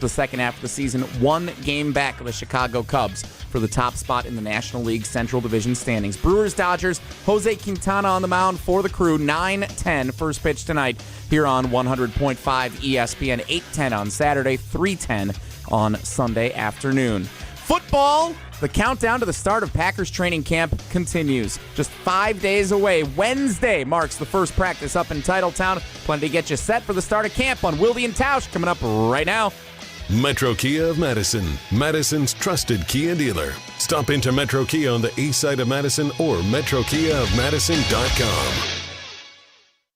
the second half of the season, 1 game back of the Chicago Cubs for the top spot in the National League Central Division standings. Brewers, Dodgers, Jose Quintana on the mound for the Crew, 9:10 first pitch tonight here on 100.5 ESPN, 8:10 on Saturday, 3:10 on Sunday afternoon. Football, the countdown to the start of Packers training camp continues. Just 5 days away. Wednesday marks the first practice up in Titletown. Plenty to get you set for the start of camp on Wilde and Tausch coming up right now. Metro Kia of Madison, Madison's trusted Kia dealer. Stop into Metro Kia on the east side of Madison or metrokiaofmadison.com.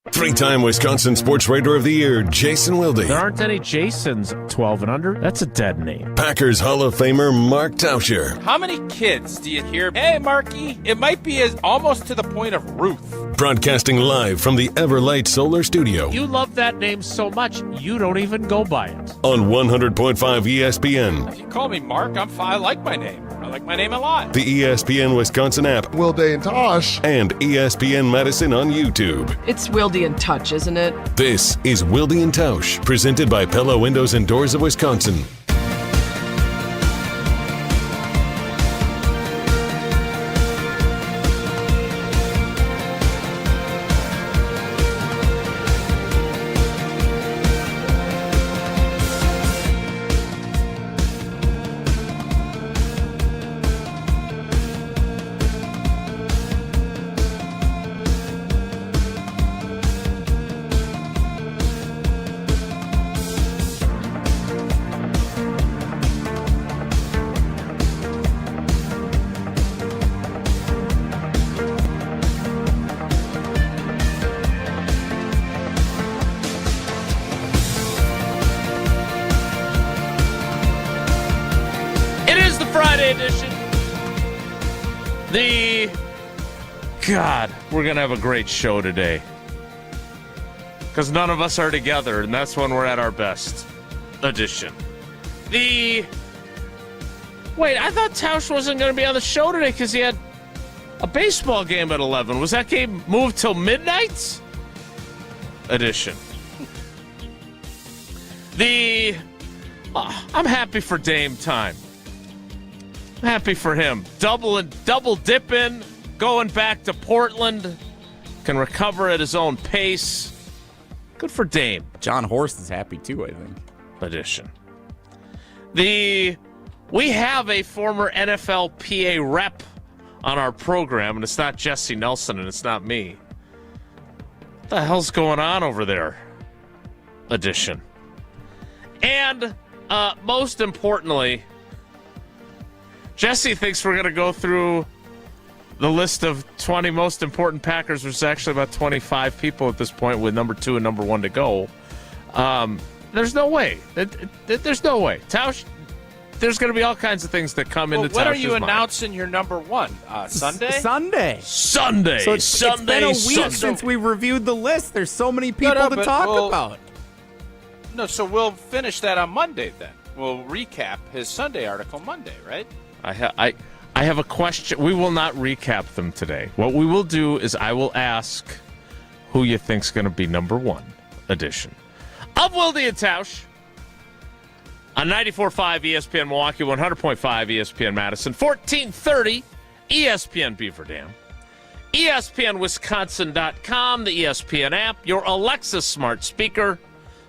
3-time Wisconsin Sports Writer of the Year, Jason Wilde. There aren't any Jasons 12 and under. That's a dead name. Packers Hall of Famer, Mark Tauscher. How many kids do you hear, hey, Marky? It might be almost to the point of Ruth. Broadcasting live from the Everlight Solar Studio. You love that name so much, you don't even go by it. On 100.5 ESPN. If you call me Mark, I like my name. I like my name a lot. The ESPN Wisconsin app. Wilde and Tausch. And ESPN Madison on YouTube. It's Wilde and Tausch, isn't it? This is Wilde and Tausch, presented by Pella Windows and Doors of Wisconsin. God, we're going to have a great show today. Because none of us are together, and that's when we're at our best edition. Wait, I thought Tausch wasn't going to be on the show today because he had a baseball game at 11. Was that game moved till midnight? Edition. I'm happy for Dame time. I'm happy for him. Double dipping. Going back to Portland, can recover at his own pace. Good for Dame. John Horst is happy too, I think. Edition. We have a former NFLPA rep on our program, and it's not Jesse Nelson, and it's not me. What the hell's going on over there? Edition. And most importantly, Jesse thinks we're going to go through the list of 20 most important Packers, which is actually about 25 people at this point with number 2 and number 1 to go. There's no way. There's no way. Tausch, there's going to be all kinds of things that come into Tausch's mind. When are you announcing your number 1? Sunday? Sunday. So it's been a week since we reviewed the list. There's so many people to talk about. No, so we'll finish that on Monday then. We'll recap his Sunday article Monday, right? I have a question. We will not recap them today. What we will do is I will ask who you think's going to be number 1 edition of Wilde and Tausch on 94.5 ESPN Milwaukee, 100.5 ESPN Madison, 1430 ESPN Beaver Dam, ESPNWisconsin.com, the ESPN app, your Alexa smart speaker,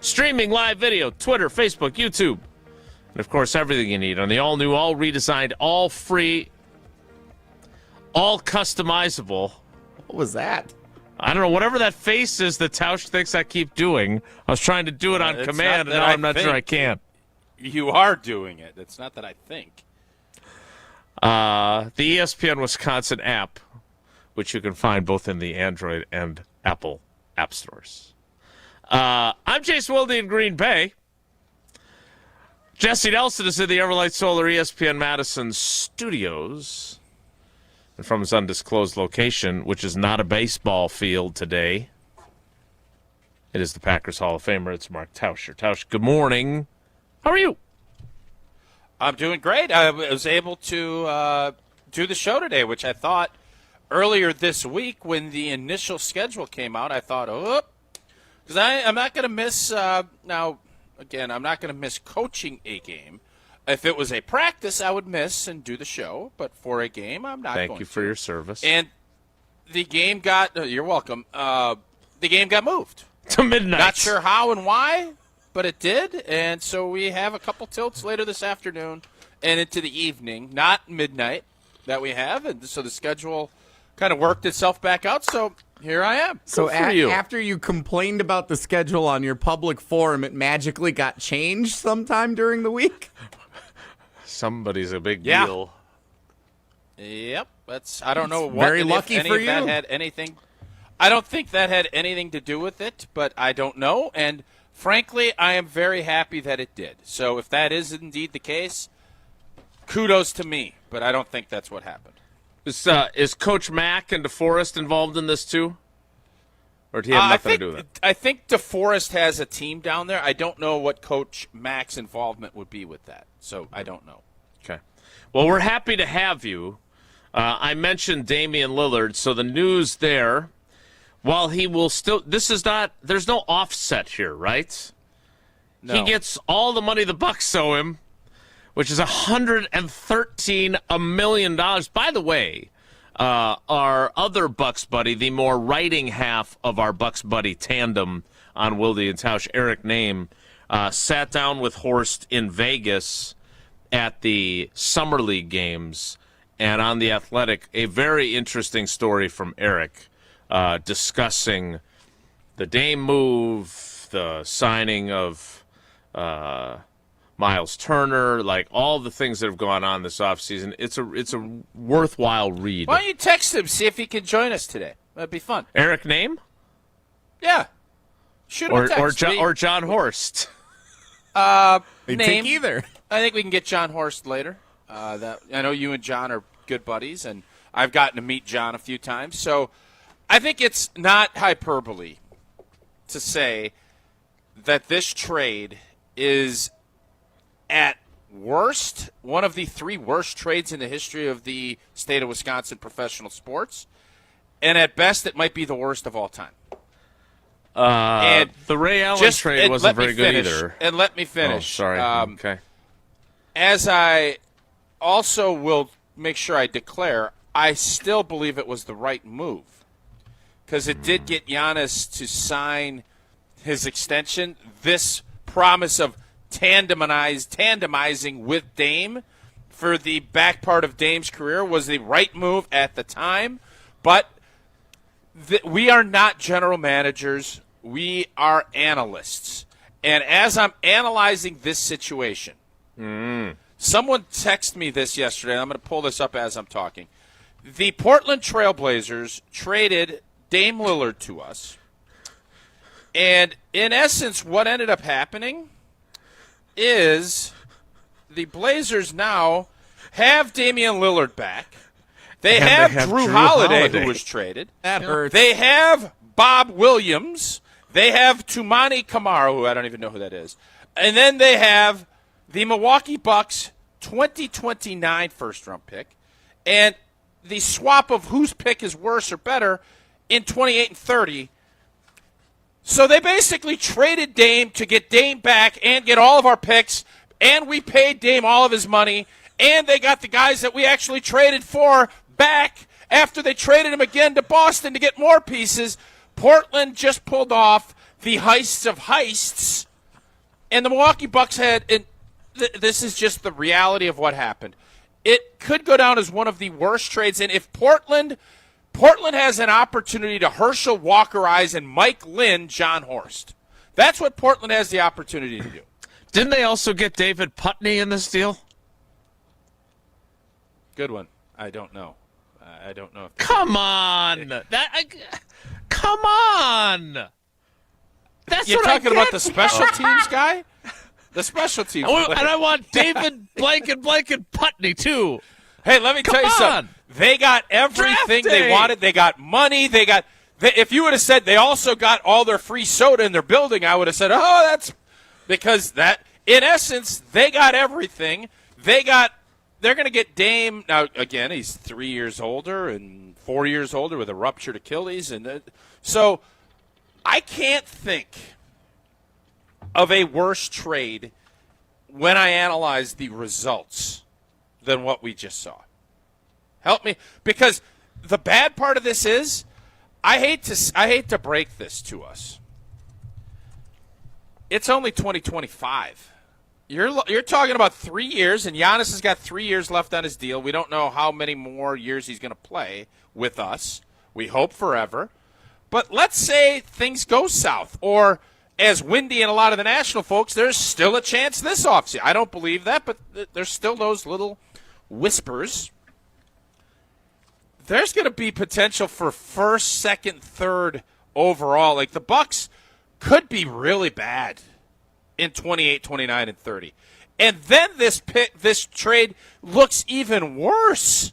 streaming live video, Twitter, Facebook, YouTube, and, of course, everything you need on the all-new, all-redesigned, all-free, all-customizable. What was that? I don't know. Whatever that face is that Tausch thinks I keep doing. I was trying to do it on command, and now I'm not sure I can. You are doing it. It's not that I think. The ESPN Wisconsin app, which you can find both in the Android and Apple app stores. I'm Chase Wilde in Green Bay. Jesse Nelson is in the Everlight Solar ESPN Madison studios. And from his undisclosed location, which is not a baseball field today, it is the Packers Hall of Famer. It's Mark Tauscher. Tausch, good morning. How are you? I'm doing great. I was able to do the show today, which I thought earlier this week when the initial schedule came out, I thought, because I'm not going to miss now. Again, I'm not going to miss coaching a game. If it was a practice, I would miss and do the show. But for a game, I'm not going to. Thank you for your service. And the game got – you're welcome. The game got moved. To midnight. Not sure how and why, but it did. And so we have a couple tilts later this afternoon and into the evening, not midnight, that we have. And so the schedule kind of worked itself back out. So here I am. So you. after you complained about the schedule on your public forum, it magically got changed sometime during the week? Somebody's a big Yeah. deal. Yep. I don't know what very and lucky if any for of that you. had anything. I don't think that had anything to do with it, but I don't know. And frankly, I am very happy that it did. So if that is indeed the case, kudos to me. But I don't think that's what happened. Is Coach Mack and DeForest involved in this too? Or do you have nothing to do with it? I think DeForest has a team down there. I don't know what Coach Mack's involvement would be with that. So I don't know. Okay. Well, we're happy to have you. I mentioned Damian Lillard, so the news there, while he will still – there's no offset here, right? No. He gets all the money the Bucks owe him, which is $113 million. By the way, our other Bucks buddy, the more writing half of our Bucks buddy tandem on Wilde and Tausch, Eric Name, sat down with Horst in Vegas at the Summer League games, and on The Athletic, a very interesting story from Eric discussing the Dame move, the signing of Miles Turner, like all the things that have gone on this offseason. It's a worthwhile read. Why don't you text him, see if he can join us today? That'd be fun. Eric Name? Yeah. Shoot him a text. Or John Horst. They Name. take either. I think we can get John Horst later. I know you and John are good buddies, and I've gotten to meet John a few times. So I think it's not hyperbole to say that this trade is at worst one of the 3 worst trades in the history of the state of Wisconsin professional sports, and at best it might be the worst of all time. And the Ray Allen trade wasn't very good either. And let me finish. Oh, sorry. Okay. As I also will make sure I declare, I still believe it was the right move because it did get Giannis to sign his extension. This promise of tandemizing with Dame for the back part of Dame's career was the right move at the time. But we are not general managers. We are analysts. And as I'm analyzing this situation, someone texted me this yesterday, and I'm going to pull this up as I'm talking. The Portland Trail Blazers traded Dame Lillard to us. And in essence, what ended up happening is the Blazers now have Damian Lillard back. They have Drew Holiday, who was traded. That hurts. They have Bob Williams. They have Tumani Kamara, who I don't even know who that is. And then they have the Milwaukee Bucks 2029 first-round pick. And the swap of whose pick is worse or better in 28 and 30. So they basically traded Dame to get Dame back and get all of our picks, and we paid Dame all of his money, and they got the guys that we actually traded for back after they traded him again to Boston to get more pieces. Portland just pulled off the heists of heists, and the Milwaukee Bucks had this is just the reality of what happened. It could go down as one of the worst trades, and if Portland has an opportunity to Herschel Walkerize and Mike Lynn, John Horst. That's what Portland has the opportunity to do. Didn't they also get David Putney in this deal? Good one. I don't know. I don't know. Come on. Come on. That's You're what talking I about get. the special teams guy? The special teams And player. I want David Blank and Putney, too. Hey, let me tell you something. They got everything Draft day. they wanted. They got money. If you would have said they also got all their free soda in their building, I would have said, oh, that's because that, in essence, they got everything. They're going to get Dame. Now, again, he's 3 years older and 4 years older with a ruptured Achilles. So I can't think of a worse trade when I analyze the results than what we just saw. Help me, because the bad part of this is I hate to break this to us. It's only 2025. You're talking about 3 years, and Giannis has got 3 years left on his deal. We don't know how many more years he's going to play with us. We hope forever. But let's say things go south, or as Windy and a lot of the national folks, there's still a chance this offseason. I don't believe that, but there's still those little whispers. There's going to be potential for first, second, third overall. Like the Bucks could be really bad in 28, 29, and 30. And then this trade looks even worse.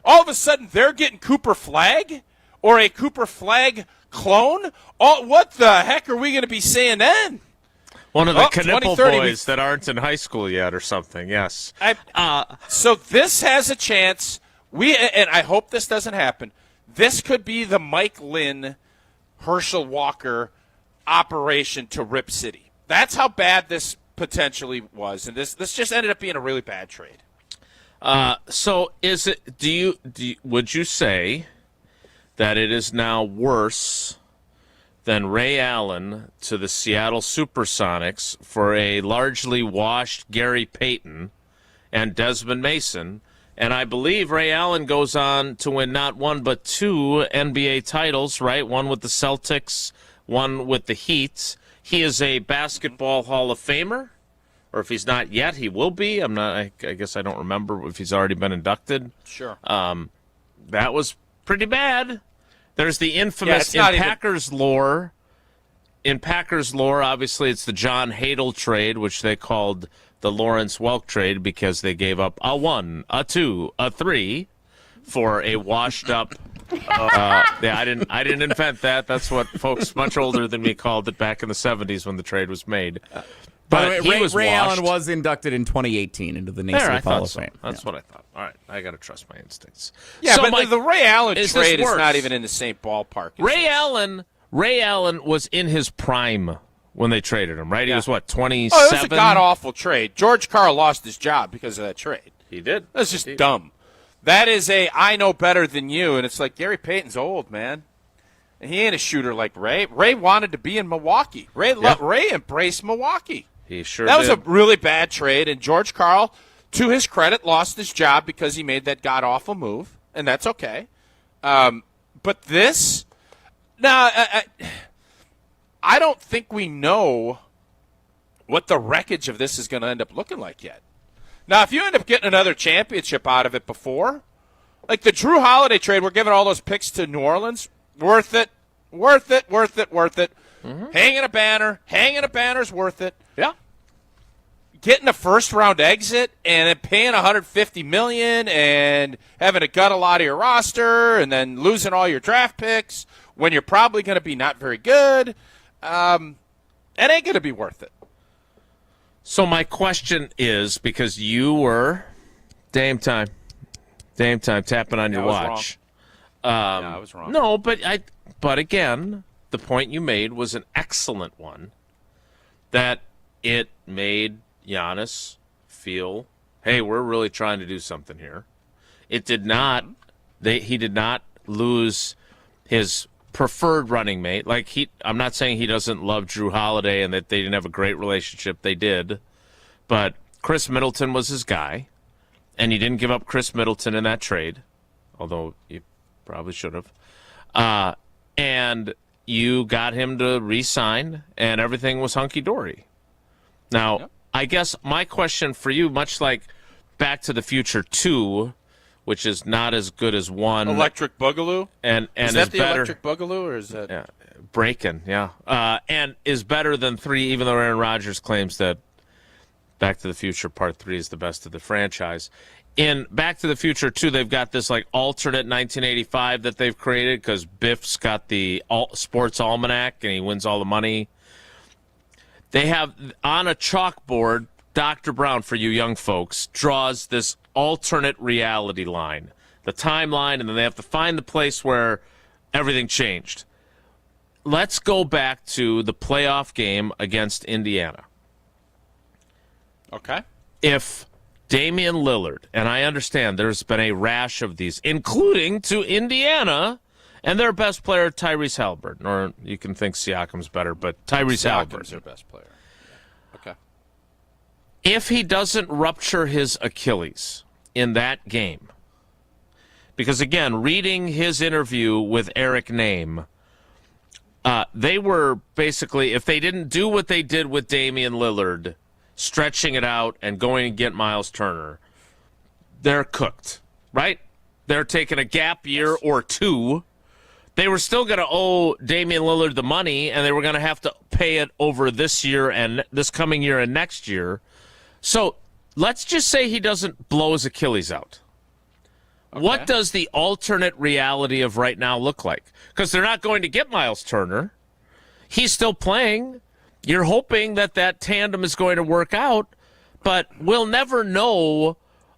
All of a sudden, they're getting Cooper Flagg or a Cooper Flagg clone. What the heck are we going to be saying then? One of the Knipple boys that aren't in high school yet or something, yes. So this has a chance. And I hope this doesn't happen. This could be the Mike Lynn, Herschel Walker operation to Rip City. That's how bad this potentially was, and this just ended up being a really bad trade. So is it? Would you say that it is now worse than Ray Allen to the Seattle SuperSonics for a largely washed Gary Payton and Desmond Mason? And I believe Ray Allen goes on to win not one but two NBA titles, right? One with the Celtics, one with the Heat. He is a basketball Hall of Famer, or if he's not yet, he will be. I'm not. I guess I don't remember if he's already been inducted. Sure. That was pretty bad. There's the infamous in Packers lore. In Packers lore, obviously, it's the John Hadl trade, which they called the Lawrence Welk trade because they gave up a 1, a 2, a 3 for a washed-up. I didn't invent that. That's what folks much older than me called it back in the 70s when the trade was made. But Ray Allen was inducted in 2018 into the Naismith Hall of Fame. That's what I thought. All right, I got to trust my instincts. Yeah, so but the Ray Allen trade is not even in the same ballpark. Ray Allen was in his prime when they traded him, right? He was, 27? Oh, it was a god-awful trade. George Karl lost his job because of that trade. He did. That's just dumb. That is I know better than you, and it's like Gary Payton's old, man. And he ain't a shooter like Ray. Ray wanted to be in Milwaukee. Ray embraced Milwaukee. He sure did. That was a really bad trade, and George Karl, to his credit, lost his job because he made that god-awful move, and that's okay. But this, I don't think we know what the wreckage of this is going to end up looking like yet. Now, if you end up getting another championship out of it before, like the Drew Holiday trade, we're giving all those picks to New Orleans, worth it. Mm-hmm. Hanging a banner's worth it. Yeah. Getting a first-round exit and then paying $150 million and having to gut a lot of your roster and then losing all your draft picks when you're probably going to be not very good, it ain't going to be worth it. So my question is, because you were Dame time tapping on your watch. I was wrong. No, but again, the point you made was an excellent one. That it made Giannis feel, hey, we're really trying to do something here. It did not. He did not lose his preferred running mate. I'm not saying he doesn't love Drew Holiday and that they didn't have a great relationship. They did. But Chris Middleton was his guy, and you didn't give up Chris Middleton in that trade, although you probably should have. And you got him to re-sign, and everything was hunky-dory. Now, yep. I guess my question for you, much like Back to the Future 2, which is not as good as 1. Electric Boogaloo? And is that the better, Electric Boogaloo, or is that? Yeah, Breakin', yeah. And is better than 3, even though Aaron Rodgers claims that Back to the Future Part 3 is the best of the franchise. In Back to the Future 2, they've got this alternate 1985 that they've created because Biff's got the sports almanac and he wins all the money. They have on a chalkboard, Dr. Brown, for you young folks, draws this alternate reality line, the timeline, and then they have to find the place where everything changed. let's go back to the playoff game against Indiana. Okay. If Damian Lillard, and I understand there's been a rash of these, including to Indiana, and their best player, Tyrese Halliburton, or you can think Siakam's better, but Tyrese Halliburton's their best player. Yeah. Okay. If he doesn't rupture his Achilles in that game, because again, reading his interview with Eric Name, they were basically, if they didn't do what they did with Damian Lillard, stretching it out and going to get Miles Turner, they're cooked, right? They're taking a gap year or two. They were still going to owe Damian Lillard the money, and they were going to have to pay it over this year and this coming year and next year. So let's just say he doesn't blow his Achilles out. Okay. What does the alternate reality of right now look like? Because they're not going to get Miles Turner. He's still playing. You're hoping that that tandem is going to work out, but we'll never know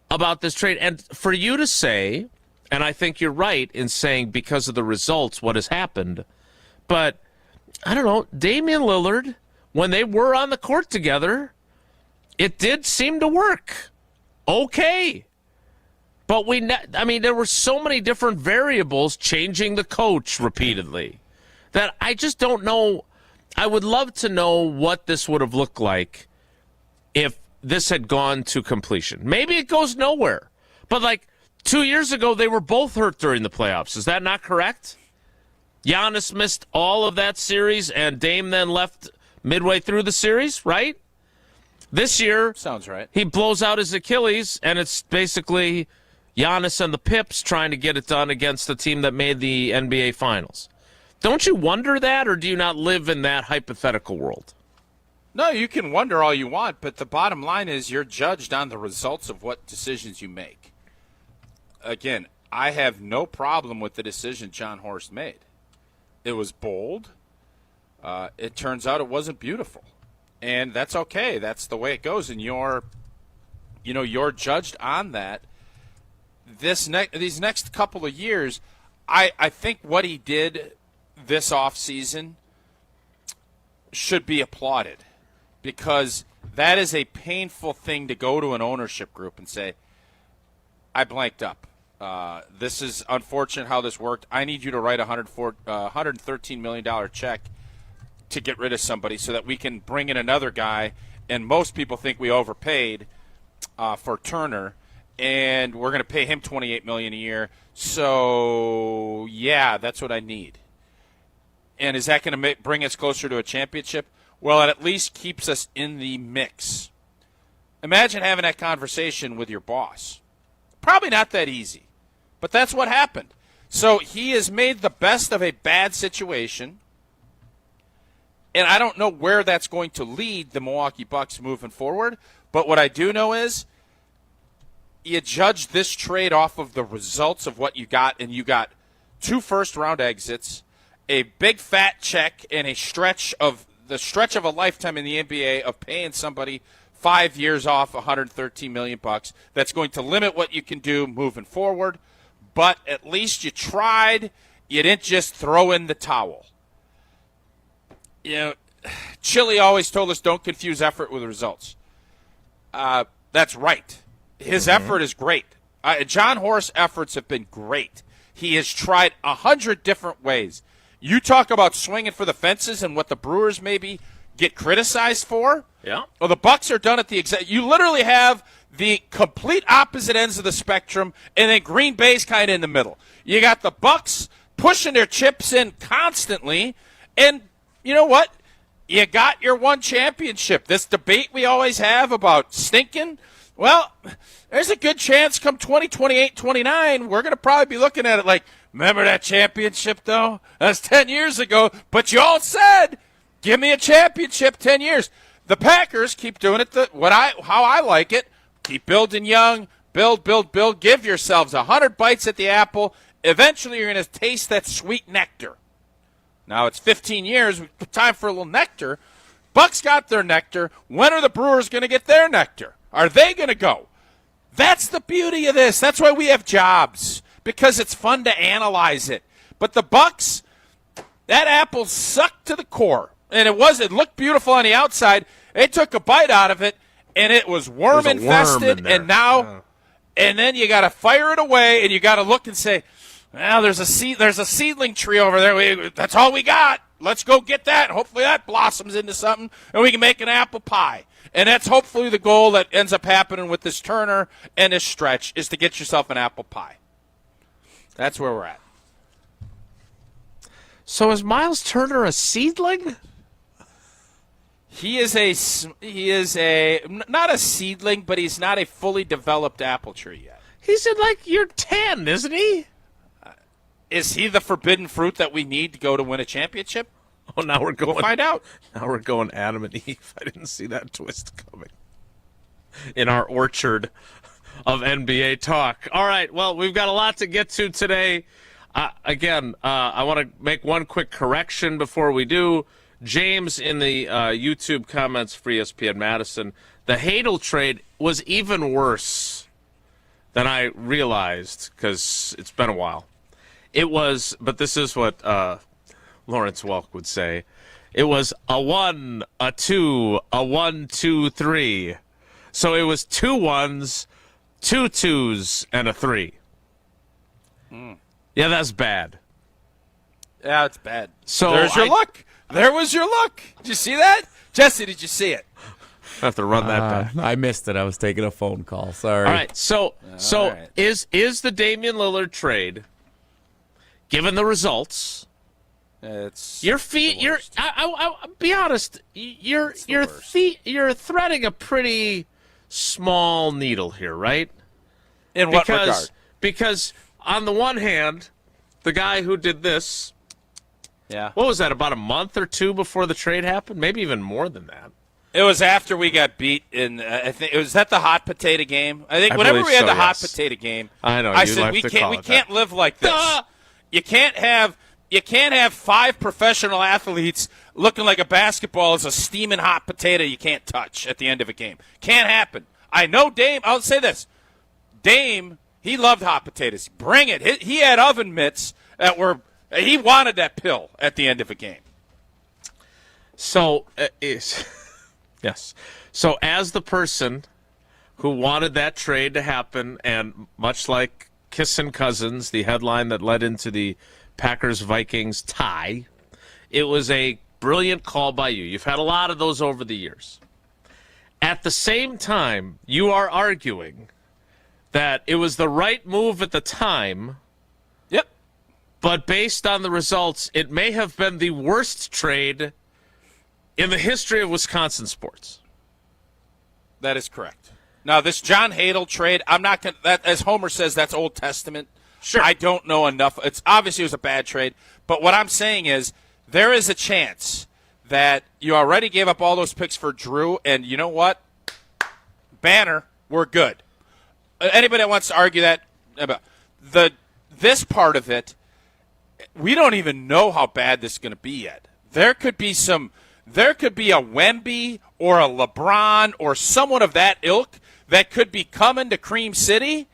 about this trade. And for you to say, and I think you're right in saying because of the results what has happened, but I don't know, Damian Lillard, when they were on the court together, it did seem to work. Okay. But there were so many different variables changing the coach repeatedly that I just don't know. I would love to know what this would have looked like if this had gone to completion. Maybe it goes nowhere. But like 2 years ago, they were both hurt during the playoffs. Is that not correct? Giannis missed all of that series, and Dame then left midway through the series, right? This year, sounds right. He blows out his Achilles, and it's basically Giannis and the Pips trying to get it done against the team that made the NBA Finals. Don't you wonder that, or do you not live in that hypothetical world? No, you can wonder all you want, but the bottom line is you're judged on the results of what decisions you make. Again, I have no problem with the decision John Horst made. It was bold. It turns out it wasn't beautiful. And that's okay. That's the way it goes, and you're judged on that. These next couple of years, I think what he did this offseason should be applauded, because that is a painful thing to go to an ownership group and say, I blanked up. This is unfortunate how this worked. I need you to write a $113 million check to get rid of somebody so that we can bring in another guy. And most people think we overpaid for Turner, and we're going to pay him $28 million a year. So, yeah, that's what I need. And is that going to bring us closer to a championship? Well, it at least keeps us in the mix. Imagine having that conversation with your boss. Probably not that easy, but that's what happened. So he has made the best of a bad situation, and I don't know where that's going to lead the Milwaukee Bucks moving forward, but what I do know is you judge this trade off of the results of what you got, and you got 2 first-round exits, a big fat check, and the stretch of a lifetime in the NBA of paying somebody 5 years off $113 million. That's going to limit what you can do moving forward, but at least you tried. You didn't just throw in the towel. Chile always told us don't confuse effort with results. That's right. His effort is great. John Horst's efforts have been great. He has tried 100 different ways. You talk about swinging for the fences and what the Brewers maybe get criticized for. Yeah. Well, the Bucks are done at the exact. You literally have the complete opposite ends of the spectrum, and then Green Bay's kind of in the middle. You got the Bucks pushing their chips in constantly, and you know what? You got your one championship. This debate we always have about stinking. Well, there's a good chance come 2028, 29, we're going to probably be looking at it like, remember that championship, though? That's 10 years ago. But you all said, give me a championship 10 years. The Packers keep doing it how I like it. Keep building young, build. Give yourselves 100 bites at the apple. Eventually, you're going to taste that sweet nectar. Now, it's 15 years. Time for a little nectar. Bucks got their nectar. When are the Brewers going to get their nectar? Are they going to go? That's the beauty of this. That's why we have jobs, because it's fun to analyze it. But the Bucks, That apple sucked to the core. And it looked beautiful on the outside. They took a bite out of it, and it was worm infested. And now, and then you got to fire it away, and you got to look and say, well, there's a seedling tree over there. That's all we got. Let's go get that. Hopefully that blossoms into something, and we can make an apple pie. And that's hopefully the goal that ends up happening with this Turner and this stretch is to get yourself an apple pie. That's where we're at. So is Miles Turner a seedling? He is a not a seedling, but he's not a fully developed apple tree yet. He's in like year 10, isn't he? Is he the forbidden fruit that we need to go to win a championship? Oh, now we're going. We'll find out. Now we're going Adam and Eve. I didn't see that twist coming. In our orchard of NBA talk. All right, well, we've got a lot to get to today. Again, I want to make one quick correction before we do. James in the YouTube comments for ESPN Madison, the Hadel trade was even worse than I realized because it's been a while. It was, but this is what Lawrence Welk would say. It was a 1, a 2, a 1, 2, 3. So it was 2 1s, 2 2s, and a 3. Yeah, that's bad. Yeah, it's bad. So there's your luck. There was your luck. Did you see that? Jesse, did you see it? I have to run that back. I missed it. I was taking a phone call. Sorry. All right. So right. Is the Damian Lillard trade, given the results, It's your feet? I'll be honest. You're threading a pretty small needle here, right? In what regard? Because on the one hand, the guy who did this. Yeah. What was that, about a month or two before the trade happened? Maybe even more than that. It was after we got beat in. I think it was at the hot potato game. I think whenever we had the hot potato game, I know. I said we can't live like this. You can't have 5 professional athletes looking like a basketball is a steaming hot potato you can't touch at the end of a game. Can't happen. I know Dame. I'll say this. Dame, he loved hot potatoes. Bring it. He had oven mitts that were. He wanted that pill at the end of a game. So, yes. So, as the person who wanted that trade to happen, and much like Kissin' Cousins, the headline that led into the Packers-Vikings tie, it was a brilliant call by you. You've had a lot of those over the years. At the same time, you are arguing that it was the right move at the time. Yep. But based on the results, it may have been the worst trade in the history of Wisconsin sports. That is correct. Now, this John Hadel trade, I'm not going to, as Homer says, that's Old Testament. Sure. I don't know enough. It's obviously it was a bad trade. But what I'm saying is there is a chance that you already gave up all those picks for Drew, and you know what? Banner, we're good. Anybody that wants to argue that, this part of it, we don't even know how bad this is going to be yet. There could be a Wemby or a LeBron or someone of that ilk that could be coming to Cream City,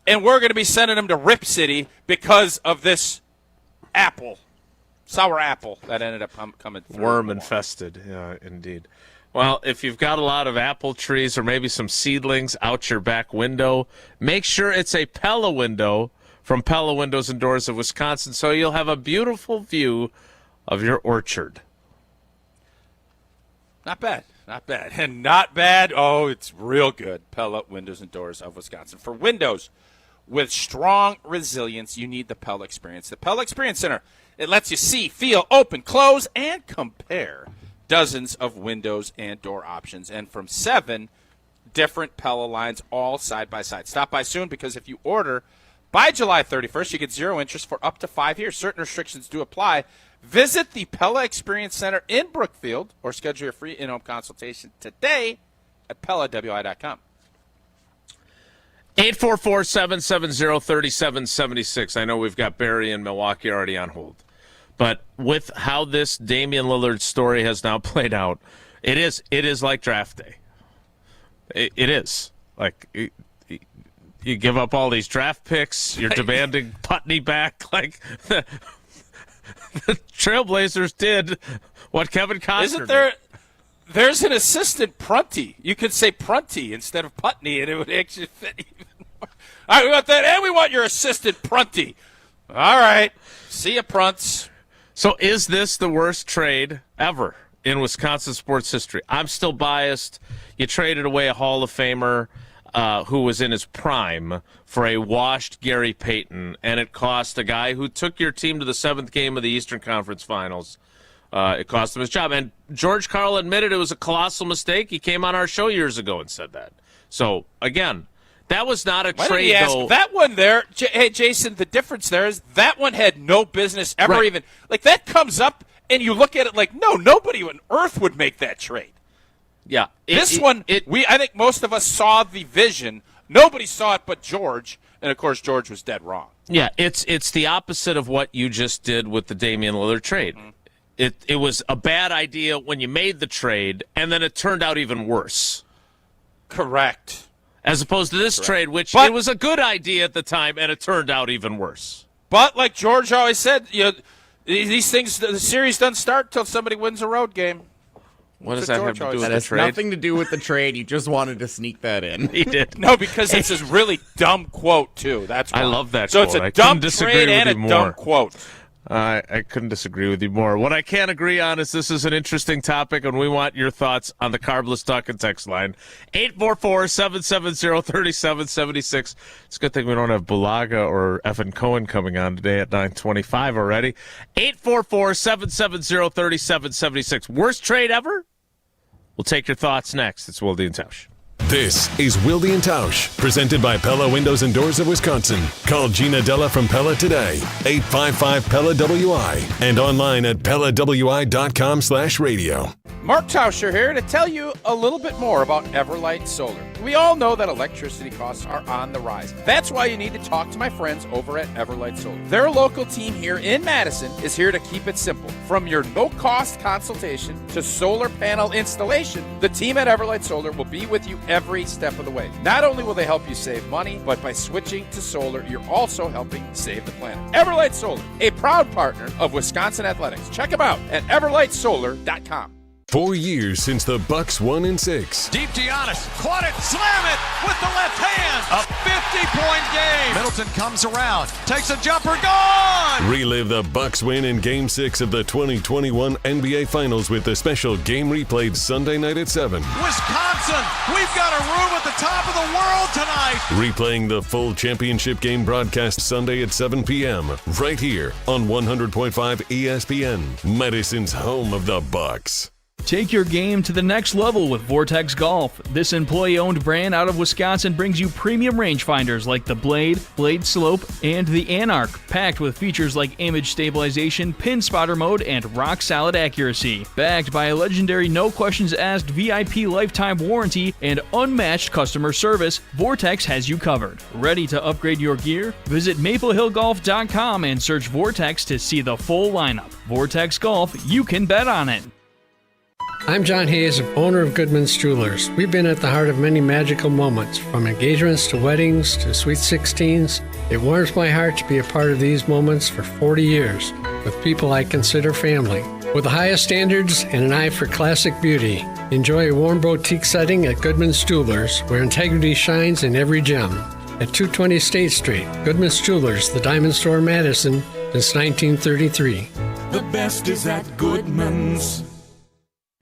and we're going to be sending them to Rip City because of this sour apple that ended up coming through. Worm infested, yeah, indeed. Well, if you've got a lot of apple trees or maybe some seedlings out your back window, make sure it's a Pella window from Pella Windows and Doors of Wisconsin, so you'll have a beautiful view of your orchard. Not bad. Not bad. And not bad. Oh, it's real good. Pella Windows and Doors of Wisconsin. For windows with strong resilience, you need the Pella Experience. The Pella Experience Center, it lets you see, feel, open, close, and compare dozens of windows and door options. And from 7 different Pella lines, all side by side. Stop by soon, because if you order by July 31st, you get 0 interest for up to 5 years. Certain restrictions do apply. Visit the Pella Experience Center in Brookfield or schedule your free in-home consultation today at PellaWI.com. 844-770-3776. I know we've got Barry in Milwaukee already on hold. But with how this Damian Lillard story has now played out, it is like draft day. It is. Like, you give up all these draft picks, you're demanding Putney back. Like, the Trailblazers did what Kevin Costner Isn't there? did. There's an assistant Prunty. You could say Prunty instead of Putney, and it would actually fit even more. All right, we want that, and we want your assistant Prunty. All right. See ya, Prunts. So is this the worst trade ever in Wisconsin sports history? I'm still biased. You traded away a Hall of Famer who was in his prime for a washed Gary Payton, and it cost a guy who took your team to the 7th game of the Eastern Conference Finals. It cost him his job. And George Karl admitted it was a colossal mistake. He came on our show years ago and said that. So, again, that was not a trade, though. That one there, hey, Jason, the difference there is that one had no business ever even. Like, that comes up, and you look at it like, no, nobody on earth would make that trade. Yeah. I think most of us saw the vision. Nobody saw it but George, and, of course, George was dead wrong. Yeah, it's the opposite of what you just did with the Damian Lillard trade. Mm-hmm. It was a bad idea when you made the trade, and then it turned out even worse. Correct. As opposed to this trade, which it was a good idea at the time, and it turned out even worse. But like George always said, these things, the series doesn't start until somebody wins a road game. What does that have to do with the trade? That has nothing to do with the trade. You just wanted to sneak that in. He did. No, because it's this really dumb quote, too. That's why. I love that quote. So it's a dumb trade and a dumb quote. I couldn't disagree with you more. What I can agree on is this is an interesting topic, and we want your thoughts on the Carbless Talk and Text line. 844-770-3776. It's a good thing we don't have Bulaga or Evan Cohen coming on today at 9:25 already. 844-770-3776. Worst trade ever? We'll take your thoughts next. It's Wilde and Tausch. This is Wilde and Tausch, presented by Pella Windows and Doors of Wisconsin. Call Gina Della from Pella today, 855-PELLA-WI, and online at PellaWI.com/radio. Mark Tauscher here to tell you a little bit more about Everlight Solar. We all know that electricity costs are on the rise. That's why you need to talk to my friends over at Everlight Solar. Their local team here in Madison is here to keep it simple. From your no-cost consultation to solar panel installation, the team at Everlight Solar will be with you every step of the way. Not only will they help you save money, but by switching to solar, you're also helping save the planet. Everlight Solar, a proud partner of Wisconsin Athletics. Check them out at everlightsolar.com. 4 years since the Bucks won in 6. Deep Giannis, caught it, slam it with the left hand. A 50-point game. Middleton comes around, takes a jumper, gone. Relive the Bucks win in Game 6 of the 2021 NBA Finals with the special game replayed Sunday night at 7. Wisconsin, we've got a room at the top of the world tonight. Replaying the full championship game broadcast Sunday at 7 p.m. right here on 100.5 ESPN, Madison's home of the Bucks. Take your game to the next level with Vortex Golf. This employee-owned brand out of Wisconsin brings you premium rangefinders like the Blade, Blade Slope, and the Anarch, packed with features like image stabilization, pin spotter mode, and rock-solid accuracy. Backed by a legendary no-questions-asked VIP lifetime warranty and unmatched customer service, Vortex has you covered. Ready to upgrade your gear? Visit maplehillgolf.com and search Vortex to see the full lineup. Vortex Golf, you can bet on it. I'm John Hayes, owner of Goodman's Jewelers. We've been at the heart of many magical moments, from engagements to weddings to sweet 16s. It warms my heart to be a part of these moments for 40 years with people I consider family. With the highest standards and an eye for classic beauty, enjoy a warm boutique setting at Goodman's Jewelers, where integrity shines in every gem. At 220 State Street, Goodman's Jewelers, the Diamond Store in Madison, since 1933. The best is at Goodman's.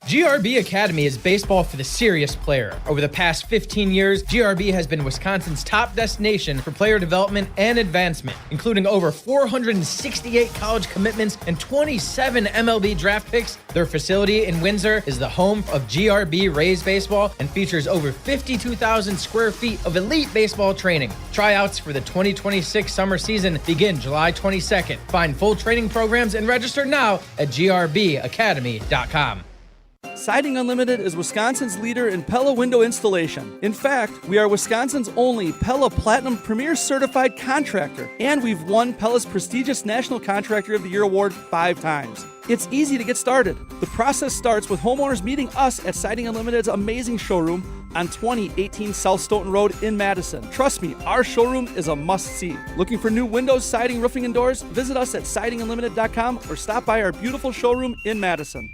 GRB Academy is baseball for the serious player. Over the past 15 years, GRB has been Wisconsin's top destination for player development and advancement, including over 468 college commitments and 27 MLB draft picks. Their facility in Windsor is the home of GRB Rays baseball and features over 52,000 square feet of elite baseball training. Tryouts for the 2026 summer season begin July 22nd. Find full training programs and register now at grbacademy.com. Siding Unlimited is Wisconsin's leader in Pella window installation. In fact, we are Wisconsin's only Pella Platinum Premier Certified contractor, and we've won Pella's prestigious National Contractor of the Year award 5 times. It's easy to get started. The process starts with homeowners meeting us at Siding Unlimited's amazing showroom on 2018 South Stoughton Road in Madison. Trust me, our showroom is a must-see. Looking for new windows, siding, roofing, and doors? Visit us at sidingunlimited.com or stop by our beautiful showroom in Madison.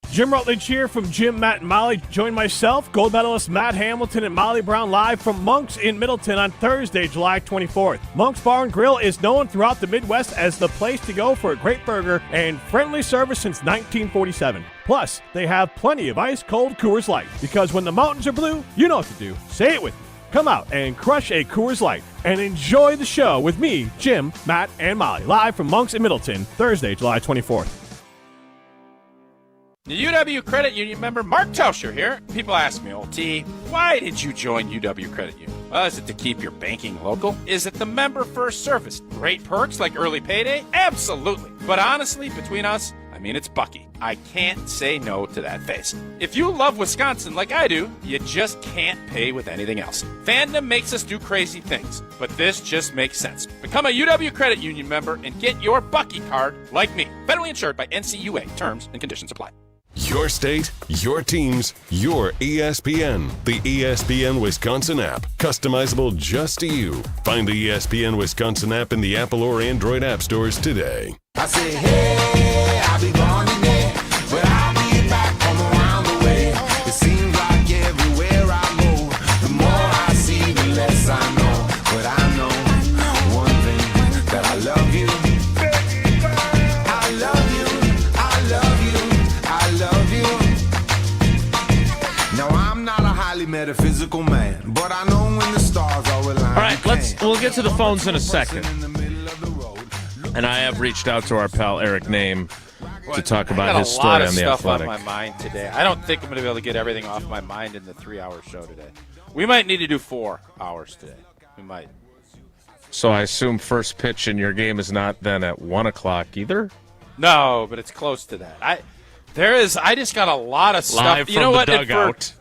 Jim Rutledge here from Jim, Matt, and Molly. Join myself, gold medalist Matt Hamilton, and Molly Brown live from Monk's in Middleton on Thursday, July 24th. Monk's Bar and Grill is known throughout the Midwest as the place to go for a great burger and friendly service since 1947. Plus, they have plenty of ice-cold Coors Light, because when the mountains are blue, you know what to do. Say it with me. Come out and crush a Coors Light and enjoy the show with me, Jim, Matt, and Molly, live from Monk's in Middleton, Thursday, July 24th. The UW Credit Union member Mark Tauscher here. People ask me, old T, why did you join UW Credit Union? Well, is it to keep your banking local? Is it the member first service? Great perks like early payday? Absolutely. But honestly, between us, I mean, it's Bucky. I can't say no to that face. If you love Wisconsin like I do, you just can't pay with anything else. Fandom makes us do crazy things, but this just makes sense. Become a UW Credit Union member and get your Bucky card like me. Federally insured by NCUA. Terms and conditions apply. Your state, your teams, your ESPN. The ESPN Wisconsin app. Customizable just to you. Find the ESPN Wisconsin app in the Apple or Android app stores today. I say, hey, I'll be gone today, but I'll be back from around the way. It seems like everywhere I go, the more I see, the less I know. But I know one thing, that I love you. I love you, I love you, I love you. Now I'm not a highly metaphysical man, but I know when the stars are aligned. All right, we'll get to the phones in a second. And I have reached out to our pal Eric Name to talk about his story on The Athletic. I got a lot of stuff on my mind today. I don't think I'm going to be able to get everything off my mind in the 3-hour show today. We might need to do 4 hours today. We might. So I assume first pitch in your game is not then at 1 o'clock either? No, but it's close to that. I just got a lot of stuff. Live you know from what? the dugout.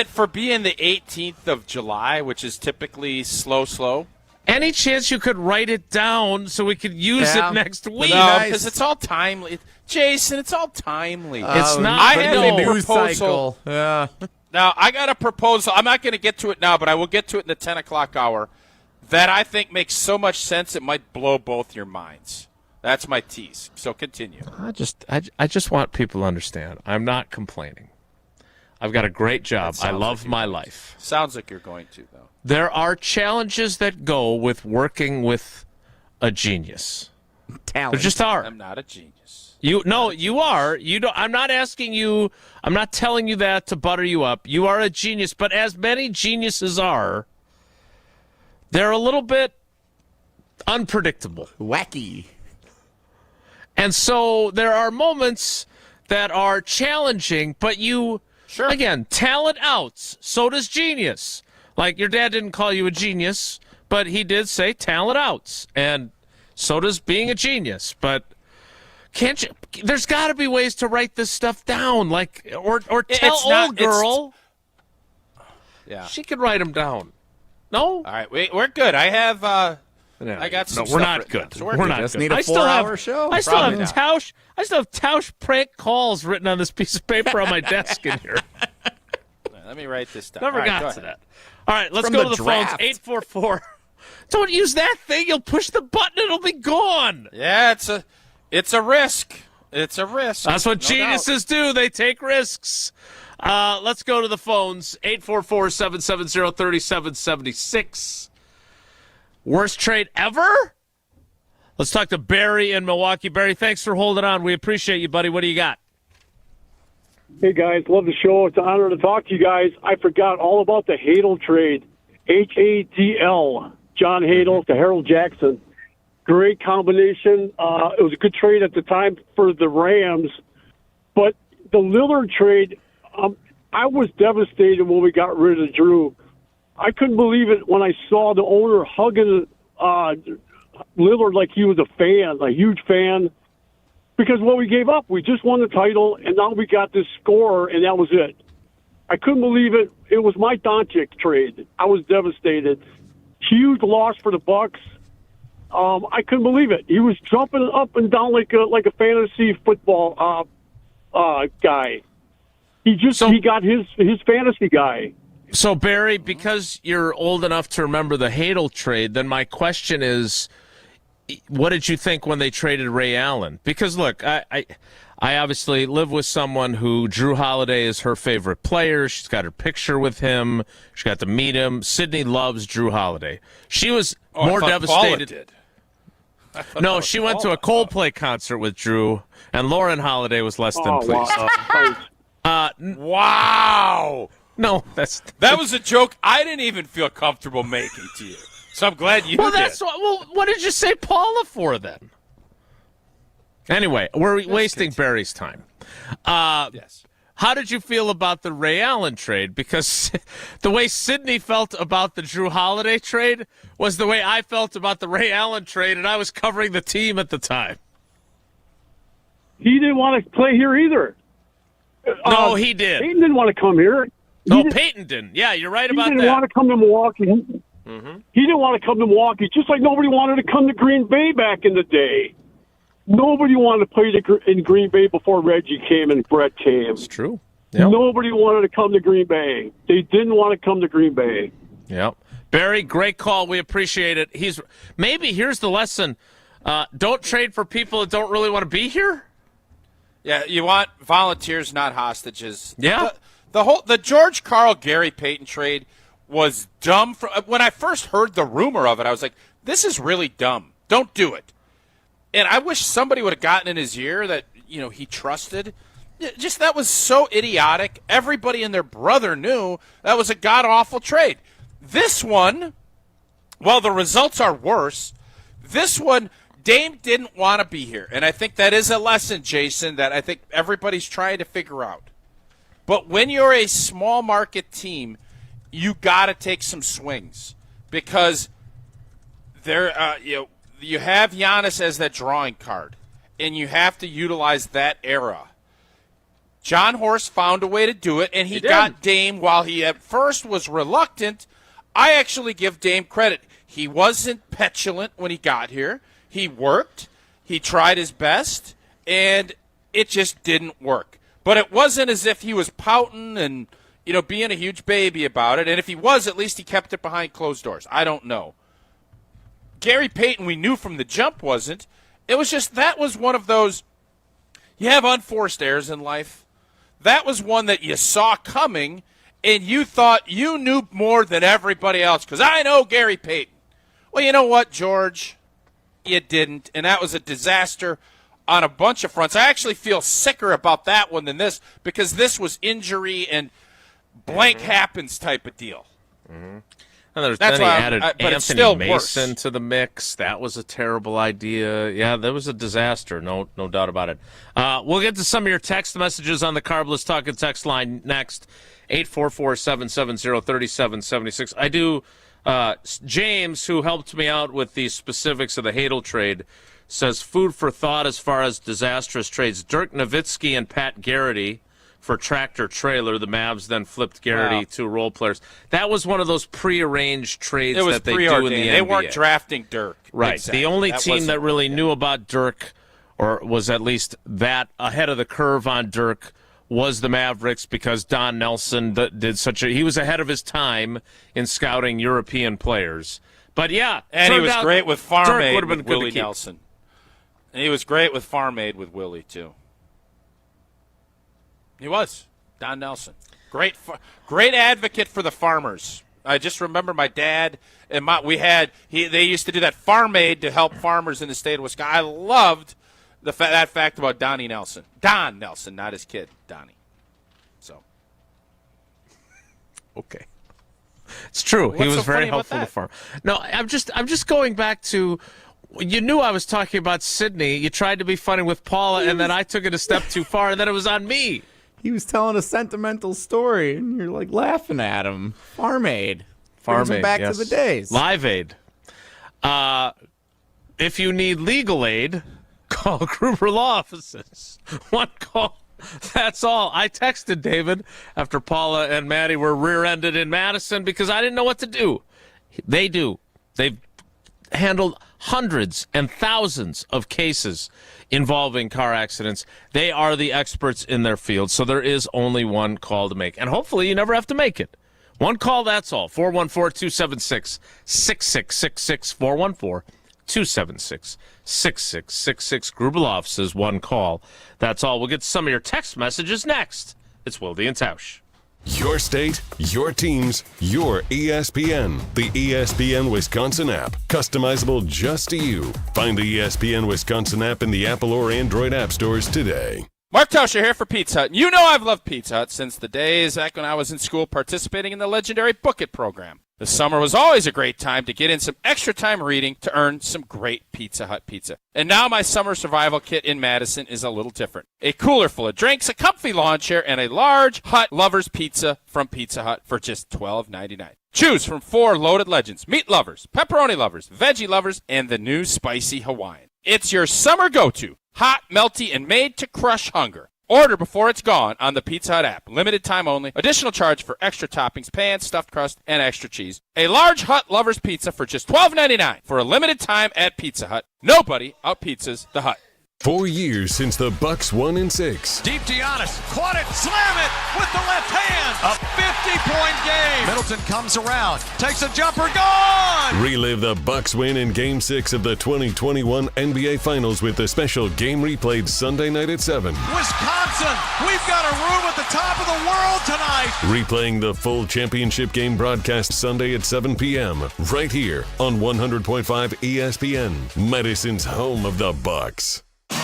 For being the 18th of July, which is typically slow. Any chance you could write it down so we could use it next week? No, because it's all timely. Jason, it's all timely. It's not. I had a news proposal. cycle. Yeah. Now, I got a proposal. I'm not going to get to it now, but I will get to it in the 10 o'clock hour that I think makes so much sense it might blow both your minds. That's my tease. So continue. I just want people to understand. I'm not complaining. I've got a great job. I love my life. Sounds like you're going to, though. There are challenges that go with working with a genius. Talent. There just are. I'm not a genius. You are. You don't. I'm not asking you. I'm not telling you that to butter you up. You are a genius, but as many geniuses are, they're a little bit unpredictable, wacky, and so there are moments that are challenging. But again, talent outs. So does genius. Like, your dad didn't call you a genius, but he did say talent outs. And so does being a genius. But can't you? There's got to be ways to write this stuff down. Like, or tell old girl. Yeah. She could write them down. No? All right, we're good. I have, I got some stuff. We're not good. So we're not just good. need a 4-hour show. I still have Tausch prank calls written on this piece of paper on my desk in here. Let me write this down. Never got to that. All right, let's go to the phones. 844. Don't use that thing. You'll push the button. It'll be gone. Yeah, it's a risk. It's a risk. That's what geniuses do. They take risks. Let's go to the phones. 844-770-3776. Worst trade ever? Let's talk to Barry in Milwaukee. Barry, thanks for holding on. We appreciate you, buddy. What do you got? Hey, guys. Love the show. It's an honor to talk to you guys. I forgot all about the Hadl trade. Hadl. John Hadl to Harold Jackson. Great combination. It was a good trade at the time for the Rams. But the Lillard trade, I was devastated when we got rid of Drew. I couldn't believe it when I saw the owner hugging Lillard like he was a fan, a huge fan. Because what we gave up, we just won the title, and now we got this score, and that was it. I couldn't believe it. It was my Doncic trade. I was devastated. Huge loss for the Bucks. I couldn't believe it. He was jumping up and down like a fantasy football guy. He got his fantasy guy. So, Barry, because you're old enough to remember the Hadel trade, then my question is, what did you think when they traded Ray Allen? Because, look, I obviously live with someone who Drew Holiday is her favorite player. She's got her picture with him. She got to meet him. Sydney loves Drew Holiday. She was more devastated. No, she went to a Coldplay concert with Drew, and Lauren Holiday was less than pleased. Wow. No, that was a joke I didn't even feel comfortable making to you. So I'm glad you did. What did you say Paula for then? Anyway, we're wasting Barry's time. Yes. How did you feel about the Ray Allen trade? Because the way Sydney felt about the Drew Holiday trade was the way I felt about the Ray Allen trade, and I was covering the team at the time. He didn't want to play here either. No, he did. Peyton didn't want to come here. Peyton didn't. Yeah, you're right about that. He didn't want to come to Milwaukee. He didn't want to come to Milwaukee, just like nobody wanted to come to Green Bay back in the day. Nobody wanted to play in Green Bay before Reggie came and Brett came. It's true. Yep. Nobody wanted to come to Green Bay. They didn't want to come to Green Bay. Yep. Barry, great call. We appreciate it. Here's the lesson. Don't trade for people that don't really want to be here. Yeah, you want volunteers, not hostages. Yeah. The George Karl Gary Payton trade was dumb. When I first heard the rumor of it, I was like, this is really dumb. Don't do it. And I wish somebody would have gotten in his ear that, he trusted. Just that was so idiotic. Everybody and their brother knew that was a god-awful trade. This one, while the results are worse, this one, Dame didn't want to be here. And I think that is a lesson, Jason, that I think everybody's trying to figure out. But when you're a small market team, you got to take some swings because you have Giannis as that drawing card, and you have to utilize that era. John Horst found a way to do it, and he got Dame while he at first was reluctant. I actually give Dame credit. He wasn't petulant when he got here. He worked. He tried his best, and it just didn't work. But it wasn't as if he was pouting and, being a huge baby about it. And if he was, at least he kept it behind closed doors. I don't know. Gary Payton, we knew from the jump wasn't. It was just that was one of those, you have unforced errors in life. That was one that you saw coming, and you thought you knew more than everybody else because I know Gary Payton. Well, you know what, George? You didn't, and that was a disaster on a bunch of fronts. I actually feel sicker about that one than this because this was injury and blank happens type of deal. And then he added Anthony Mason to the mix. That was a terrible idea. Yeah, that was a disaster. No doubt about it. We'll get to some of your text messages on the Carbless Talking text line next. 844-770-3776. I do. James, who helped me out with the specifics of the Hadel trade, says food for thought as far as disastrous trades. Dirk Nowitzki and Pat Garrity for tractor trailer. The Mavs then flipped Garrity to role players. That was one of those prearranged trades that they do in the NBA. They weren't drafting Dirk. Right. Exactly. The only team that really knew about Dirk, or was at least that ahead of the curve on Dirk, was the Mavericks because Don Nelson he was ahead of his time in scouting European players. But yeah, and he was great with Farm Aid with Willie Nelson. And he was great with Farm Aid with Willie too. He was Don Nelson, great advocate for the farmers. I just remember my dad and they used to do that Farm Aid to help farmers in the state of Wisconsin. I loved that fact about Donnie Nelson. Don Nelson, not his kid, Donnie. So, okay, it's true. He was very helpful to farm. No, I'm just going back to. You knew I was talking about Sydney. You tried to be funny with Paula, and then I took it a step too far, and then it was on me. He was telling a sentimental story, and you're like laughing at him. Farm Aid. Brings him back to the days. Live Aid. If you need legal aid, call, Gruber Law Offices. One call. That's all. I texted David after Paula and Maddie were rear-ended in Madison because I didn't know what to do. They do. They've handled hundreds and thousands of cases involving car accidents. They are the experts in their field, so there is only one call to make. And hopefully you never have to make it. One call, that's all. 414-276-6666. 414-276-6666. Gruber Law Offices, one call. That's all. We'll get to some of your text messages next. It's Wilde and Tausch. Your state, your teams, your ESPN. The ESPN Wisconsin app. Customizable just to you. Find the ESPN Wisconsin app in the Apple or Android app stores today. Mark Tauscher here for Pizza Hut. You know I've loved Pizza Hut since the days back when I was in school participating in the legendary Book It program. The summer was always a great time to get in some extra time reading to earn some great Pizza Hut pizza. And now my summer survival kit in Madison is a little different. A cooler full of drinks, a comfy lawn chair, and a large Hut Lovers pizza from Pizza Hut for just $12.99. Choose from 4 loaded legends: meat lovers, pepperoni lovers, veggie lovers, and the new spicy Hawaiian. It's your summer go-to. Hot, melty, and made to crush hunger. Order before it's gone on the Pizza Hut app. Limited time only. Additional charge for extra toppings, pan, stuffed crust, and extra cheese. A large Hut Lovers pizza for just $12.99 for a limited time at Pizza Hut. Nobody out-pizzas the Hut. 4 years since the Bucks won in 6. Deep Giannis, caught it, slam it with the left hand. A 50-point game. Middleton comes around, takes a jumper, gone! Relive the Bucks win in Game 6 of the 2021 NBA Finals with the special game replayed Sunday night at 7. Wisconsin, we've got a room at the top of the world tonight. Replaying the full championship game broadcast Sunday at 7 p.m. right here on 100.5 ESPN, Madison's home of the Bucks.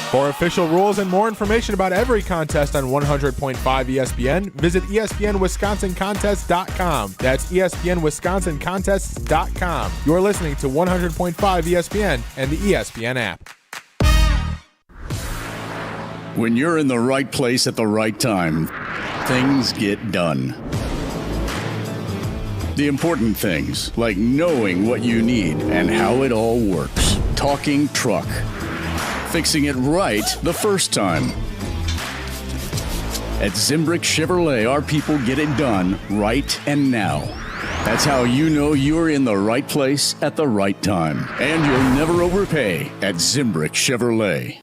For official rules and more information about every contest on 100.5 ESPN, visit ESPNWisconsinContests.com. That's ESPNWisconsinContests.com. You're listening to 100.5 ESPN and the ESPN app. When you're in the right place at the right time, things get done. The important things, like knowing what you need and how it all works. Talking truck. Fixing it right the first time. At Zimbrick Chevrolet, our people get it done right and now. That's how you know you're in the right place at the right time. And you'll never overpay at Zimbrick Chevrolet.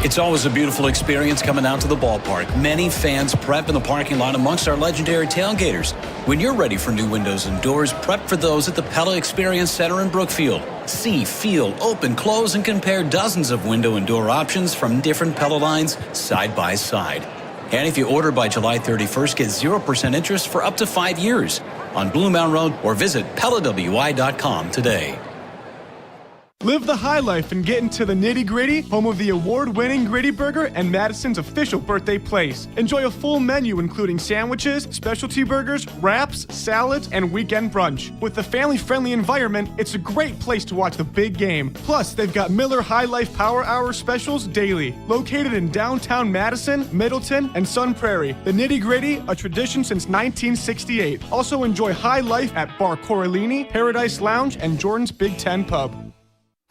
It's always a beautiful experience coming out to the ballpark. Many fans prep in the parking lot amongst our legendary tailgaters. When you're ready for new windows and doors, prep for those at the Pella Experience Center in Brookfield. See, feel, open, close, and compare dozens of window and door options from different Pella lines side by side. And if you order by July 31st, get 0% interest for up to 5 years on Blue Mountain Road, or visit PellaWI.com today. Live the high life and get into the nitty-gritty, home of the award-winning Gritty Burger and Madison's official birthday place. Enjoy a full menu including sandwiches, specialty burgers, wraps, salads, and weekend brunch. With the family-friendly environment, it's a great place to watch the big game. Plus, they've got Miller High Life Power Hour specials daily. Located in downtown Madison, Middleton, and Sun Prairie. The nitty-gritty, a tradition since 1968. Also enjoy high life at Bar Coralini, Paradise Lounge, and Jordan's Big Ten Pub.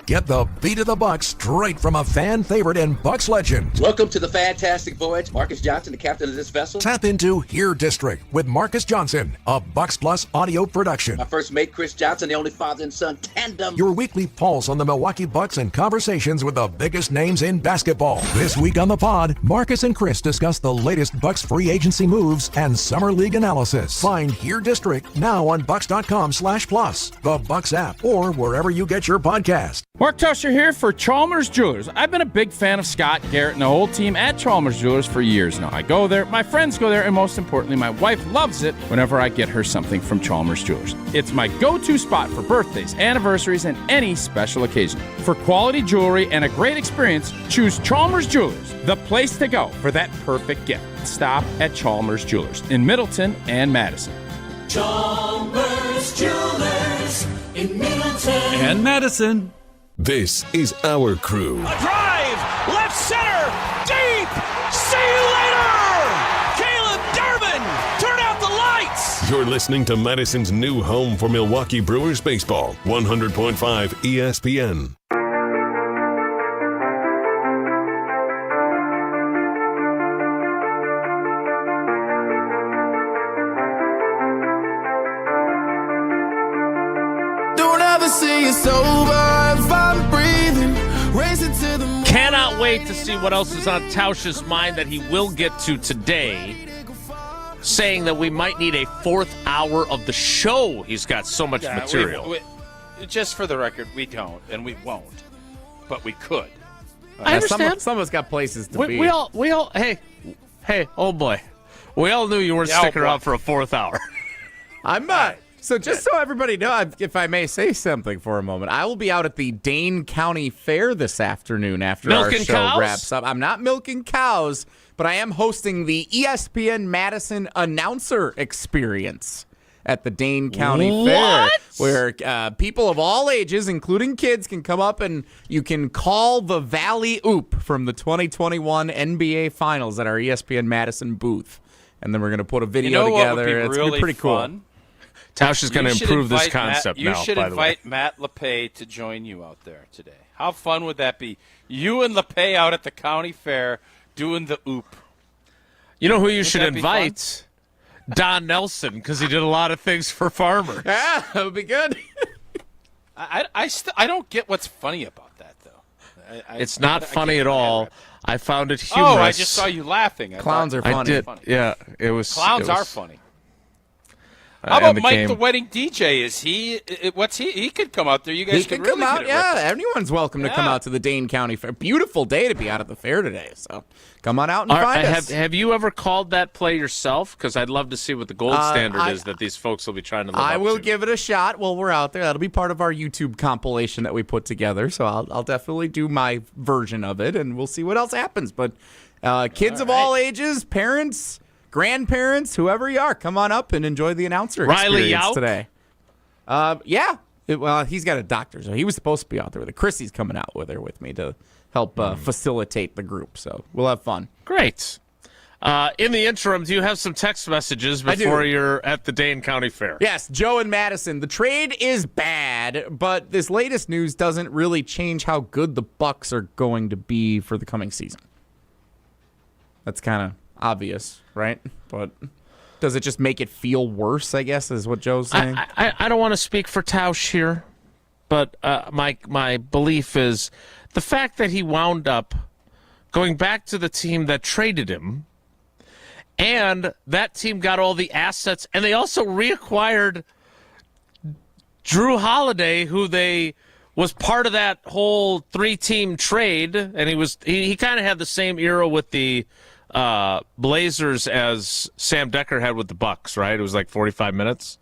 Get the beat of the Bucks straight from a fan favorite and Bucks legend. Welcome to the fantastic voyage. Marcus Johnson, the captain of this vessel. Tap into Here District with Marcus Johnson, a Bucks Plus audio production. My first mate, Chris Johnson, the only father and son tandem. Your weekly pulse on the Milwaukee Bucks and conversations with the biggest names in basketball. This week on the pod, Marcus and Chris discuss the latest Bucks free agency moves and summer league analysis. Find Here District now on Bucks.com/plus, the Bucks app, or wherever you get your podcast. Mark Tauscher here for Chalmers Jewelers. I've been a big fan of Scott, Garrett, and the whole team at Chalmers Jewelers for years now. I go there, my friends go there, and most importantly, my wife loves it whenever I get her something from Chalmers Jewelers. It's my go-to spot for birthdays, anniversaries, and any special occasion. For quality jewelry and a great experience, choose Chalmers Jewelers, the place to go for that perfect gift. Stop at Chalmers Jewelers in Middleton and Madison. Chalmers Jewelers in Middleton and Madison. This is our crew. A drive, left center, deep, see you later! Caleb Durbin, turn out the lights! You're listening to Madison's new home for Milwaukee Brewers baseball, 100.5 ESPN. Don't ever see it's over if I'm breathing. Racing to the Cannot wait to see what else is on Tausch's mind that he will get to today, saying that we might need a fourth hour of the show. He's got so much material. Just for the record, we don't, and we won't, but we could. I understand. Some of us got places to be. We all, hey, oh boy. We all knew you weren't sticking around for a fourth hour. I'm not. So just so everybody knows, if I may say something for a moment, I will be out at the Dane County Fair this afternoon after our show wraps up. I'm not milking cows, but I am hosting the ESPN Madison Announcer Experience at the Dane County Fair, where people of all ages, including kids, can come up and you can call the Valley Oop from the 2021 NBA Finals at our ESPN Madison booth. And then we're going to put a video together. It's going to be pretty cool. Tausch is going to improve this concept now, by the way. You should invite Matt LePay to join you out there today. How fun would that be? You and LePay out at the county fair doing the oop. You know who you should invite? Don Nelson, because he did a lot of things for Farmer. Yeah, that would be good. I don't get what's funny about that, though. It's not funny at all. I found it humorous. Oh, I just saw you laughing. Clowns are funny. I did. Yeah, it was. Clowns are funny. How about Mike, the wedding DJ? Is he? What's he? He could come out there. You guys he could really come out. Yeah, anyone's welcome to come out to the Dane County Fair. Beautiful day to be out at the fair today. So come on out and find us. Have you ever called that play yourself? Because I'd love to see what the gold standard is that these folks will be trying to live up to. I will give it a shot while we're out there. That'll be part of our YouTube compilation that we put together. So I'll definitely do my version of it, and we'll see what else happens. But kids of all ages, parents, grandparents, whoever you are, come on up and enjoy the announcer experience today. Yeah. Well, he's got a doctor, so he was supposed to be out there with her. Chrissy's coming out with me to help facilitate the group, so we'll have fun. Great. In the interim, do you have some text messages before you're at the Dane County Fair? Yes, Joe and Madison. The trade is bad, but this latest news doesn't really change how good the Bucks are going to be for the coming season. That's kind of obvious, right? But does it just make it feel worse, I guess, is what Joe's saying? I don't want to speak for Tausch here, but my belief is the fact that he wound up going back to the team that traded him, and that team got all the assets, and they also reacquired Drew Holiday, who was part of that whole three-team trade, and he kind of had the same era with the Blazers as Sam Decker had with the Bucks, right? It was like 45 minutes.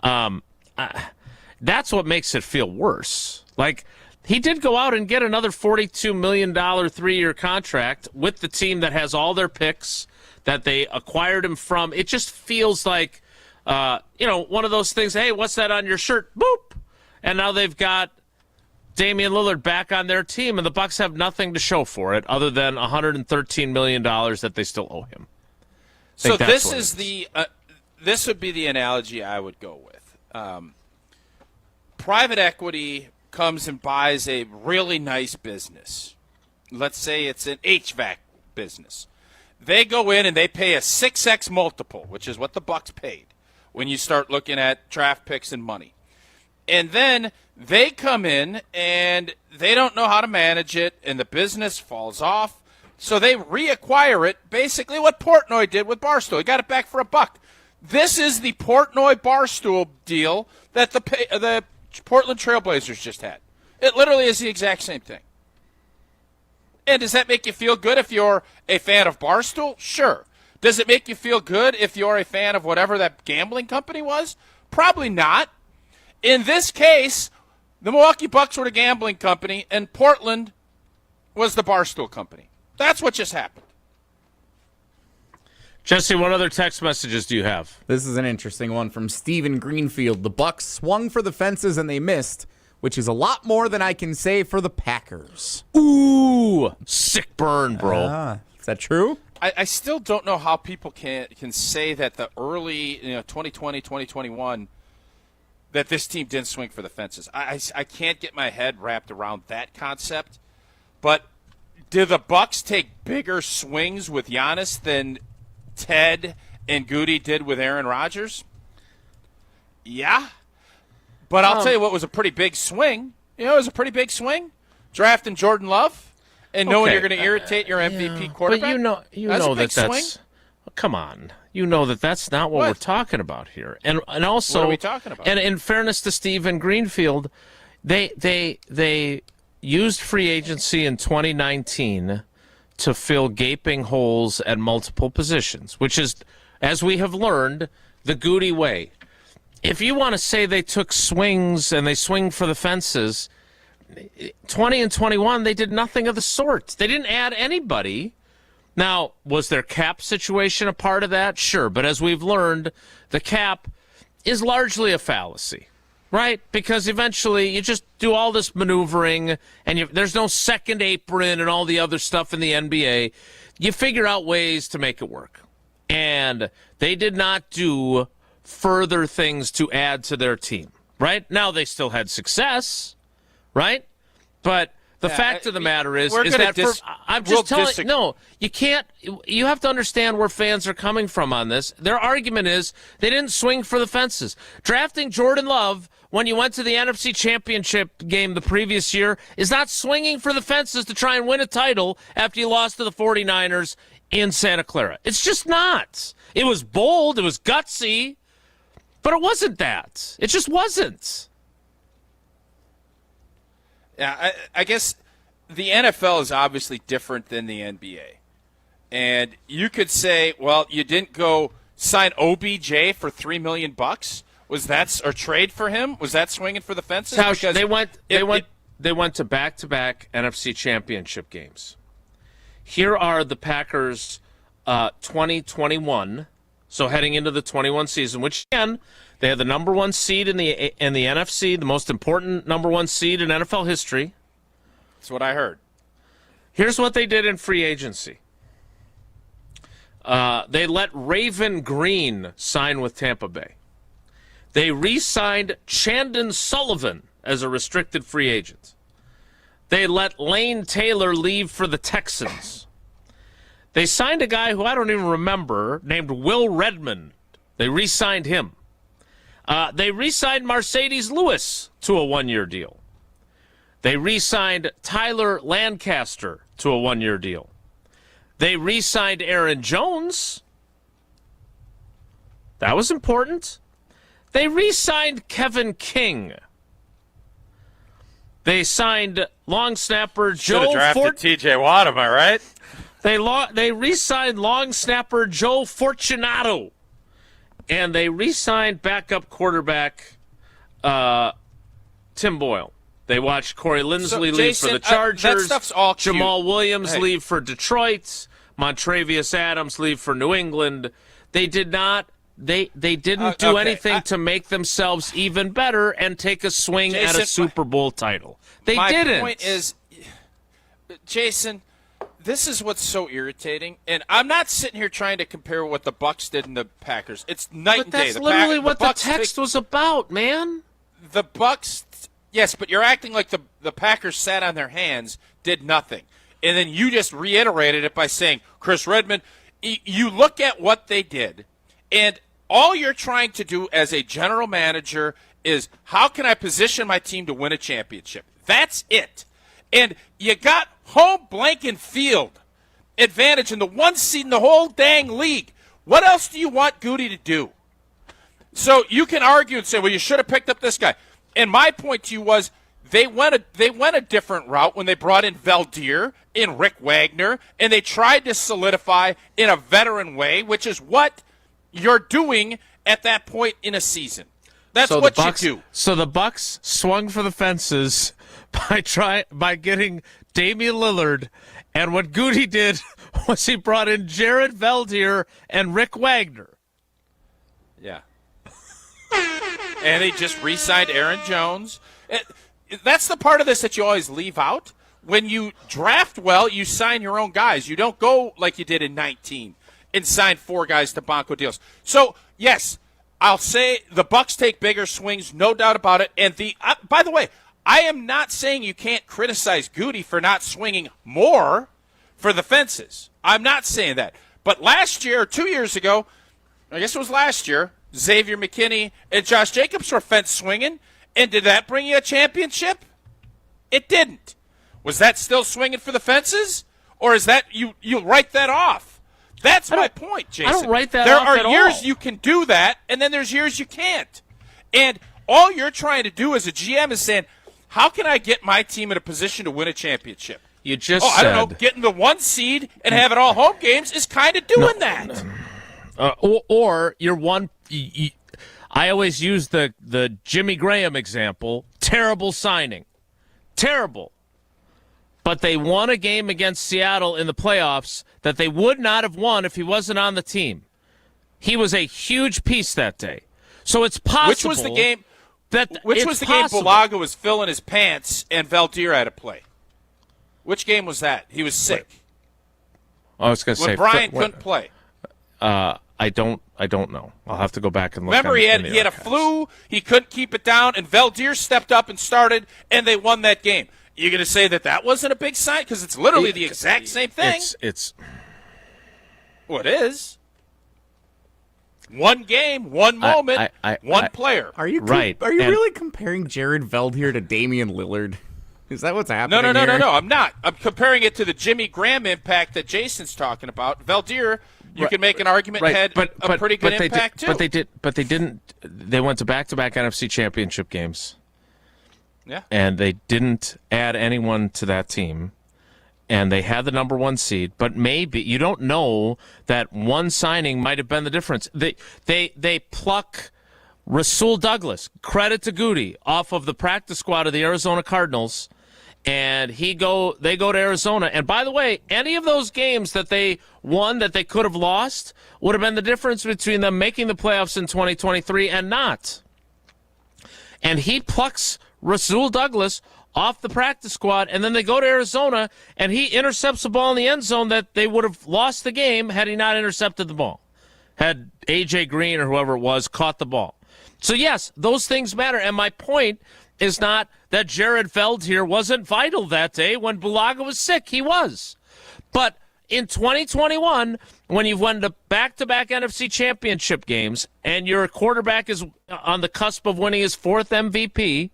That's what makes it feel worse. Like, he did go out and get another $42 million 3-year contract with the team that has all their picks that they acquired him from. It just feels like, one of those things, hey, what's that on your shirt? Boop! And now they've got Damian Lillard back on their team, and the Bucks have nothing to show for it other than $113 million that they still owe him. So this is this would be the analogy I would go with. Private equity comes and buys a really nice business. Let's say it's an HVAC business. They go in and they pay a 6x multiple, which is what the Bucks paid when you start looking at draft picks and money. And then they come in and they don't know how to manage it, and the business falls off. So they reacquire it, basically what Portnoy did with Barstool. He got it back for $1. This is the Portnoy-Barstool deal that the Portland Trailblazers just had. It literally is the exact same thing. And does that make you feel good if you're a fan of Barstool? Sure. Does it make you feel good if you're a fan of whatever that gambling company was? Probably not. In this case, the Milwaukee Bucks were the gambling company, and Portland was the Barstool company. That's what just happened. Jesse, what other text messages do you have? This is an interesting one from Steven Greenfield. The Bucks swung for the fences and they missed, which is a lot more than I can say for the Packers. Ooh, sick burn, bro. Is that true? I still don't know how people can say that the early 2020, 2021 that this team didn't swing for the fences. I can't get my head wrapped around that concept. But did the Bucks take bigger swings with Giannis than Ted and Goody did with Aaron Rodgers? Yeah. But I'll tell you what was a pretty big swing. It was a pretty big swing. Drafting Jordan Love. And knowing you're going to irritate your MVP quarterback? But you know that's come on. You know that's not what we're talking about here. And also, what are we talking about? And in fairness to Stephen Greenfield, they used free agency in 2019 to fill gaping holes at multiple positions, which is, as we have learned, the Goody way. If you want to say they took swings and they swing for the fences, 20 and 21, they did nothing of the sort. They didn't add anybody. Now, was their cap situation a part of that? Sure. But as we've learned, the cap is largely a fallacy, right? Because eventually you just do all this maneuvering and there's no second apron and all the other stuff in the NBA. You figure out ways to make it work. And they did not do further things to add to their team, right? Now they still had success, right? But the fact of the matter is that I'm just telling you, no, you can't. You have to understand where fans are coming from on this. Their argument is they didn't swing for the fences. Drafting Jordan Love when you went to the NFC Championship game the previous year is not swinging for the fences to try and win a title after you lost to the 49ers in Santa Clara. It's just not. It was bold. It was gutsy. But it wasn't that. It just wasn't. Yeah, I guess the NFL is obviously different than the NBA. And you could say, well, you didn't go sign OBJ for $3 million. Was that or trade for him? Was that swinging for the fences? Because they went to back-to-back NFC Championship games. Here are the Packers 2021. So heading into the 21 season, which again, they had the number one seed in the NFC, the most important number one seed in NFL history. That's what I heard. Here's what they did in free agency. They let Raven Green sign with Tampa Bay. They re-signed Chandon Sullivan as a restricted free agent. They let Lane Taylor leave for the Texans. They signed a guy who I don't even remember named Will Redmond. They re-signed him. They re-signed Mercedes Lewis to a one-year deal. They re-signed Tyler Lancaster to a one-year deal. They re-signed Aaron Jones. That was important. They re-signed Kevin King. They signed long snapper Joe. Should have drafted T.J. Watt, am I right? They re-signed long snapper Joe Fortunato. And they re-signed backup quarterback Tim Boyle. They watched Corey Linsley leave for the Chargers. That stuff's all cute. Jamal Williams leave for Detroit. Montravius Adams leave for New England. They did not. They didn't do anything to make themselves even better and take a swing at a Super Bowl title. They didn't. My point is, Jason, this is what's so irritating, and I'm not sitting here trying to compare what the Bucks did and the Packers. It's night and day. That's literally what the text was about, man. The Bucks, yes, but you're acting like the Packers sat on their hands, did nothing, and then you just reiterated it by saying, Chris Redmond, you look at what they did, and all you're trying to do as a general manager is how can I position my team to win a championship? That's it. And you got home blanket field advantage in the one seed in the whole dang league. What else do you want Goody to do? So you can argue and say, well, you should have picked up this guy. And my point to you was they went a different route when they brought in Valdir and Rick Wagner, and they tried to solidify in a veteran way, which is what you're doing at that point in a season. That's what you do. So the Bucks swung for the fences by getting Damian Lillard, and what Goody did was he brought in Jared Valdir and Rick Wagner. Yeah. And he just re-signed Aaron Jones. That's the part of this that you always leave out. when you draft well, you sign your own guys. You don't go like you did in 19 and sign 4 guys to Bonko deals. So, yes, I'll say the Bucks take bigger swings, no doubt about it. And by the way, I am not saying you can't criticize Goody for not swinging more for the fences. I'm not saying that. But last year, 2 years ago, I guess it was last year, Xavier McKinney and Josh Jacobs were fence swinging. And did that bring you a championship? It didn't. Was that still swinging for the fences? Or is that you write that off? That's my point, Jason. I don't write that off at all. There are years you can do that, and then there's years you can't. And all you're trying to do as a GM is saying, how can I get my team in a position to win a championship? You just I don't know, getting the 1 seed and having all home games is kind of doing that. Or you're one. I always use the Jimmy Graham example. Terrible signing. Terrible. But they won a game against Seattle in the playoffs that they would not have won if he wasn't on the team. He was a huge piece that day. So it's possible. Which was the game? Which was the game Bulaga was filling his pants and Valdir had to play? Which game was that? He was sick. I was going to say when Brian couldn't play. I don't know. I'll have to go back and look. Remember, he had a flu. He couldn't keep it down, and Valdir stepped up and started, and they won that game. You're going to say that wasn't a big sign because it's literally the exact same thing. It's well, it is. One game, one moment, one player. Are you right? Are you really comparing Jared Veldheer to Damian Lillard? Is that what's happening? No. I'm not. I'm comparing it to the Jimmy Graham impact that Jason's talking about. Valdir, you can make an argument had a pretty good impact too. But they didn't. They went to back-to-back NFC Championship games. Yeah. And they didn't add anyone to that team. And they had the number 1 seed, but maybe you don't know that one signing might have been the difference. They pluck Rasul Douglas, credit to Goody, off of the practice squad of the Arizona Cardinals, and they go to Arizona. And by the way, any of those games that they won that they could have lost would have been the difference between them making the playoffs in 2023 and not. And he plucks Rasul Douglas off the practice squad, and then they go to Arizona, and he intercepts the ball in the end zone that they would have lost the game had he not intercepted the ball, had A.J. Green or whoever it was caught the ball. So, yes, those things matter, and my point is not that Jared Veldheer wasn't vital that day when Bulaga was sick. He was. But in 2021, when you've won the back-to-back NFC Championship games and your quarterback is on the cusp of winning his 4th MVP,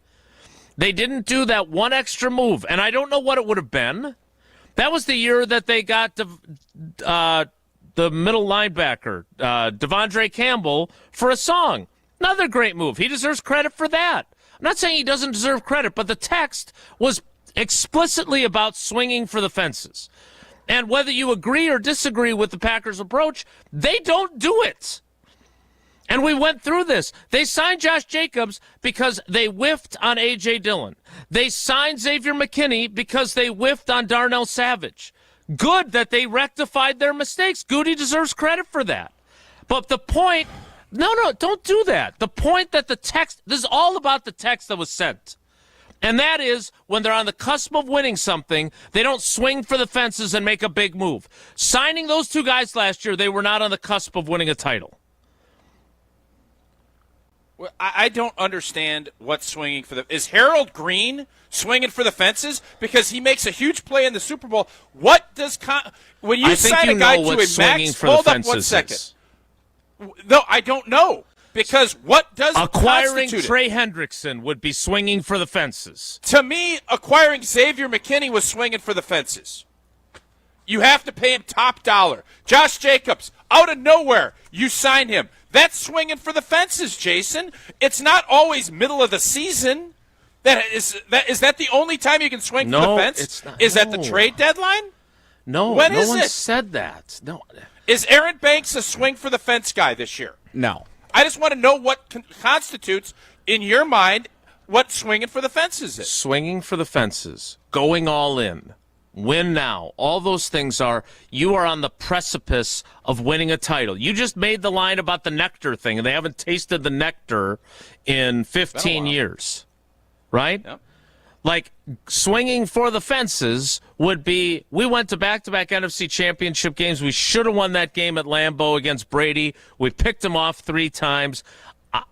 they didn't do that one extra move, and I don't know what it would have been. That was the year that they got the middle linebacker, Devondre Campbell, for a song. Another great move. He deserves credit for that. I'm not saying he doesn't deserve credit, but the text was explicitly about swinging for the fences. And whether you agree or disagree with the Packers' approach, they don't do it. And we went through this. They signed Josh Jacobs because they whiffed on A.J. Dillon. They signed Xavier McKinney because they whiffed on Darnell Savage. Good that they rectified their mistakes. Goody deserves credit for that. But the point, no, don't do that. The point that the text, this is all about the text that was sent. And that is, when they're on the cusp of winning something, they don't swing for the fences and make a big move. Signing those 2 guys last year, they were not on the cusp of winning a title. Well, I don't understand what's swinging for the. Is Harold Green swinging for the fences because he makes a huge play in the Super Bowl? What does when you sign a guy to a max? Hold up 1 second. No, I don't know because what does acquiring Trey Hendrickson would be swinging for the fences? To me, acquiring Xavier McKinney was swinging for the fences. You have to pay him top dollar. Josh Jacobs, out of nowhere, you sign him. That's swinging for the fences, Jason. It's not always middle of the season. Is that the only time you can swing for the fence? It's not. Is that the trade deadline? No, when no is one it? said that. No. Is Aaron Banks a swing for the fence guy this year? No. I just want to know what constitutes, in your mind, what swinging for the fences is. Swinging for the fences, going all in, win now. All those things you are on the precipice of winning a title. You just made the line about the nectar thing, and they haven't tasted the nectar in 15 years, right? Yep. Like, swinging for the fences would be, we went to back-to-back NFC championship games. We should have won that game at Lambeau against Brady. We picked him off 3 times.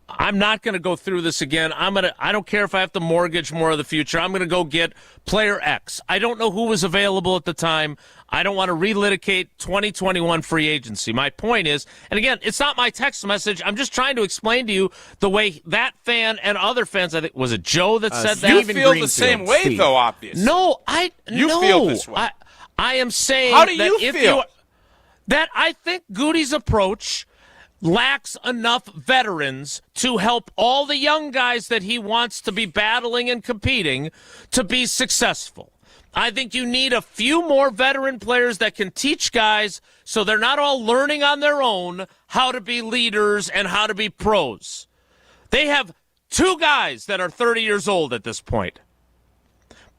I'm not going to go through this again. I don't care if I have to mortgage more of the future. I'm going to go get player X. I don't know who was available at the time. I don't want to relitigate 2021 free agency. My point is, and again, it's not my text message. I'm just trying to explain to you the way that fan and other fans, I think, was it Joe that said that? You feel the same way, though, obviously. No, You feel this way. I am saying How do that you if feel? that I think Goody's approach lacks enough veterans to help all the young guys that he wants to be battling and competing to be successful. I think you need a few more veteran players that can teach guys so they're not all learning on their own how to be leaders and how to be pros. They have 2 guys that are 30 years old at this point.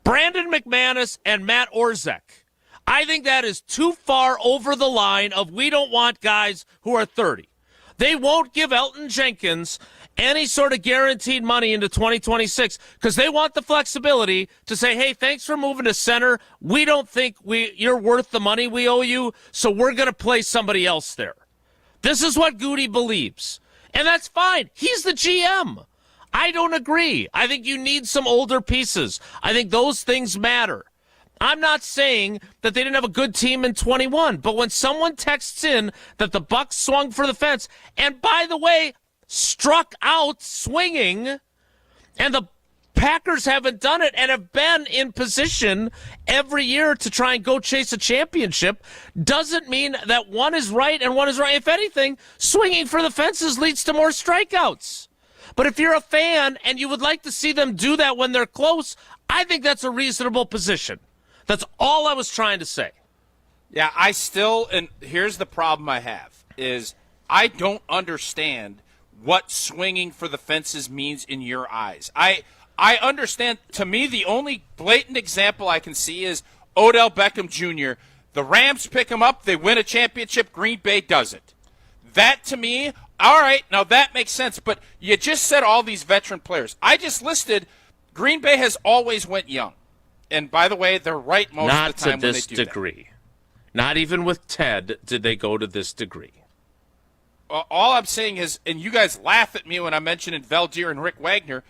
Brandon McManus and Matt Orzech. I think that is too far over the line of we don't want guys who are 30. They won't give Elton Jenkins any sort of guaranteed money into 2026 because they want the flexibility to say, hey, thanks for moving to center. We don't think you're worth the money we owe you, so we're going to play somebody else there. This is what Goody believes, and that's fine. He's the GM. I don't agree. I think you need some older pieces. I think those things matter. I'm not saying that they didn't have a good team in 21, but when someone texts in that the Bucs swung for the fence, and by the way, struck out swinging, and the Packers haven't done it and have been in position every year to try and go chase a championship, doesn't mean that one is right and one is right. If anything, swinging for the fences leads to more strikeouts. But if you're a fan and you would like to see them do that when they're close, I think that's a reasonable position. That's all I was trying to say. Yeah, and here's the problem I have, is I don't understand what swinging for the fences means in your eyes. I understand, to me, the only blatant example I can see is Odell Beckham Jr. The Rams pick him up, they win a championship, Green Bay doesn't. That, to me, all right, now that makes sense, but you just said all these veteran players. I just listed Green Bay has always went young. And by the way, they're right most of the time when they do that. Not to this degree. Not even with Ted did they go to this degree. All I'm saying is, and you guys laugh at me when I'm mentioning Valdir and Rick Wagner,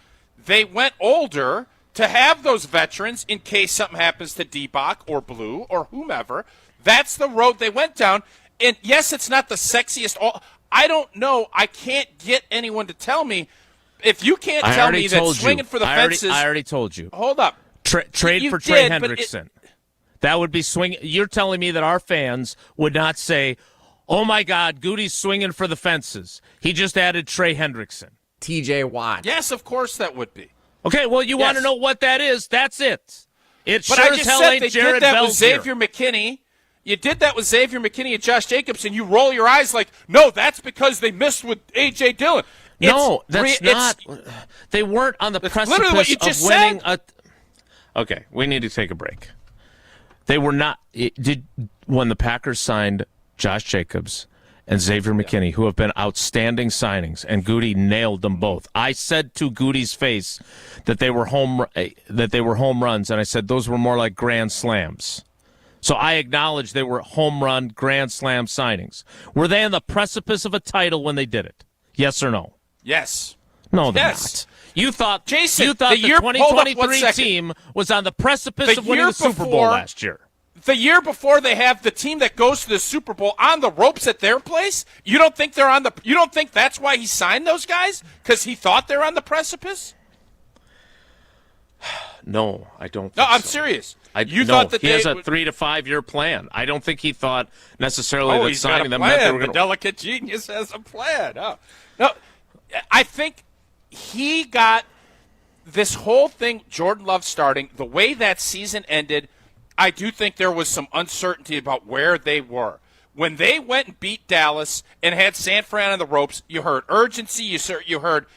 they went older to have those veterans in case something happens to D-Bach or Blue or whomever. That's the road they went down. And yes, it's not the sexiest. I don't know. I can't get anyone to tell me. If you can't tell me that swinging for the fences. I already told you. Hold up. Trade for Trey Hendrickson. That would be swing. You're telling me that our fans would not say, oh, my God, Goody's swinging for the fences. He just added Trey Hendrickson. TJ Watt. Yes, of course that would be. Okay, well, you want to know what that is. That's it. It but sure I just as hell said ain't they Jared did that Belzier. with Xavier McKinney. You did that with Xavier McKinney and Josh Jacobs, and you roll your eyes like, no, that's because they missed with A.J. Dillon. No, that's not. They weren't on the precipice of winning a. Okay, we need to take a break. They were not. When the Packers signed Josh Jacobs and Xavier McKinney, who have been outstanding signings, and Goody nailed them both. I said to Goody's face that they were home runs, and I said those were more like grand slams. So I acknowledge they were home run grand slam signings. Were they on the precipice of a title when they did it? Yes or no? Yes. No, they're not. You thought Jason, the 2023 team was on the precipice of winning the Super Bowl last year. The year before, they have the team that goes to the Super Bowl on the ropes at their place. You don't think they're on the? You don't think that's why he signed those guys? Because he thought they're on the precipice? No, I don't. No, I'm serious. You thought that he has a 3 to 5 year plan. I don't think he thought necessarily that signing them meant they were going to. The delicate genius has a plan. No, I think he got this whole thing. Jordan Love starting the way that season ended. I do think there was some uncertainty about where they were. When they went and beat Dallas and had San Fran on the ropes, you heard urgency. You heard,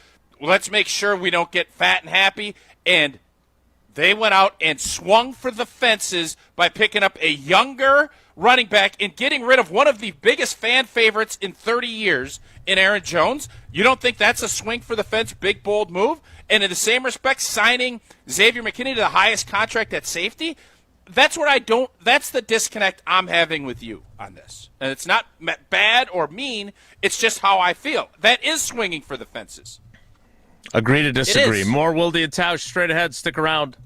let's make sure we don't get fat and happy. And they went out and swung for the fences by picking up a younger running back and getting rid of one of the biggest fan favorites in 30 years in Aaron Jones? You don't think that's a swing for the fence, big, bold move? And in the same respect, signing Xavier McKinney to the highest contract at safety? That's the disconnect I'm having with you on this. And it's not bad or mean. It's just how I feel. That is swinging for the fences. Agree to disagree. More Wilde and Tausch straight ahead. Stick around.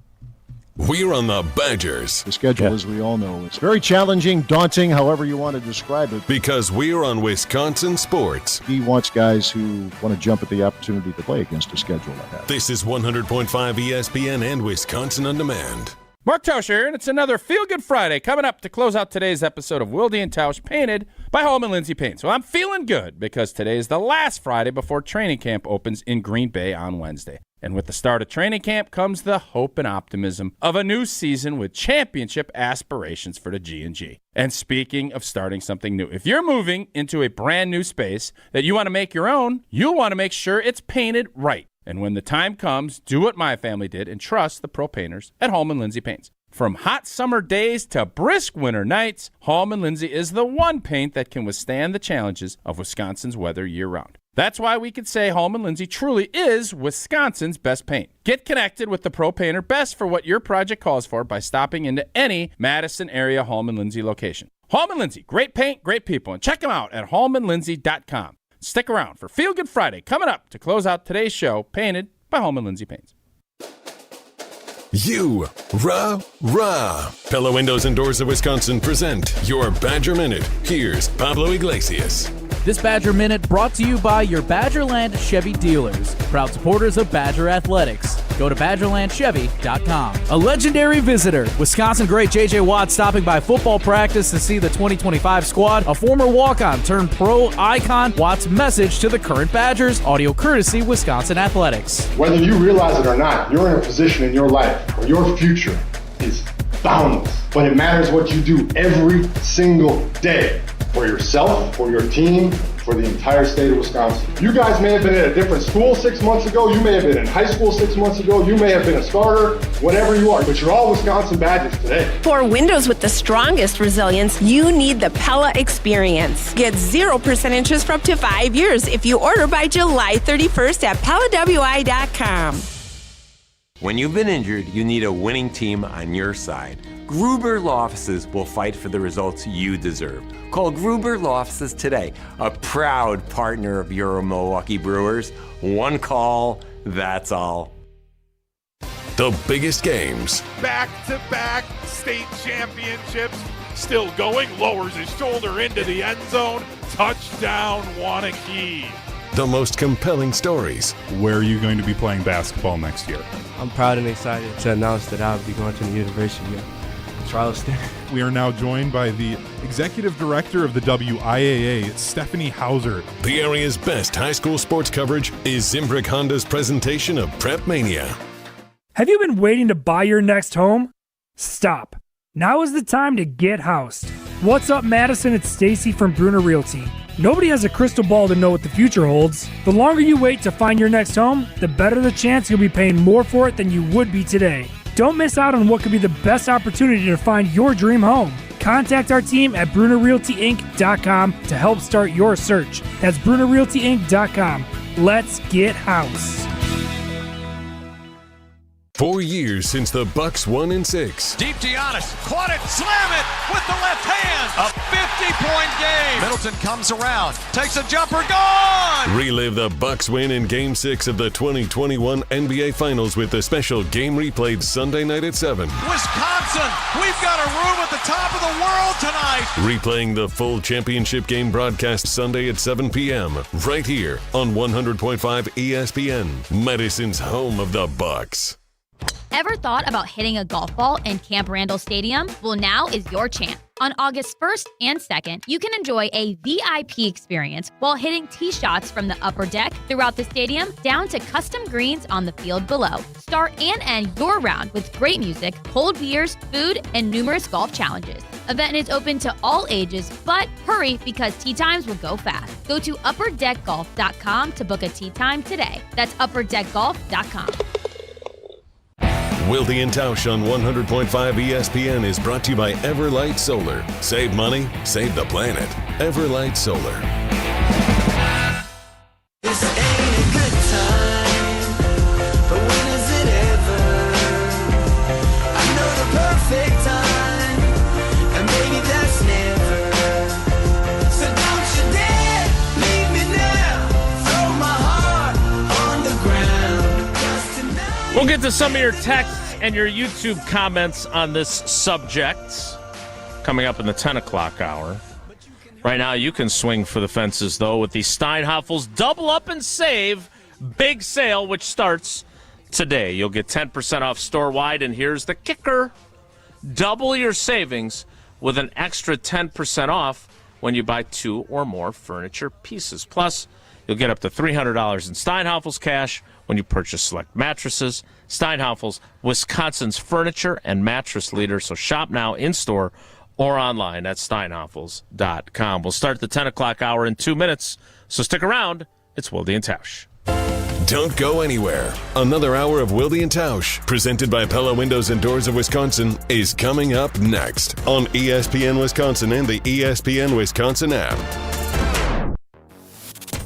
We're on the Badgers. The schedule, as we all know, it's very challenging, daunting, however you want to describe it. Because we're on Wisconsin sports. He wants guys who want to jump at the opportunity to play against a schedule like that. This is 100.5 ESPN and Wisconsin On Demand. Mark Tausch here, and it's another Feel Good Friday coming up to close out today's episode of Wilde and Tausch, painted by Holman Lindsay Paints. So I'm feeling good because today is the last Friday before training camp opens in Green Bay on Wednesday. And with the start of training camp comes the hope and optimism of a new season with championship aspirations for the G&G. And speaking of starting something new, if you're moving into a brand new space that you want to make your own, you'll want to make sure it's painted right. And when the time comes, do what my family did and trust the pro painters at Holman Lindsay Paints. From hot summer days to brisk winter nights, Holman Lindsay is the one paint that can withstand the challenges of Wisconsin's weather year-round. That's why we could say Holman Lindsay truly is Wisconsin's best paint. Get connected with the pro painter best for what your project calls for by stopping into any Madison area Holman Lindsay location. Holman Lindsay, great paint, great people, and check them out at holmanlindsay.com. Stick around for Feel Good Friday coming up to close out today's show, painted by Holman Lindsay Paints. Rah. Pella Windows and Doors of Wisconsin present your Badger Minute. Here's Pablo Iglesias. This Badger Minute brought to you by your Badgerland Chevy dealers, proud supporters of Badger Athletics. Go to BadgerlandChevy.com. A legendary visitor, Wisconsin great J.J. Watt stopping by football practice to see the 2025 squad. A former walk-on turned pro icon, Watt's message to the current Badgers, audio courtesy Wisconsin Athletics. Whether you realize it or not, you're in a position in your life where your future is boundless. But it matters what you do every single day. For yourself, for your team, for the entire state of Wisconsin. You guys may have been at a different school 6 months ago. You may have been in high school 6 months ago. You may have been a starter, whatever you are, but you're all Wisconsin Badgers today. For windows with the strongest resilience, you need the Pella experience. Get 0% interest for up to 5 years if you order by July 31st at PellaWI.com. When you've been injured, you need a winning team on your side. Gruber Law Offices will fight for the results you deserve. Call Gruber Law Offices today, a proud partner of your Milwaukee Brewers. One call, that's all. The biggest games. Back-to-back state championships. Still going, lowers his shoulder into the end zone. Touchdown, Wanakee. The most compelling stories. Where are you going to be playing basketball next year? I'm proud and excited to announce that I'll be going to the University of Charleston. We are now joined by the Executive Director of the WIAA, Stephanie Hauser. The area's best high school sports coverage is Zimbrick Honda's presentation of Prep Mania. Have you been waiting to buy your next home? Stop. Now is the time to get housed. What's up, Madison? It's Stacy from Bruner Realty. Nobody has a crystal ball to know what the future holds. The longer you wait to find your next home, the better the chance you'll be paying more for it than you would be today. Don't miss out on what could be the best opportunity to find your dream home. Contact our team at BrunerRealtyInc.com to help start your search. That's BrunerRealtyInc.com. Let's get house. 4 years since the Bucks won in 6. Deep Giannis, caught it, slam it with the left hand. A 50-point game. Middleton comes around, takes a jumper, gone! Relive the Bucks win in Game 6 of the 2021 NBA Finals with the special game replayed Sunday night at 7. Wisconsin, we've got a room at the top of the world tonight. Replaying the full championship game broadcast Sunday at 7 p.m. right here on 100.5 ESPN, Madison's home of the Bucks. Ever thought about hitting a golf ball in Camp Randall Stadium? Well, now is your chance. On August 1st and 2nd, you can enjoy a VIP experience while hitting tee shots from the upper deck throughout the stadium down to custom greens on the field below. Start and end your round with great music, cold beers, food, and numerous golf challenges. Event is open to all ages, but hurry because tee times will go fast. Go to upperdeckgolf.com to book a tee time today. That's upperdeckgolf.com. Wilde and Tausch on 100.5 ESPN is brought to you by Everlight Solar. Save money, save the planet. Everlight Solar. We'll get to some of your texts and your YouTube comments on this subject coming up in the 10 o'clock hour. Right now, you can swing for the fences, though, with the Steinhafels Double Up and Save big sale, which starts today. You'll get 10% off store-wide, and here's the kicker. Double your savings with an extra 10% off when you buy 2 or more furniture pieces. Plus, you'll get up to $300 in Steinhafels cash when you purchase select mattresses. Steinhafels, Wisconsin's furniture and mattress leader. So shop now in-store or online at steinhafels.com. We'll start the 10 o'clock hour in 2 minutes, so stick around. It's Wilde and Tausch. Don't go anywhere. Another hour of Wilde and Tausch, presented by Pella Windows and Doors of Wisconsin, is coming up next on ESPN Wisconsin and the ESPN Wisconsin app.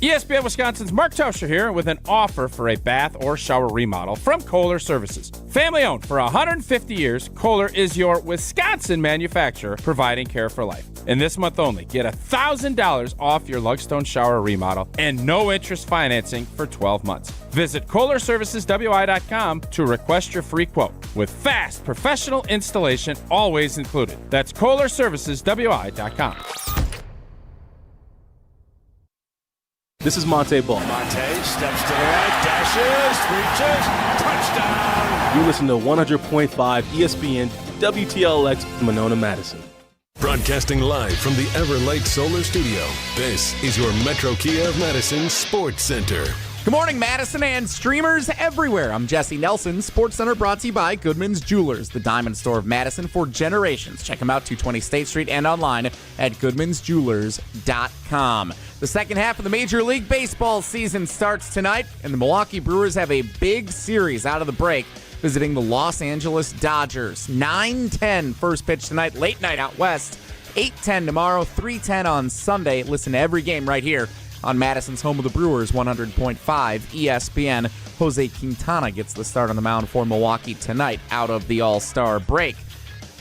ESPN Wisconsin's Mark Tauscher here with an offer for a bath or shower remodel from Kohler Services. Family owned for 150 years, Kohler is your Wisconsin manufacturer providing care for life. And this month only, get $1,000 off your Lugstone shower remodel and no interest financing for 12 months. Visit KohlerServicesWI.com to request your free quote with fast professional installation always included. That's KohlerServicesWI.com. This is Monte Ball. Monte steps to the right, dashes, reaches, touchdown. You listen to 100.5 ESPN WTLX Monona, Madison. Broadcasting live from the Everlight Solar Studio, this is your Metro Kia of Madison Sports Center. Good morning, Madison and streamers everywhere. I'm Jesse Nelson. Sports Center brought to you by Goodman's Jewelers, the diamond store of Madison for generations. Check them out, 220 State Street and online at goodmansjewelers.com. The second half of the Major League Baseball season starts tonight, and the Milwaukee Brewers have a big series out of the break, visiting the Los Angeles Dodgers. 9:10 first pitch tonight, late night out west. 8:10 tomorrow, 3:10 on Sunday. Listen to every game right here on Madison's home of the Brewers, 100.5 ESPN. Jose Quintana gets the start on the mound for Milwaukee tonight out of the All-Star break.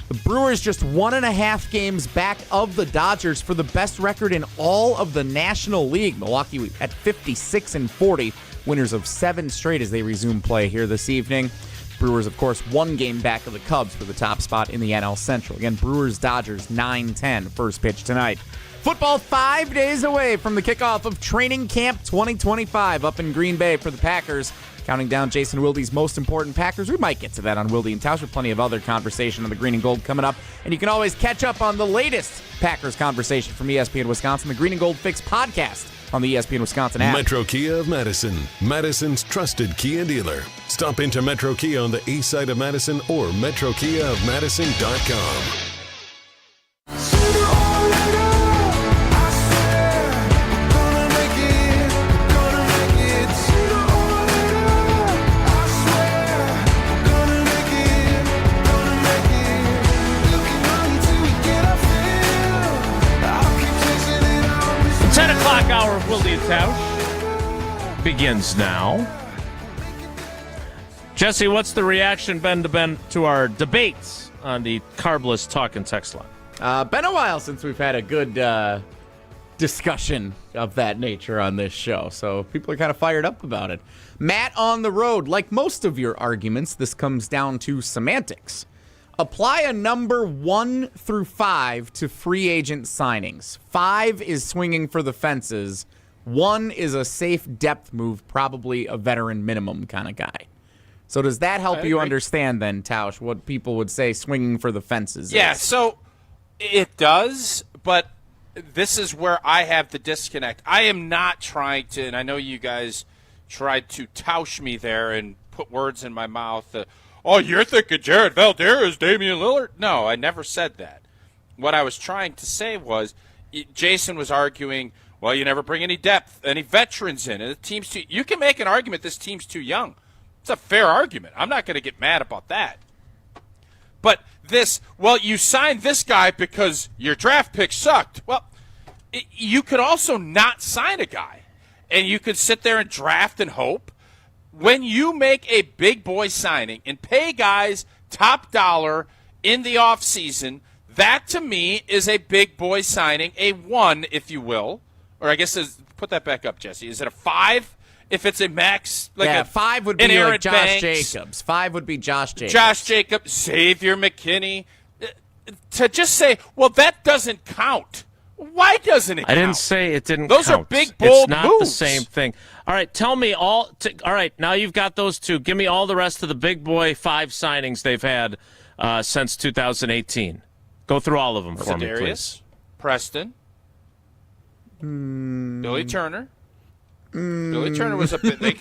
The Brewers just 1.5 games back of the Dodgers for the best record in all of the National League. Milwaukee at 56-40, winners of 7 straight as they resume play here this evening. Brewers, of course, 1 game back of the Cubs for the top spot in the NL Central. Again, Brewers-Dodgers, 9:10 first pitch tonight. Football 5 days away from the kickoff of Training Camp 2025 up in Green Bay for the Packers. Counting down Jason Wilde's most important Packers. We might get to that on Wilde and Tausch with plenty of other conversation on the green and gold coming up. And you can always catch up on the latest Packers conversation from ESPN Wisconsin, the Green and Gold Fix podcast on the ESPN Wisconsin app. Metro Kia of Madison, Madison's trusted Kia dealer. Stop into Metro Kia on the east side of Madison or metrokiaofmadison.com. Hour of Wilde and Tausch begins now. Jesse, what's the reaction been to our debates on the carbless talk and text line? Been a while since we've had a good discussion of that nature on this show, so people are kind of fired up about it. Matt on the road, like most of your arguments, this comes down to semantics. Apply a number 1 through 5 to free agent signings. 5 is swinging for the fences. 1 is a safe depth move, probably a veteran minimum kind of guy. So does that help you understand then, Tausch, what people would say swinging for the fences Yeah, is? so it does, but this is where I have the disconnect. I am not trying to, and I know you guys tried to Tausch me there and put words in my mouth. Oh, you're thinking Jared Valder is Damian Lillard? No, I never said that. What I was trying to say was Jason was arguing, well, you never bring any depth, any veterans in. And the team's too. You can make an argument this team's too young. It's a fair argument. I'm not going to get mad about that. But this, well, you signed this guy because your draft pick sucked. Well, you could also not sign a guy. And you could sit there and draft and hope. When you make a big boy signing and pay guys top dollar in the offseason, that to me is a big boy signing, a 1, if you will. Or I guess put that back up, Jesse. Is it a 5 if it's a max, five would be Aaron like Josh Banks, Jacobs. Five would be Josh Jacobs. Josh Jacobs, Xavier McKinney. To just say, well, that doesn't count. Why doesn't it count? I didn't say it didn't Those count. are big, bold It's not moves. the same thing. All right, tell me all right, now you've got those two. Give me all the rest of the big boy 5 signings they've had since 2018. Go through all of them for me, please. Preston. Billy Turner. Billy Turner was a bit. They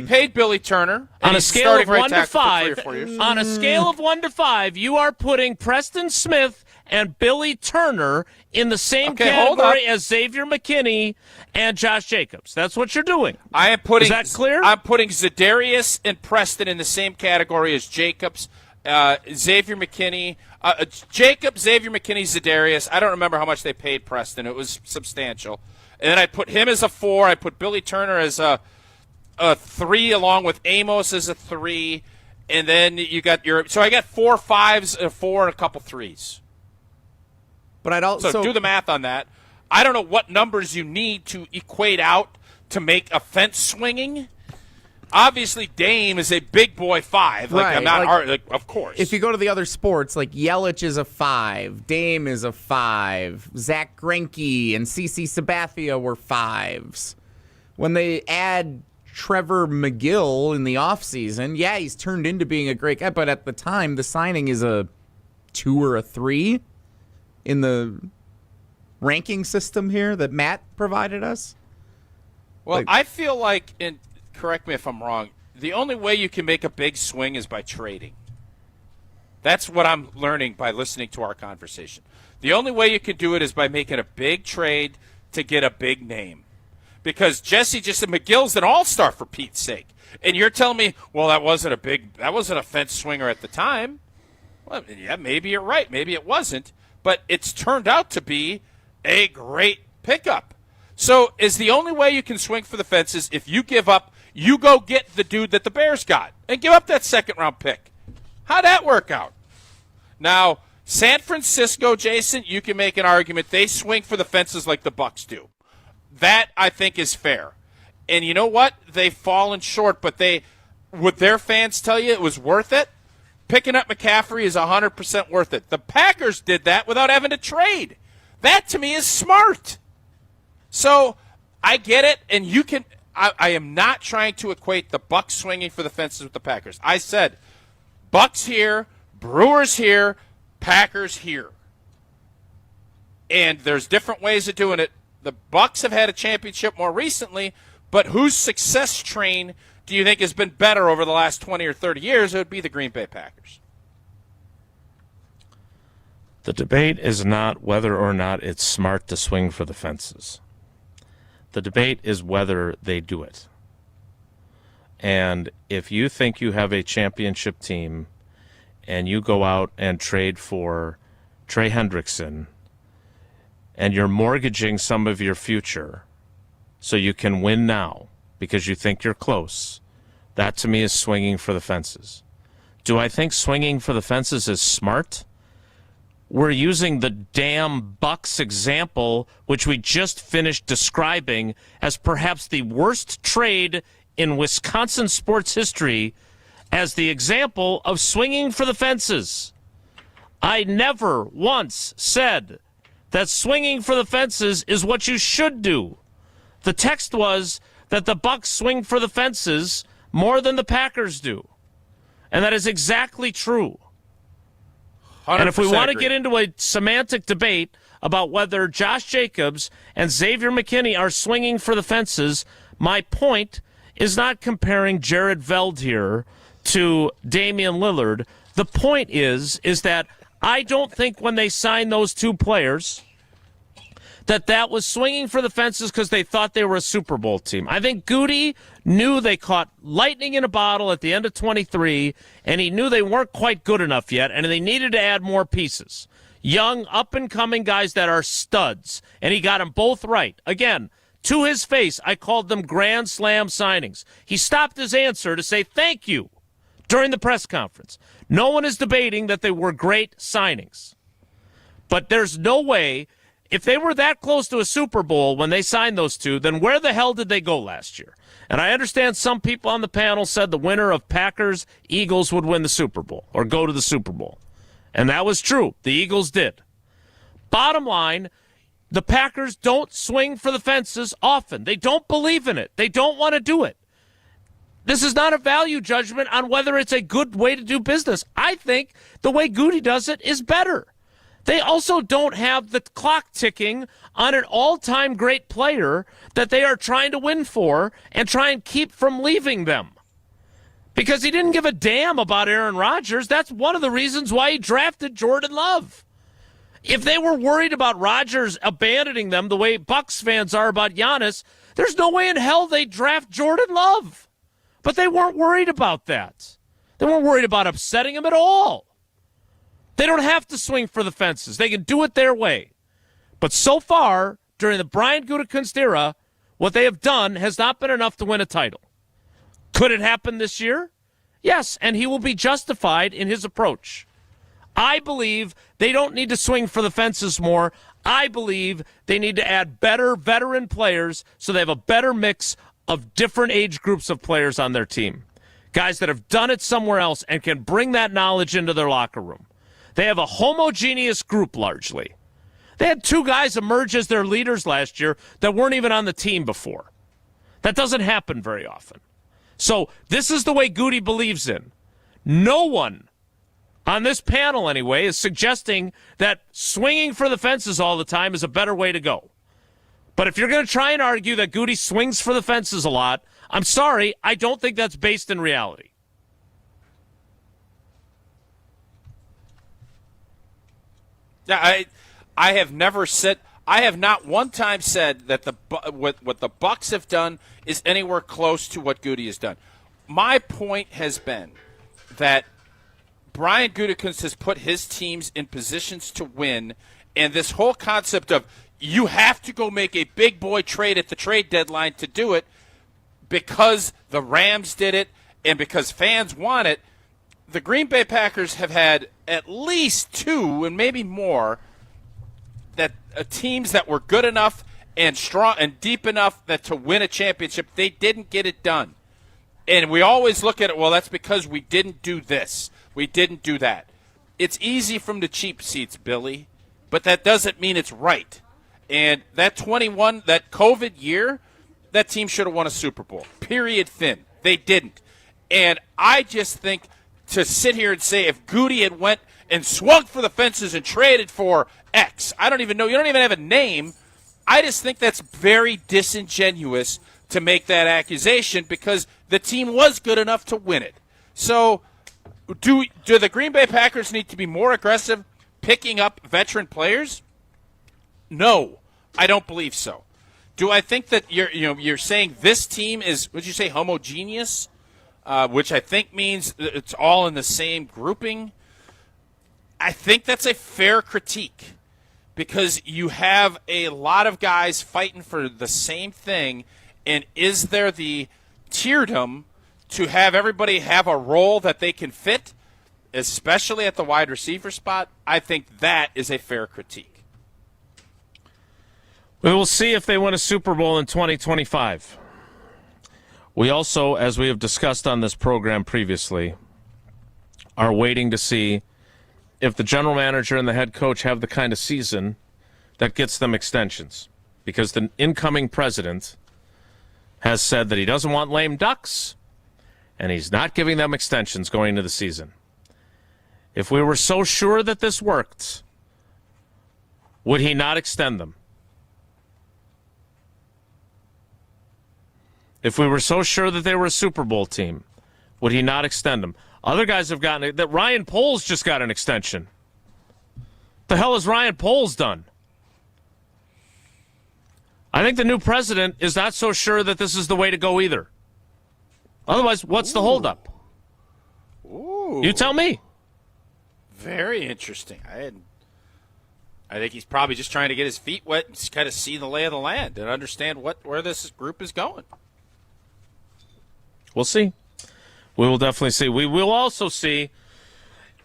paid Billy Turner on a scale of 1 to 5. 4 years. On a scale of 1 to 5, you are putting Preston Smith and Billy Turner in the same category as Xavier McKinney and Josh Jacobs. That's what you're doing. I am putting. Is that clear? I'm putting Za'Darius and Preston in the same category as Jacobs, Xavier McKinney. Jacobs, Xavier McKinney, Za'Darius. I don't remember how much they paid Preston. It was substantial. And then I put him as a 4. I put Billy Turner as a 3, along with Amos as a 3. And then you got so I got 4 5s, a 4, and a couple 3s. But I'd also so do the math on that. I don't know what numbers you need to equate out to make a fence swinging. Obviously, Dame is a big boy 5. Right. I'm not, of course. If you go to the other sports, like Yelich is a 5, Dame is a 5, Zach Greinke and CeCe Sabathia were 5s. When they add Trevor McGill in the offseason, yeah, he's turned into being a great guy, but at the time, the signing is a 2 or a 3 in the ranking system here that Matt provided us. Well, I feel like, and correct me if I'm wrong, the only way you can make a big swing is by trading. That's what I'm learning by listening to our conversation. The only way you can do it is by making a big trade to get a big name. Because Jesse just said McGill's an all-star, for Pete's sake. And you're telling me, well, that wasn't a fence swinger at the time. Well, yeah, maybe you're right. Maybe it wasn't. But it's turned out to be a great pickup. So is the only way you can swing for the fences if you give up, you go get the dude that the Bears got and give up that second-round pick. How'd that work out? Now, San Francisco, Jason, you can make an argument. They swing for the fences like the Bucs do. That, I think, is fair. And you know what? They've fallen short, but would their fans tell you it was worth it? Picking up McCaffrey is 100% worth it. The Packers did that without having to trade. That, to me, is smart. So I get it, and you can. I am not trying to equate the Bucs swinging for the fences with the Packers. I said Bucs here, Brewers here, Packers here. And there's different ways of doing it. The Bucs have had a championship more recently, but whose success train do you think has been better over the last 20 or 30 years? It would be the Green Bay Packers. The debate is not whether or not it's smart to swing for the fences. The debate is whether they do it. And if you think you have a championship team and you go out and trade for Trey Hendrickson and you're mortgaging some of your future so you can win now because you think you're close, that to me is swinging for the fences. Do I think swinging for the fences is smart? We're using the damn Bucs example, which we just finished describing as perhaps the worst trade in Wisconsin sports history, as the example of swinging for the fences. I never once said that swinging for the fences is what you should do. The text was that the Bucs swing for the fences more than the Packers do. And that is exactly true. And if we want to get into a semantic debate about whether Josh Jacobs and Xavier McKinney are swinging for the fences, my point is not comparing Jared Veld here to Damian Lillard. The point is that I don't think when they signed those two players that was swinging for the fences because they thought they were a Super Bowl team. I think Goody knew they caught lightning in a bottle at the end of 23, and he knew they weren't quite good enough yet, and they needed to add more pieces. Young, up-and-coming guys that are studs, and he got them both right. Again, to his face, I called them Grand Slam signings. He stopped his answer to say thank you during the press conference. No one is debating that they were great signings. But there's no way if they were that close to a Super Bowl when they signed those two, then where the hell did they go last year? And I understand some people on the panel said the winner of Packers-Eagles would win the Super Bowl or go to the Super Bowl. And that was true. The Eagles did. Bottom line, the Packers don't swing for the fences often. They don't believe in it. They don't want to do it. This is not a value judgment on whether it's a good way to do business. I think the way Goody does it is better. They also don't have the clock ticking on an all-time great player that they are trying to win for and try and keep from leaving them. Because he didn't give a damn about Aaron Rodgers. That's one of the reasons why he drafted Jordan Love. If they were worried about Rodgers abandoning them the way Bucs fans are about Giannis, there's no way in hell they'd draft Jordan Love. But they weren't worried about that. They weren't worried about upsetting him at all. They don't have to swing for the fences. They can do it their way. But so far, during the Brian Gutekunst era, what they have done has not been enough to win a title. Could it happen this year? Yes, and he will be justified in his approach. I believe they don't need to swing for the fences more. I believe they need to add better veteran players so they have a better mix of different age groups of players on their team. Guys that have done it somewhere else and can bring that knowledge into their locker room. They have a homogeneous group largely. They had two guys emerge as their leaders last year that weren't even on the team before. That doesn't happen very often. So this is the way Goody believes in. No one on this panel, anyway, is suggesting that swinging for the fences all the time is a better way to go. But if you're going to try and argue that Goody swings for the fences a lot, I'm sorry, I don't think that's based in reality. Yeah, I have never said, I have not one time said that what the Bucs have done is anywhere close to what Goody has done. My point has been that Brian Gutekunst has put his teams in positions to win, and this whole concept of you have to go make a big boy trade at the trade deadline to do it because the Rams did it and because fans want it. The Green Bay Packers have had at least two and maybe more that teams that were good enough and strong and deep enough that to win a championship, they didn't get it done. And we always look at it, well, that's because we didn't do this. We didn't do that. It's easy from the cheap seats, Billy, but that doesn't mean it's right. And that COVID year, that team should have won a Super Bowl. Period, fin. They didn't. And I just think to sit here and say if Goody had went and swung for the fences and traded for X, I don't even know. You don't even have a name. I just think that's very disingenuous to make that accusation because the team was good enough to win it. So do the Green Bay Packers need to be more aggressive picking up veteran players? No, I don't believe so. Do I think that you're saying this team is, would you say, homogeneous, which I think means it's all in the same grouping? I think that's a fair critique because you have a lot of guys fighting for the same thing, and is there the tierdom to have everybody have a role that they can fit, especially at the wide receiver spot? I think that is a fair critique. We will see if they win a Super Bowl in 2025. We also, as we have discussed on this program previously, are waiting to see if the general manager and the head coach have the kind of season that gets them extensions. Because the incoming president has said that he doesn't want lame ducks, and he's not giving them extensions going into the season. If we were so sure that this worked, would he not extend them? If we were so sure that they were a Super Bowl team, would he not extend them? Other guys have gotten it. That Ryan Poles just got an extension. The hell has Ryan Poles done? I think the new president is not so sure that this is the way to go either. Otherwise, what's the holdup? Ooh. You tell me. Very interesting. I think he's probably just trying to get his feet wet and just kind of see the lay of the land and understand where this group is going. We'll see. We will definitely see. We will also see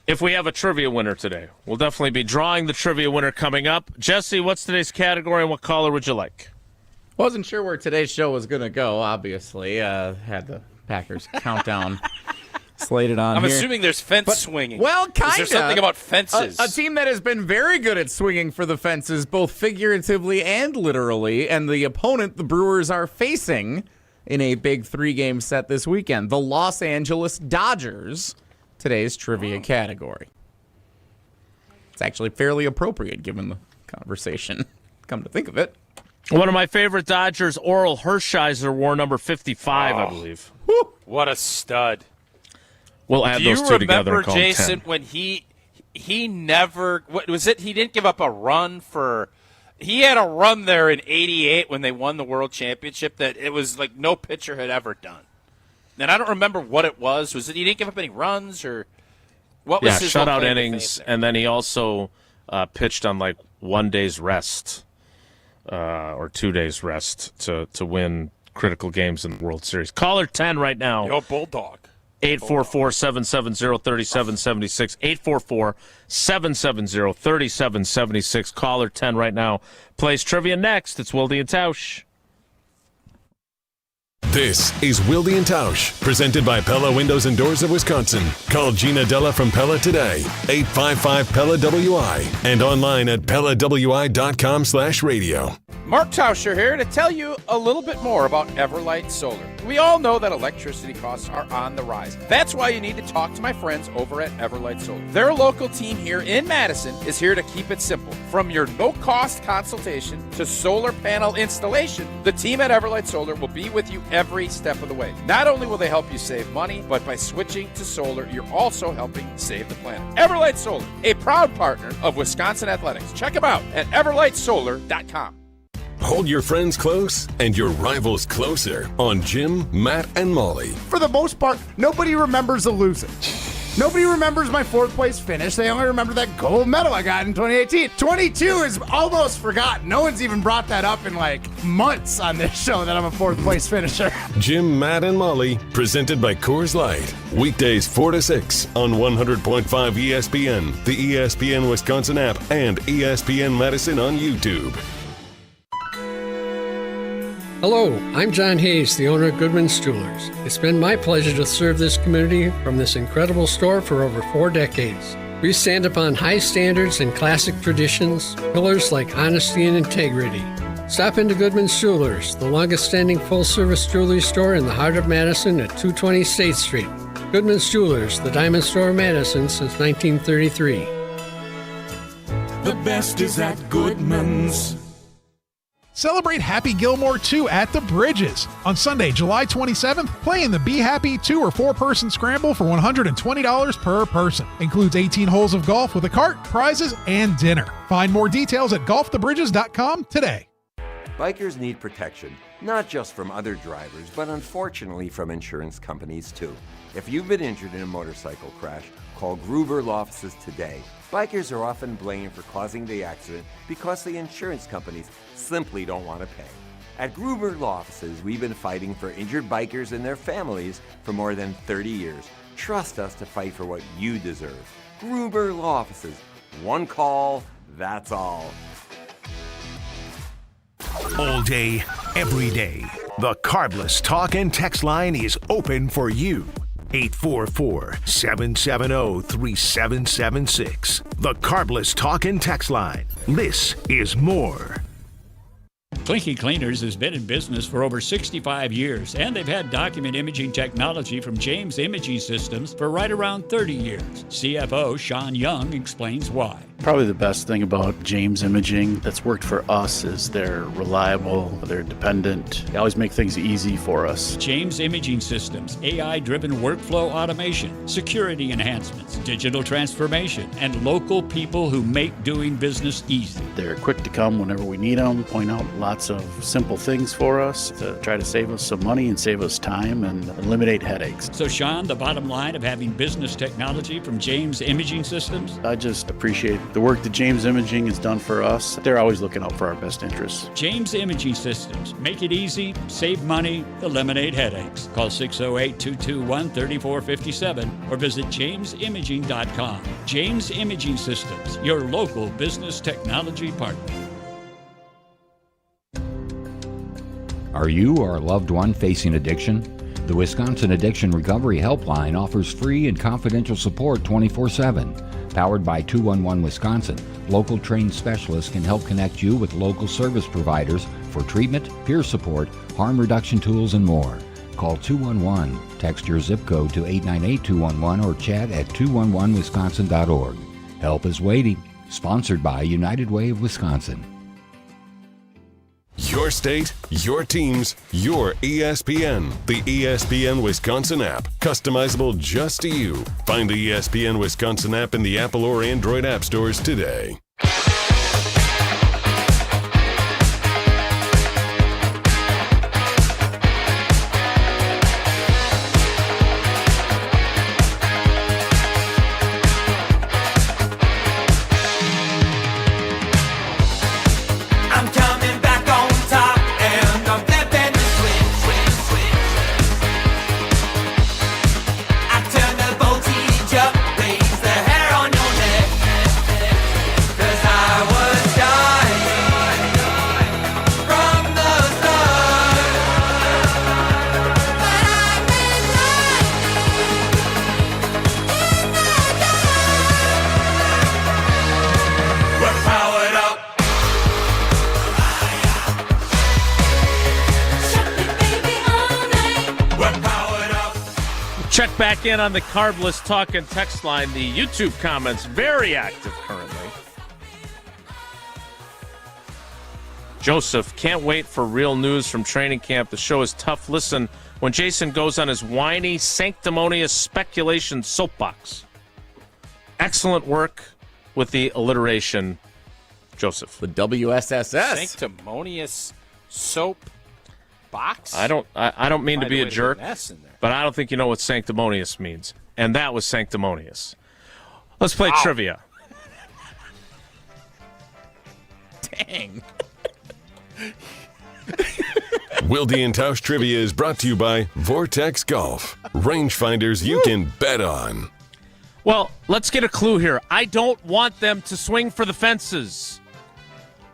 if we have a trivia winner today. We'll definitely be drawing the trivia winner coming up. Jesse, what's today's category and what caller would you like? Wasn't sure where today's show was going to go, obviously. Had the Packers countdown slated on I'm here. assuming there's fence swinging. Well, kind of. Is there something about fences? A team that has been very good at swinging for the fences, both figuratively and literally, and the opponent the Brewers are facing in a big 3-game set this weekend, the Los Angeles Dodgers, today's trivia category. It's actually fairly appropriate given the conversation, come to think of it. One of my favorite Dodgers, Oral Hershiser, wore number 55, I believe. What a stud. We'll add those two together and call Do you remember, Jason, 10. when he never – what was it? He didn't give up a run for – he had a run there in 88 when they won the World Championship that it was like no pitcher had ever done. And I don't remember what it was. Was it he didn't give up any runs or what was his shutout whole claim to innings, fame? and then he also pitched on like 1 day's rest or 2 days rest to win critical games in the World Series. Caller 10 right now. Yo, Bulldog. 844-770-3776. 844-770-3776. Caller 10 right now. Plays trivia next. It's Wilde and Tausch. This is Wilde and Tausch, presented by Pella Windows and Doors of Wisconsin. Call Gina Della from Pella today, 855-PELLA-WI, and online at PellaWI.com/radio. Mark Tauscher here to tell you a little bit more about Everlight Solar. We all know that electricity costs are on the rise. That's why you need to talk to my friends over at Everlight Solar. Their local team here in Madison is here to keep it simple. From your no-cost consultation to solar panel installation, the team at Everlight Solar will be with you every step of the way. Not only will they help you save money, but by switching to solar, you're also helping save the planet. Everlight Solar, a proud partner of Wisconsin Athletics. Check them out at everlightsolar.com. Hold your friends close and your rivals closer on Jim, Matt, and Molly. For the most part, nobody remembers the losing. Nobody remembers my 4th place finish. They only remember that gold medal I got in 2018. 22 is almost forgotten. No one's even brought that up in like months on this show that I'm a 4th place finisher. Jim, Matt, and Molly, presented by Coors Light. Weekdays 4 to 6 on 100.5 ESPN, the ESPN Wisconsin app, and ESPN Madison on YouTube. Hello, I'm John Hayes, the owner of Goodman's Jewelers. It's been my pleasure to serve this community from this incredible store for over 4 decades. We stand upon high standards and classic traditions, pillars like honesty and integrity. Stop into Goodman's Jewelers, the longest-standing full-service jewelry store in the heart of Madison at 220 State Street. Goodman's Jewelers, the diamond store of Madison since 1933. The best is at Goodman's. Celebrate Happy Gilmore 2 at the Bridges. On Sunday, July 27th, play in the Be Happy 2 or 4-person scramble for $120 per person. Includes 18 holes of golf with a cart, prizes, and dinner. Find more details at golfthebridges.com today. Bikers need protection, not just from other drivers, but unfortunately from insurance companies too. If you've been injured in a motorcycle crash, call Gruber Law Offices today. Bikers are often blamed for causing the accident because the insurance companies simply don't want to pay. At Gruber Law Offices, we've been fighting for injured bikers and their families for more than 30 years. Trust us to fight for what you deserve. Gruber Law Offices. One call, that's all. All day, every day. The Carbless Talk and Text line is open for you. 844-770-3776. The Carbless Talk and Text line. This is more. Clinky Cleaners has been in business for over 65 years, and they've had document imaging technology from James Imaging Systems for right around 30 years. CFO Sean Young explains why. Probably the best thing about James Imaging that's worked for us is they're reliable, they're dependent, they always make things easy for us. James Imaging Systems, AI-driven workflow automation, security enhancements, digital transformation, and local people who make doing business easy. They're quick to come whenever we need them, point out lots of simple things for us to try to save us some money and save us time and eliminate headaches. So Sean, the bottom line of having business technology from James Imaging Systems? I just appreciate The work that James Imaging has done for us, they're always looking out for our best interests. James Imaging Systems. Make it easy, save money, eliminate headaches. Call 608-221-3457 or visit jamesimaging.com. James Imaging Systems, your local business technology partner. Are you or a loved one facing addiction? The Wisconsin Addiction Recovery Helpline offers free and confidential support 24/7. Powered by 211 Wisconsin, local trained specialists can help connect you with local service providers for treatment, peer support, harm reduction tools, and more. Call 211, text your zip code to 898-211 or chat at 211wisconsin.org. Help is waiting. Sponsored by United Way of Wisconsin. Your state, your teams, your ESPN. The ESPN Wisconsin app. Customizable just to you. Find the ESPN Wisconsin app in the Apple or Android app stores today. Check back in on the Carbless Talk and text line. The YouTube comments very active currently. Joseph, can't wait for real news from training camp. The show is tough. Listen when Jason goes on his whiny, sanctimonious speculation soapbox. Excellent work with the alliteration, Joseph. The WSSS. Sanctimonious soap box? I don't mean to be a jerk, but I don't think you know what sanctimonious means. And that was sanctimonious. Let's play trivia. Dang. Wilde and Tausch Trivia is brought to you by Vortex Golf. Rangefinders you can bet on. Well, let's get a clue here. I don't want them to swing for the fences.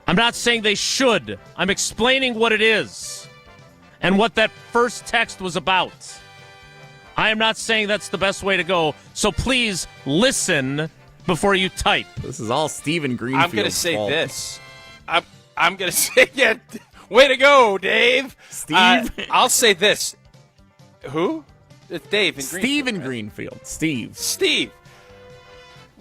I'm not saying they should. I'm explaining what it is and what that first text was about. I am not saying that's the best way to go, so please listen before you type. This is all Stephen Greenfield's I'm going to say fault. this. I'm going to say, yeah, way to go, Dave. Steve? I'll say this. Who? It's Dave in Stephen Greenfield. Steve.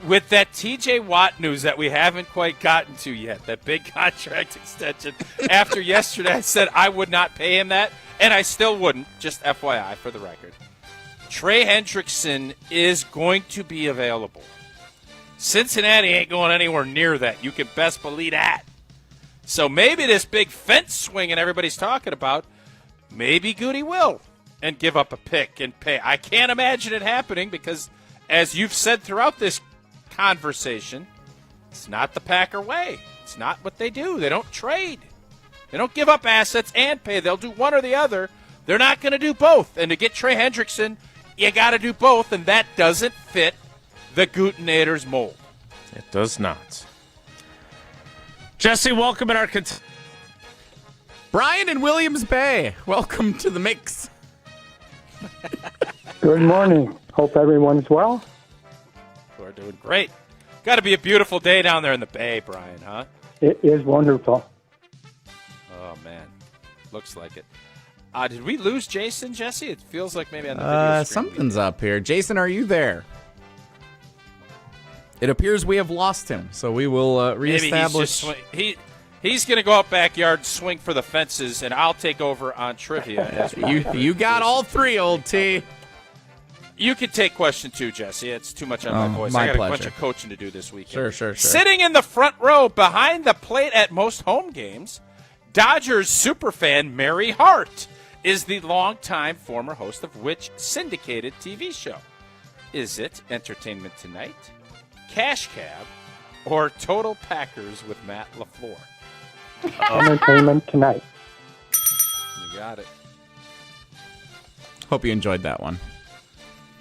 With that TJ Watt news that we haven't quite gotten to yet, that big contract extension, after yesterday I said I would not pay him that, and I still wouldn't, just FYI for the record. Trey Hendrickson is going to be available. Cincinnati ain't going anywhere near that. You can best believe that. So maybe this big fence swinging everybody's talking about, maybe Goody will and give up a pick and pay. I can't imagine it happening because, as you've said throughout this conversation, it's not the Packer way. It's not what they do. They don't trade. They don't give up assets and pay. They'll do one or the other. They're not going to do both. And to get Trey Hendrickson, you got to do both, and that doesn't fit the Gutenators mold. It does not. Jesse, welcome in our Brian in Williams Bay, welcome to the mix. Good morning. Hope everyone's well. We're doing great. Got to be a beautiful day down there in the Bay, Brian, huh? It is wonderful. Oh, man. Looks like it. Did we lose Jason, Jesse? It feels like maybe on the video screen. Something's up here. Jason, are you there? It appears we have lost him, so we will reestablish. He's going to go out backyard, swing for the fences, and I'll take over on trivia. As you got all three, old T. You can take question 2, Jesse. It's too much on my voice. My I got pleasure. a bunch of coaching to do this weekend. Sure. Sitting in the front row behind the plate at most home games, Dodgers superfan Mary Hart is the longtime former host of which syndicated TV show? Is it Entertainment Tonight, Cash Cab, or Total Packers with Matt LaFleur? Entertainment Tonight. You got it. Hope you enjoyed that one.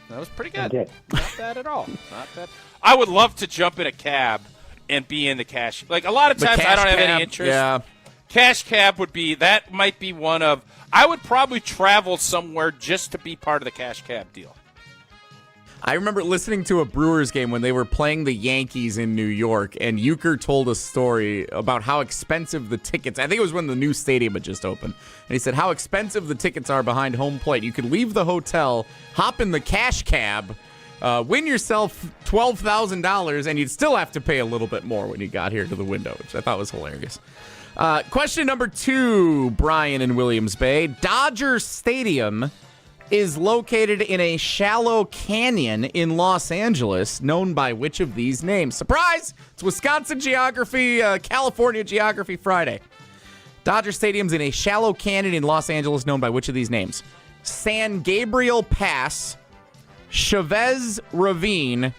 That was pretty I good. did. Not bad at all. Not bad. I would love to jump in a cab and be in the cash. Like, a lot of times I don't have any interest. Yeah. Cash cab that might be one of, I would probably travel somewhere just to be part of the cash cab deal. I remember listening to a Brewers game when they were playing the Yankees in New York, and Euchre told a story about how expensive the tickets, I think it was when the new stadium had just opened, and he said how expensive the tickets are behind home plate. You could leave the hotel, hop in the cash cab, win yourself $12,000, and you'd still have to pay a little bit more when you got here to the window, which I thought was hilarious. Question number 2, Brian in Williams Bay. Dodger Stadium is located in a shallow canyon in Los Angeles, known by which of these names? Surprise! It's Wisconsin Geography, California Geography Friday. Dodger Stadium's in a shallow canyon in Los Angeles, known by which of these names? San Gabriel Pass, Chavez Ravine,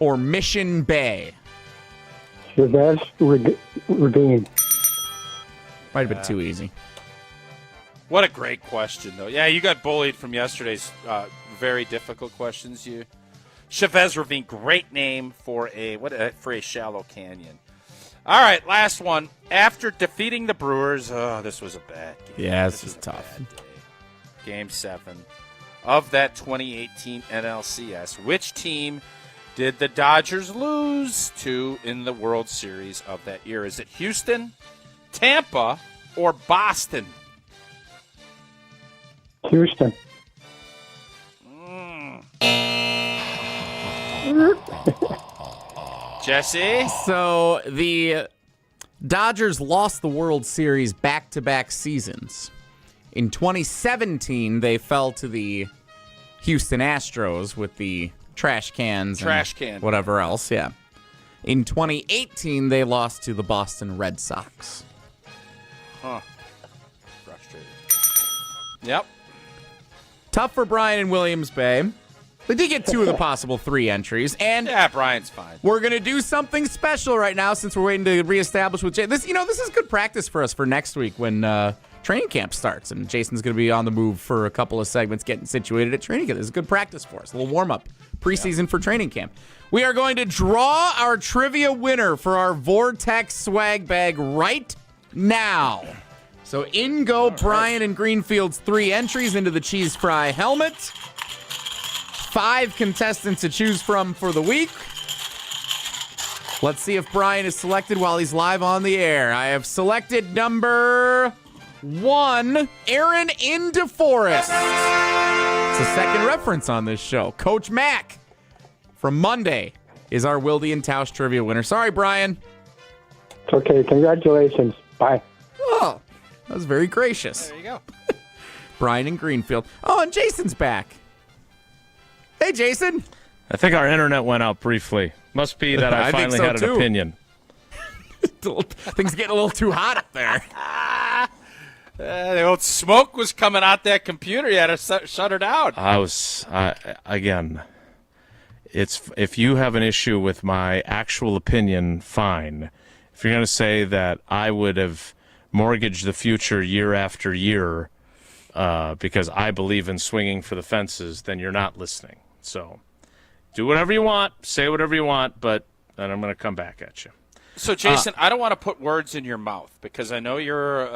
or Mission Bay? Chavez Ravine. Might have been too easy. What a great question, though. Yeah, you got bullied from yesterday's very difficult questions. Chavez Ravine, great name for a shallow canyon. All right, last one. After defeating the Brewers, this was a bad game. Yeah, this was tough. Game 7 of that 2018 NLCS. Which team did the Dodgers lose to in the World Series of that year? Is it Houston, Tampa, or Boston? Houston. Jesse? So the Dodgers lost the World Series back-to-back seasons. In 2017, they fell to the Houston Astros with the trash cans and whatever else, yeah. In 2018, they lost to the Boston Red Sox. Huh. Frustrating. Yep. Tough for Brian in Williams Bay. They did get 2 of the possible 3 entries, and yeah, Brian's fine. We're gonna do something special right now since we're waiting to reestablish with Jay. This is good practice for us for next week when training camp starts, and Jason's gonna be on the move for a couple of segments, getting situated at training camp. This is good practice for us, a little warm up preseason for training camp. We are going to draw our trivia winner for our Vortex swag bag right now. So in go Brian and Greenfield's 3 entries into the cheese fry helmet. 5 contestants to choose from for the week. Let's see if Brian is selected while he's live on the air. I have selected number 1, Aaron in DeForest. It's a second reference on this show. Coach Mac from Monday is our Wilde and Tausch trivia winner. Sorry, Brian. It's okay. Congratulations. Bye. Oh. That was very gracious. There you go. Brian in Greenfield. Oh, and Jason's back. Hey, Jason. I think our internet went out briefly. Must be that I finally had an opinion. Things getting a little too hot up there. The old smoke was coming out that computer. You had to shut her down. Again, if you have an issue with my actual opinion, fine. If you're going to say that I would have mortgaged the future year after year because I believe in swinging for the fences, then you're not listening. So do whatever you want, say whatever you want, but then I'm going to come back at you. So, Jason, I don't want to put words in your mouth because I know you're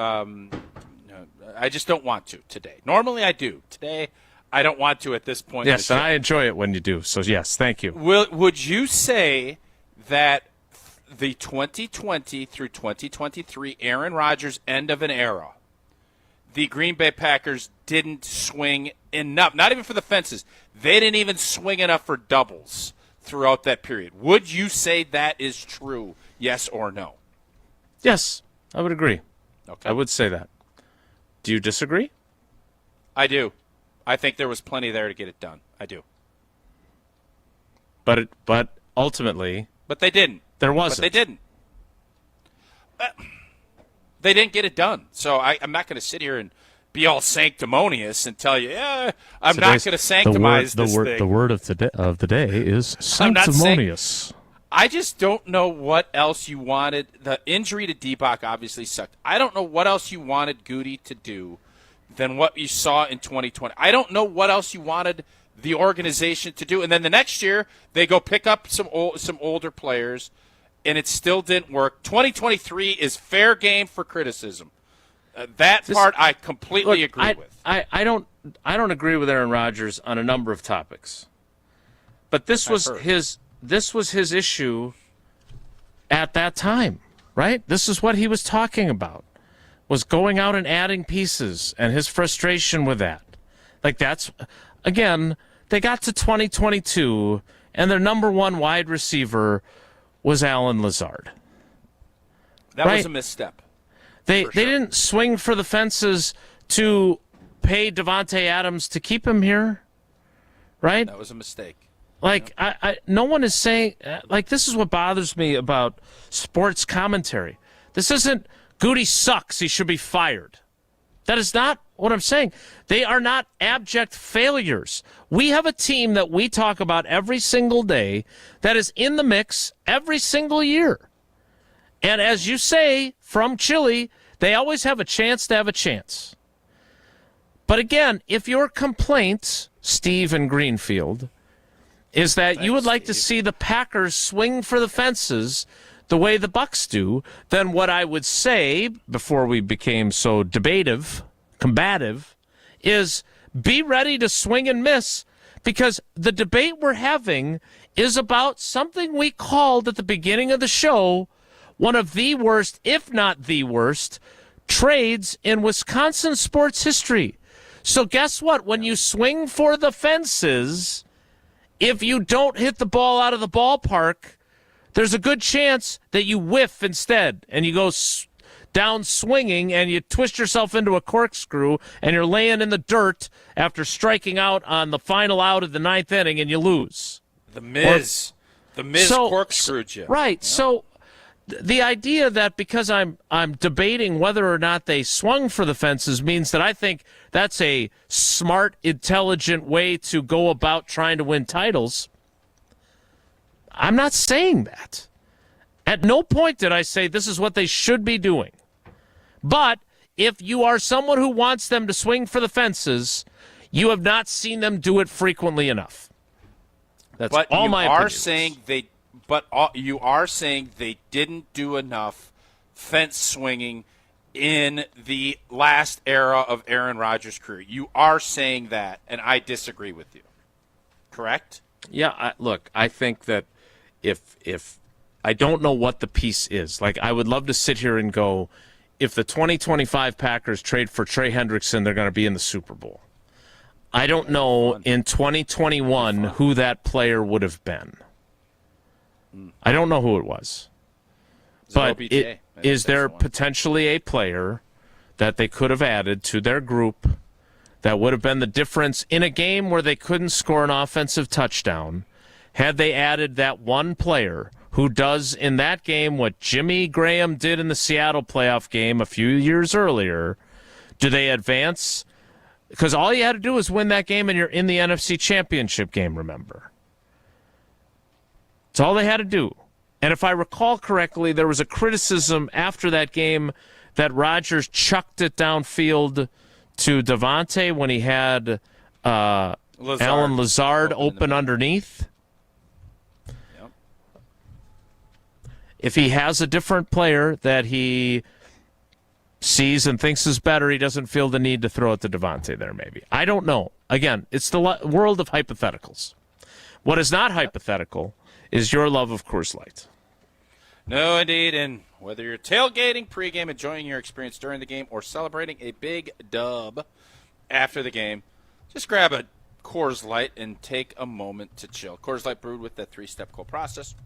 I just don't want to today. Normally I do. Today I don't want to at this point. Yes, and I enjoy it when you do. So, yes, thank you. Would you say that the 2020 through 2023 Aaron Rodgers end of an era, the Green Bay Packers didn't swing enough, not even for the fences. They didn't even swing enough for doubles throughout that period. Would you say that is true, yes or no? Yes, I would agree. Okay. I would say that. Do you disagree? I do. I think there was plenty there to get it done. I do. But ultimately... But they didn't. There wasn't. But they didn't. They didn't get it done. So I'm not going to sit here and be all sanctimonious and tell you, I'm not going to sanctimize this thing. The word of the day is sanctimonious. I just don't know what else you wanted. The injury to Debach obviously sucked. I don't know what else you wanted Goody to do than what you saw in 2020. I don't know what else you wanted the organization to do. And then the next year, they go pick up some older players, and it still didn't work. 2023 is fair game for criticism. That part I completely agree with. I don't agree with Aaron Rodgers on a number of topics. But this was his issue at that time, right? This is what he was talking about, was going out and adding pieces and his frustration with that. Like that's, again, they got to 2022 and their number one wide receiver was Allen Lazard. That was a misstep. They didn't swing for the fences to pay Davante Adams to keep him here, right? That was a mistake. Like, no one is saying, like, this is what bothers me about sports commentary. This isn't, Goody sucks, he should be fired. That is not what I'm saying. They are not abject failures. We have a team that we talk about every single day that is in the mix every single year. And as you say, from Chile, they always have a chance to have a chance. But again, if your complaint, Steve in Greenfield, is that you would like to see the Packers swing for the fences the way the Bucs do, then what I would say, before we became so combative, is be ready to swing and miss, because the debate we're having is about something we called at the beginning of the show one of the worst, if not the worst, trades in Wisconsin sports history. So guess what? When you swing for the fences, if you don't hit the ball out of the ballpark, there's a good chance that you whiff instead and you go down swinging and you twist yourself into a corkscrew and you're laying in the dirt after striking out on the final out of the ninth inning and you lose. The Miz corkscrewed you. Right. Yeah. So the idea that because I'm debating whether or not they swung for the fences means that I think that's a smart, intelligent way to go about trying to win titles. I'm not saying that. At no point did I say this is what they should be doing. But if you are someone who wants them to swing for the fences, you have not seen them do it frequently enough. That's all my opinion. You are saying they didn't do enough fence swinging in the last era of Aaron Rodgers' career. You are saying that, and I disagree with you. Correct? Yeah, look, I think that if I don't know what the piece is. Like, I would love to sit here and go, if the 2025 Packers trade for Trey Hendrickson, they're going to be in the Super Bowl. I don't know in 2021 who that player would have been. I don't know who it was. But is there potentially a player that they could have added to their group that would have been the difference in a game where they couldn't score an offensive touchdown had they added that one player who does in that game what Jimmy Graham did in the Seattle playoff game a few years earlier? Do they advance? Because all you had to do was win that game and you're in the NFC Championship game, remember? That's all they had to do. And if I recall correctly, there was a criticism after that game that Rodgers chucked it downfield to Davante when he had Allen Lazard open underneath. Yep. If he has a different player that he sees and thinks is better, he doesn't feel the need to throw it to Davante there, maybe. I don't know. Again, it's the world of hypotheticals. What is not hypothetical is your love of Coors Light. No, indeed. And whether you're tailgating, pregame, enjoying your experience during the game, or celebrating a big dub after the game, just grab a Coors Light and take a moment to chill. Coors Light brewed with that 3-step cold process.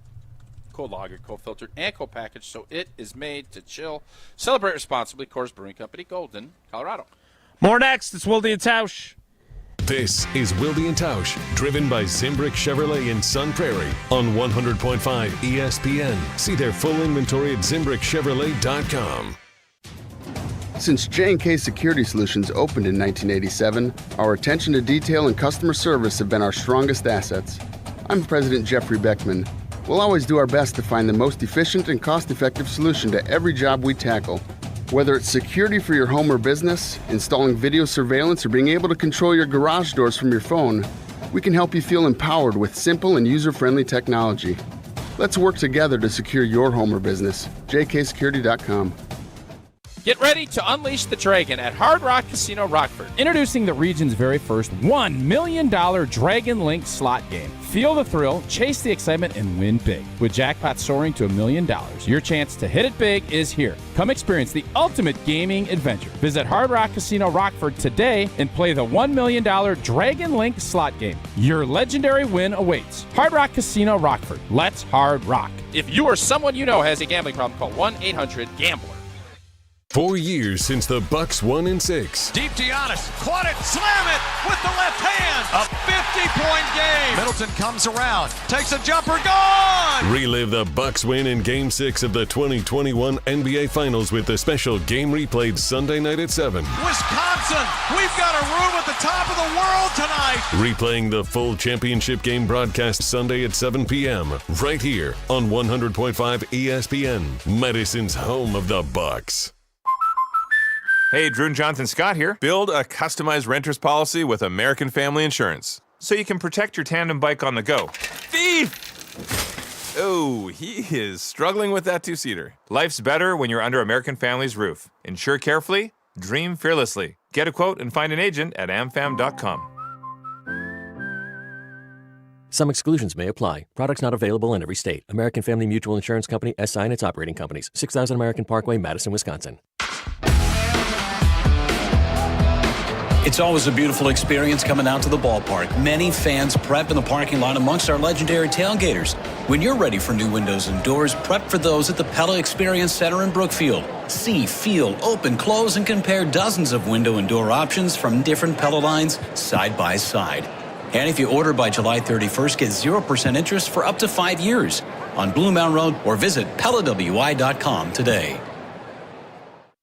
Cold lagered, cold filtered, and cold packaged, so it is made to chill. Celebrate responsibly. Coors Brewing Company, Golden, Colorado. More next. It's Wilde and Tausch. This is Wilde and Tausch, driven by Zimbrick Chevrolet in Sun Prairie on 100.5 ESPN. See their full inventory at ZimbrickChevrolet.com. Since J&K Security Solutions opened in 1987, our attention to detail and customer service have been our strongest assets. I'm President Jeffrey Beckman. We'll always do our best to find the most efficient and cost-effective solution to every job we tackle. Whether it's security for your home or business, installing video surveillance, or being able to control your garage doors from your phone, we can help you feel empowered with simple and user-friendly technology. Let's work together to secure your home or business. jksecurity.com. Get ready to unleash the dragon at Hard Rock Casino Rockford. Introducing the region's very first $1 million Dragon Link slot game. Feel the thrill, chase the excitement, and win big. With jackpots soaring to $1 million, your chance to hit it big is here. Come experience the ultimate gaming adventure. Visit Hard Rock Casino Rockford today and play the $1 million Dragon Link slot game. Your legendary win awaits. Hard Rock Casino Rockford. Let's hard rock. If you or someone you know has a gambling problem, call 1-800-GAMBLER. 4 years since the Bucks won in 6. Deep to Giannis. Caught it. Slam it with the left hand. A 50-point game. Middleton comes around. Takes a jumper. Gone. Relive the Bucks win in Game 6 of the 2021 NBA Finals with the special game replayed Sunday night at 7. Wisconsin, we've got a room at the top of the world tonight. Replaying the full championship game broadcast Sunday at 7 p.m. right here on 100.5 ESPN, Madison's home of the Bucks. Hey, Drew and Jonathan Scott here. Build a customized renter's policy with American Family Insurance so you can protect your tandem bike on the go. Thief! Oh, he is struggling with that two-seater. Life's better when you're under American Family's roof. Insure carefully, dream fearlessly. Get a quote and find an agent at amfam.com. Some exclusions may apply. Products not available in every state. American Family Mutual Insurance Company, SI and its operating companies. 6000 American Parkway, Madison, Wisconsin. It's always a beautiful experience coming out to the ballpark. Many fans prep in the parking lot amongst our legendary tailgaters. When you're ready for new windows and doors, prep for those at the Pella Experience Center in Brookfield. See, feel, open, close, and compare dozens of window and door options from different Pella lines side by side. And if you order by July 31st, get 0% interest for up to 5 years on Blue Mountain Road or visit PellaWI.com today.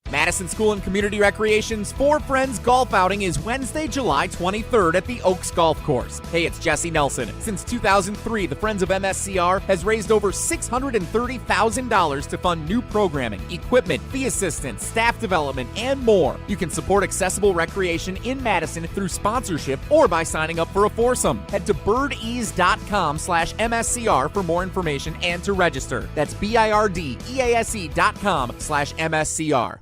Madison School and Community Recreation's For Friends golf outing is Wednesday, July 23rd at the Oaks Golf Course. Hey, it's Jesse Nelson. Since 2003, the Friends of MSCR has raised over $630,000 to fund new programming, equipment, fee assistance, staff development, and more. You can support accessible recreation in Madison through sponsorship or by signing up for a foursome. Head to birdease.com/MSCR for more information and to register. That's BIRDEASE.com/MSCR.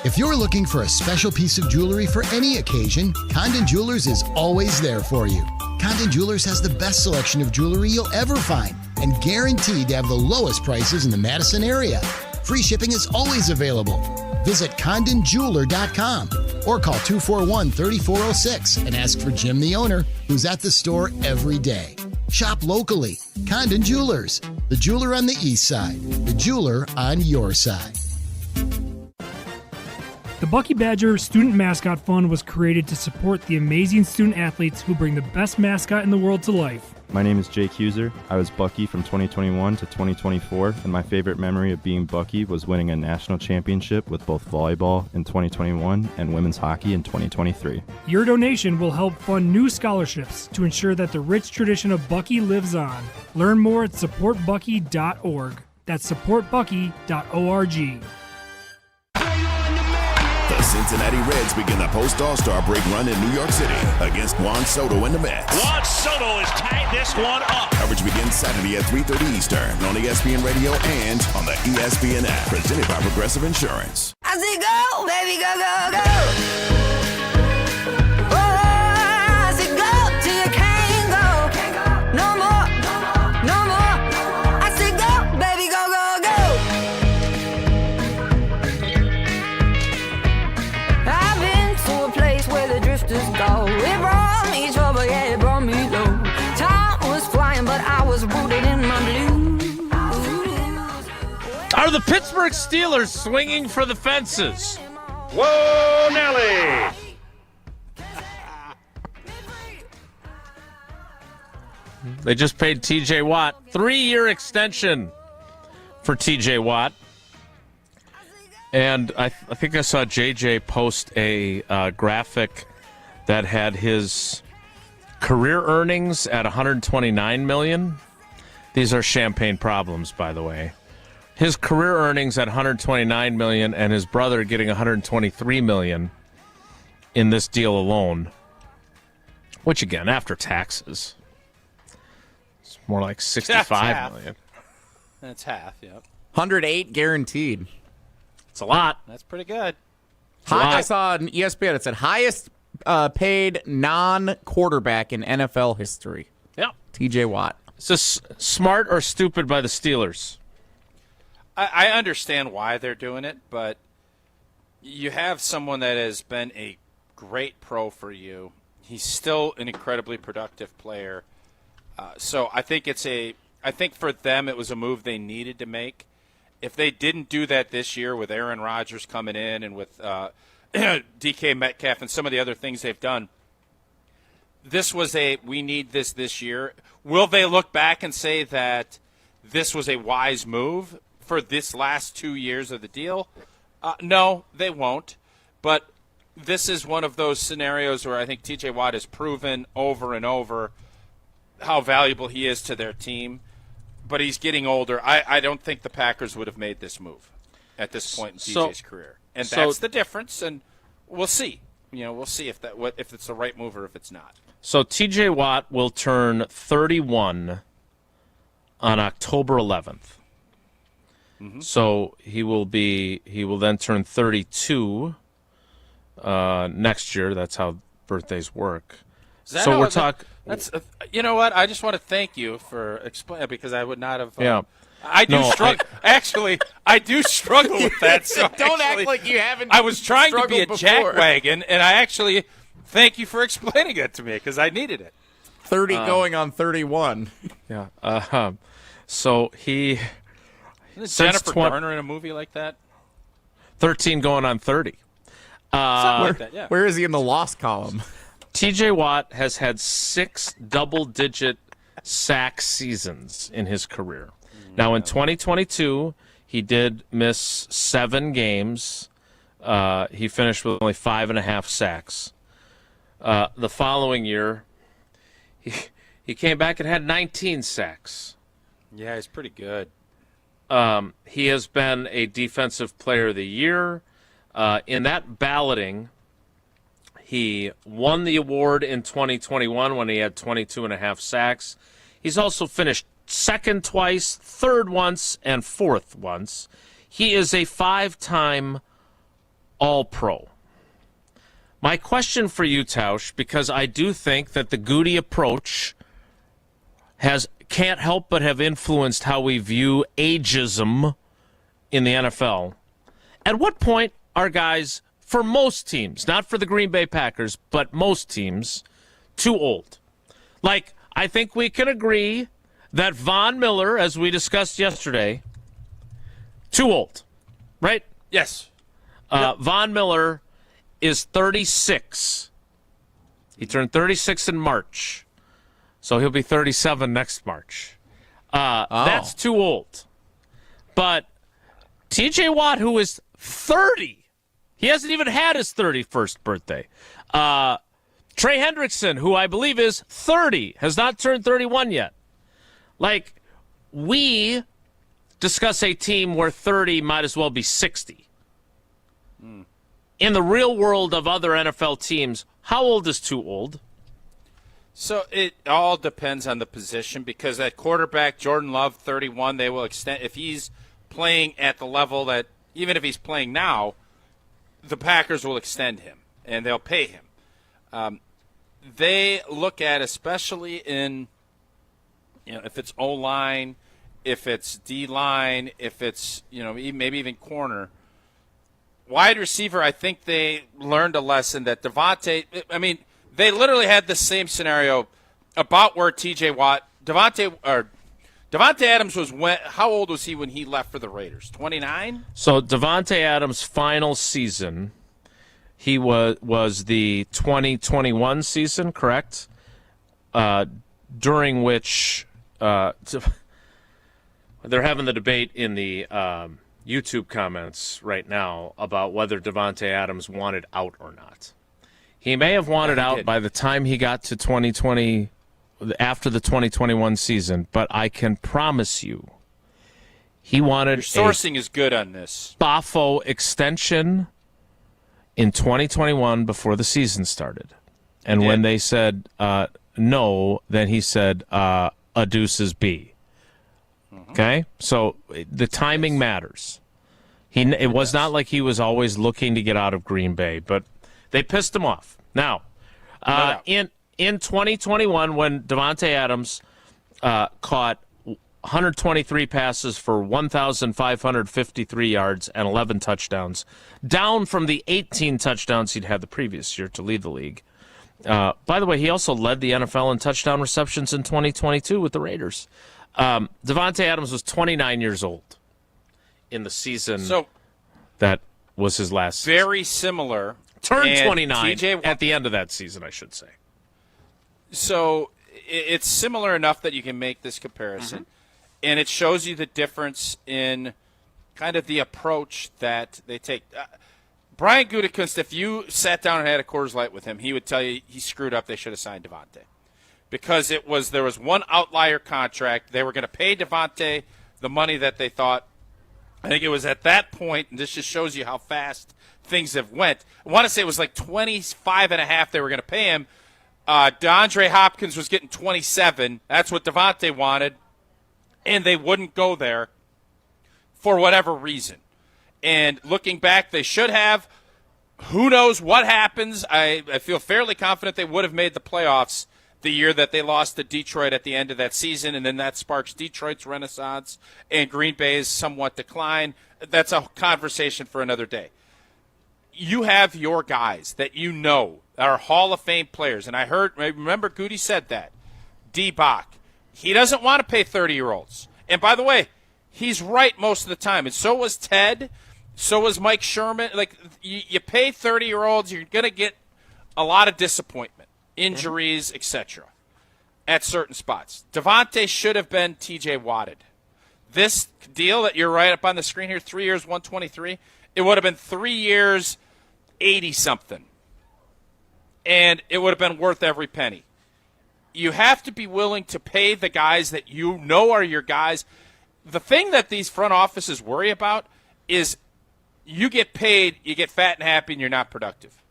If you're looking for a special piece of jewelry for any occasion, Condon Jewelers is always there for you. Condon Jewelers has the best selection of jewelry you'll ever find and guaranteed to have the lowest prices in the Madison area. Free shipping is always available. Visit condonjeweler.com or call 241-3406 and ask for Jim, the owner, who's at the store every day. Shop locally. Condon Jewelers, the jeweler on the east side, the jeweler on your side. The Bucky Badger Student Mascot Fund was created to support the amazing student athletes who bring the best mascot in the world to life. My name is Jake Huser. I was Bucky from 2021 to 2024, and my favorite memory of being Bucky was winning a national championship with both volleyball in 2021 and women's hockey in 2023. Your donation will help fund new scholarships to ensure that the rich tradition of Bucky lives on. Learn more at supportbucky.org. That's supportbucky.org. The Cincinnati Reds begin the post-All-Star break run in New York City against Juan Soto and the Mets. Juan Soto has tied this one up. Coverage begins Saturday at 3:30 Eastern on ESPN Radio and on the ESPN app. Presented by Progressive Insurance. I say go, baby, go, go, go. Are the Pittsburgh Steelers swinging for the fences? Whoa, Nelly! They just paid T.J. Watt 3-year extension for T.J. Watt. And I think I saw J.J. post a graphic that had his career earnings at $129 million. These are champagne problems, by the way. His career earnings at $129 million, and his brother getting $123 million in this deal alone. Which, again, after taxes, it's more like $65 million. That's half, yep. 108 guaranteed. It's a lot. That's pretty good. I saw on ESPN, it said highest paid non-quarterback in NFL history. Yep. TJ Watt. Is this smart or stupid by the Steelers? I understand why they're doing it, but you have someone that has been a great pro for you. He's still an incredibly productive player. So I think I think for them it was a move they needed to make. If they didn't do that this year with Aaron Rodgers coming in and with DK Metcalf and some of the other things they've done, this was we need this year. Will they look back and say that this was a wise move for this last 2 years of the deal? No, they won't. But this is one of those scenarios where I think TJ Watt has proven over and over how valuable he is to their team. But he's getting older. I don't think the Packers would have made this move at this point in TJ's career. And that's the difference, and we'll see. We'll see if it's the right move or if it's not. So TJ Watt will turn 31 on October 11th. Mm-hmm. So he will then turn 32 next year. That's how birthdays work. So we're talking. That's you know what? I just want to thank you for explaining because I would not have. Yeah. I do struggle. Actually, I do struggle with that. So don't act like you haven't. I was trying to be a before. jackwagon, and I actually thank you for explaining it to me because I needed it. 30 going on 31. Yeah. So he. Isn't Jennifer Garner in a movie like that? 13 going on 30. Something like that. Yeah. Where is he in the loss column? TJ Watt has had 6 double-digit sack seasons in his career. Now, in 2022, he did miss 7 games. He finished with only 5.5 sacks. The following year, he came back and had 19 sacks. Yeah, he's pretty good. He has been a Defensive Player of the Year. In that balloting, he won the award in 2021 when he had 22.5 sacks. He's also finished second twice, third once, and fourth once. He is a 5-time All-Pro. My question for you, Tausch, because I do think that the Goody approach can't help but have influenced how we view ageism in the NFL. At what point are guys, for most teams, not for the Green Bay Packers, but most teams, too old? Like, I think we can agree that Von Miller, as we discussed yesterday, too old, right? Yes. Von Miller is 36. He turned 36 in March, so he'll be 37 next March. That's too old. But TJ Watt, who is 30, he hasn't even had his 31st birthday. Trey Hendrickson, who I believe is 30, has not turned 31 yet. Like, we discuss a team where 30 might as well be 60. In the real world of other NFL teams, how old is too old? So it all depends on the position because at quarterback, Jordan Love, 31, they will extend. If he's playing at the level that, even if he's playing now, the Packers will extend him and they'll pay him. They look at, especially in, if it's O-line, if it's D-line, if it's, maybe even corner. Wide receiver, I think they learned a lesson that Devontae, they literally had the same scenario about where TJ Watt, Devontae Adams was how old was he when he left for the Raiders? 29? So Devontae Adams' final season, he was the 2021 season, correct? During which they're having the debate in the YouTube comments right now about whether Devontae Adams wanted out or not. He may have wanted out by the time he got to 2021, after the 2021 season, but I can promise you he wanted Your sourcing is good on this. Bafo extension in 2021 before the season started. And when they said no, then he said a deuce is B. Okay? So the timing matters. It was not like he was always looking to get out of Green Bay, but they pissed him off. Now, in 2021, when Davante Adams caught 123 passes for 1,553 yards and 11 touchdowns, down from the 18 touchdowns he'd had the previous year to lead the league. By the way, he also led the NFL in touchdown receptions in 2022 with the Raiders. Davante Adams was 29 years old in the season that was his last season. Very similar. Turned 29 at the end of that season, I should say. So it's similar enough that you can make this comparison. And it shows you the difference in kind of the approach that they take. Brian Gutekunst, if you sat down and had a Coors Light with him, he would tell you he screwed up. They should have signed Davante. Because there was one outlier contract. They were going to pay Davante the money that they thought. I think it was at that point, and this just shows you how fast things have went. I want to say it was like 25.5 they were going to pay him. DeAndre Hopkins was getting 27. That's what Davante wanted. And they wouldn't go there for whatever reason. And looking back, they should have. Who knows what happens? I feel fairly confident they would have made the playoffs the year that they lost to Detroit at the end of that season, and then that sparks Detroit's renaissance and Green Bay's somewhat decline. That's a conversation for another day. You have your guys that you know are Hall of Fame players, and I remember Goody said that. D-Bach. He doesn't want to pay 30-year-olds. And by the way, he's right most of the time. And so was Ted. So was Mike Sherman. Like, you pay 30-year-olds, you're going to get a lot of disappointment, injuries, etc. at certain spots. Davante should have been T.J. Wadded. This deal that you're right up on the screen here, 3 years, 123, it would have been 3 years, 80-something. And it would have been worth every penny. You have to be willing to pay the guys that you know are your guys. The thing that these front offices worry about is you get paid, you get fat and happy, and you're not productive.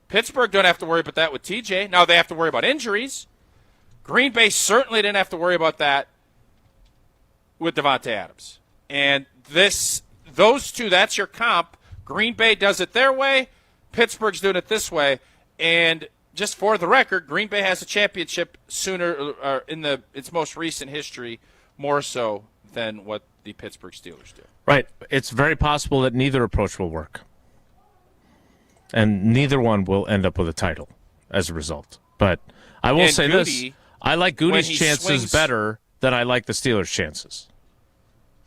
Pittsburgh don't have to worry about that with TJ. Now they have to worry about injuries. Green Bay certainly didn't have to worry about that with Davante Adams. And those two, that's your comp. Green Bay does it their way. Pittsburgh's doing it this way. And just for the record, Green Bay has a championship sooner in its most recent history, more so than what the Pittsburgh Steelers do. Right. It's very possible that neither approach will work. And neither one will end up with a title as a result. But I will say this. I like Goody's chances better than I like the Steelers' chances.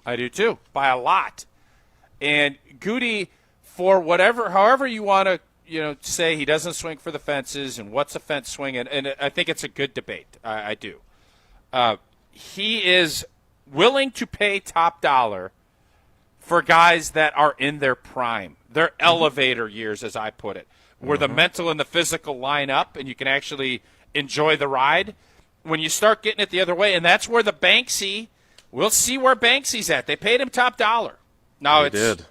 I do too, by a lot. And Goody, for however you want to, say he doesn't swing for the fences and what's a fence swing, and I think it's a good debate. I do. He is willing to pay top dollar for guys that are in their prime, their elevator years, as I put it, where the mental and the physical line up and you can actually enjoy the ride. When you start getting it the other way, and that's where the Banksy, we'll see where Banksy's at. They paid him top dollar. Now it's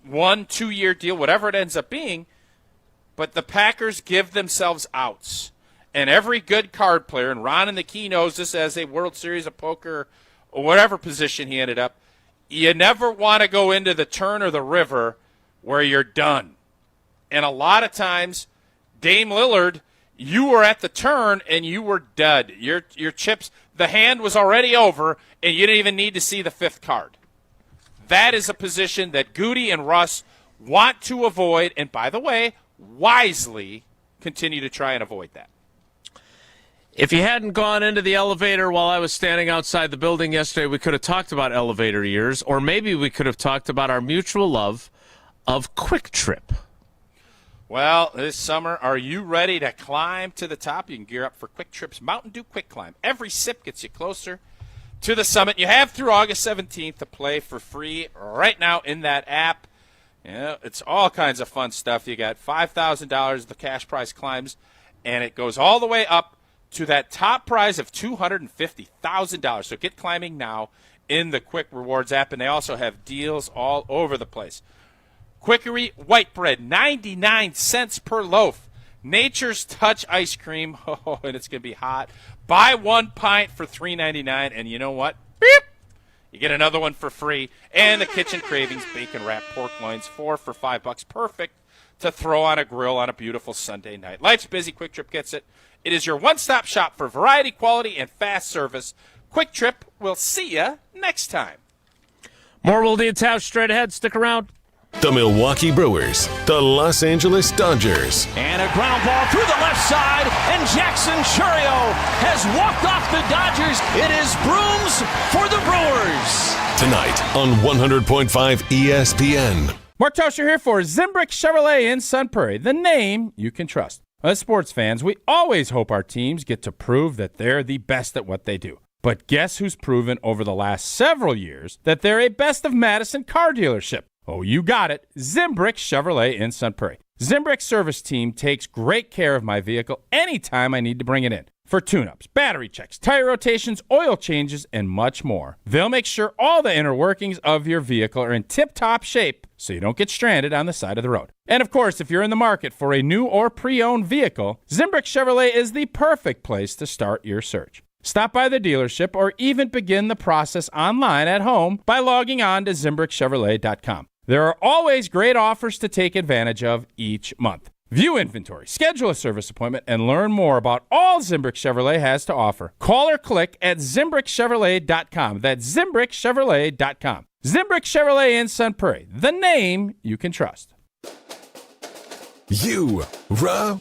1-2 year deal, whatever it ends up being, but the Packers give themselves outs. And every good card player, and Ron in the Key knows this as a World Series of Poker or whatever position he ended up, you never want to go into the turn or the river where you're done. And a lot of times, Dame Lillard, you were at the turn and you were dud. Your chips, the hand was already over, and you didn't even need to see the fifth card. That is a position that Goody and Russ want to avoid, and by the way, wisely continue to try and avoid that. If you hadn't gone into the elevator while I was standing outside the building yesterday, we could have talked about elevator years, or maybe we could have talked about our mutual love of Quick Trip. Well, this summer, are you ready to climb to the top? You can gear up for Quick Trip's Mountain Dew Quick Climb. Every sip gets you closer to the summit. You have through August 17th to play for free right now in that app. It's all kinds of fun stuff. You got $5,000 the cash prize climbs, and it goes all the way up to that top prize of $250,000. So get climbing now in the Quick Rewards app, and they also have deals all over the place. Quickery white bread, 99 cents per loaf. Nature's Touch ice cream, and it's going to be hot. Buy 1 pint for $3.99, and you know what? Beep! You get another one for free. And the Kitchen Cravings bacon wrapped pork loins, 4 for $5. Perfect to throw on a grill on a beautiful Sunday night. Life's busy. Quick Trip gets it. It is your one-stop shop for variety, quality, and fast service. Quick Trip, we'll see you next time. More Wilde and Tausch straight ahead. Stick around. The Milwaukee Brewers, the Los Angeles Dodgers. And a ground ball through the left side, and Jackson Churio has walked off the Dodgers. It is brooms for the Brewers. Tonight on 100.5 ESPN. Mark Tauscher here for Zimbrick Chevrolet in Sun Prairie, the name you can trust. As sports fans, we always hope our teams get to prove that they're the best at what they do. But guess who's proven over the last several years that they're a best of Madison car dealership? Oh, you got it. Zimbrick Chevrolet in Sun Prairie. Zimbrick's service team takes great care of my vehicle anytime I need to bring it in. For tune-ups, battery checks, tire rotations, oil changes, and much more. They'll make sure all the inner workings of your vehicle are in tip-top shape so you don't get stranded on the side of the road. And of course, if you're in the market for a new or pre-owned vehicle, Zimbrick Chevrolet is the perfect place to start your search. Stop by the dealership or even begin the process online at home by logging on to ZimbrickChevrolet.com. There are always great offers to take advantage of each month. View inventory, schedule a service appointment, and learn more about all Zimbrick Chevrolet has to offer. Call or click at ZimbrickChevrolet.com. That's ZimbrickChevrolet.com. Zimbrick Chevrolet in Sun Prairie, the name you can trust. Rah.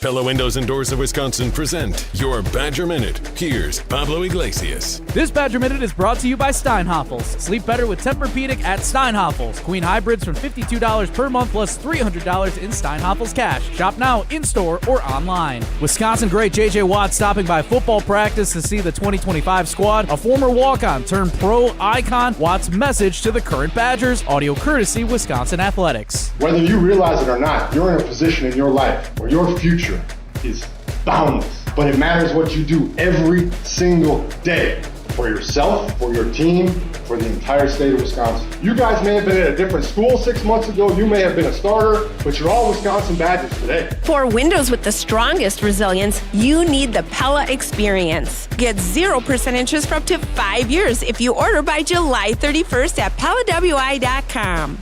Pella Windows and Doors of Wisconsin present your Badger Minute. Here's Pablo Iglesias. This Badger Minute is brought to you by Steinhoffels. Sleep better with Tempur-Pedic at Steinhoffels. Queen hybrids from $52 per month plus $300 in Steinhoffels cash. Shop now in-store or online. Wisconsin great J.J. Watt stopping by football practice to see the 2025 squad. A former walk-on turned pro icon. Watt's message to the current Badgers. Audio courtesy Wisconsin Athletics. Whether you realize it or not, you're in a position in your life where your future is boundless. But it matters what you do every single day for yourself, for your team, for the entire state of Wisconsin. You guys may have been at a different school 6 months ago. You may have been a starter, but you're all Wisconsin Badgers today. For windows with the strongest resilience, you need the Pella experience. Get 0% interest for up to 5 years if you order by July 31st at PellaWI.com.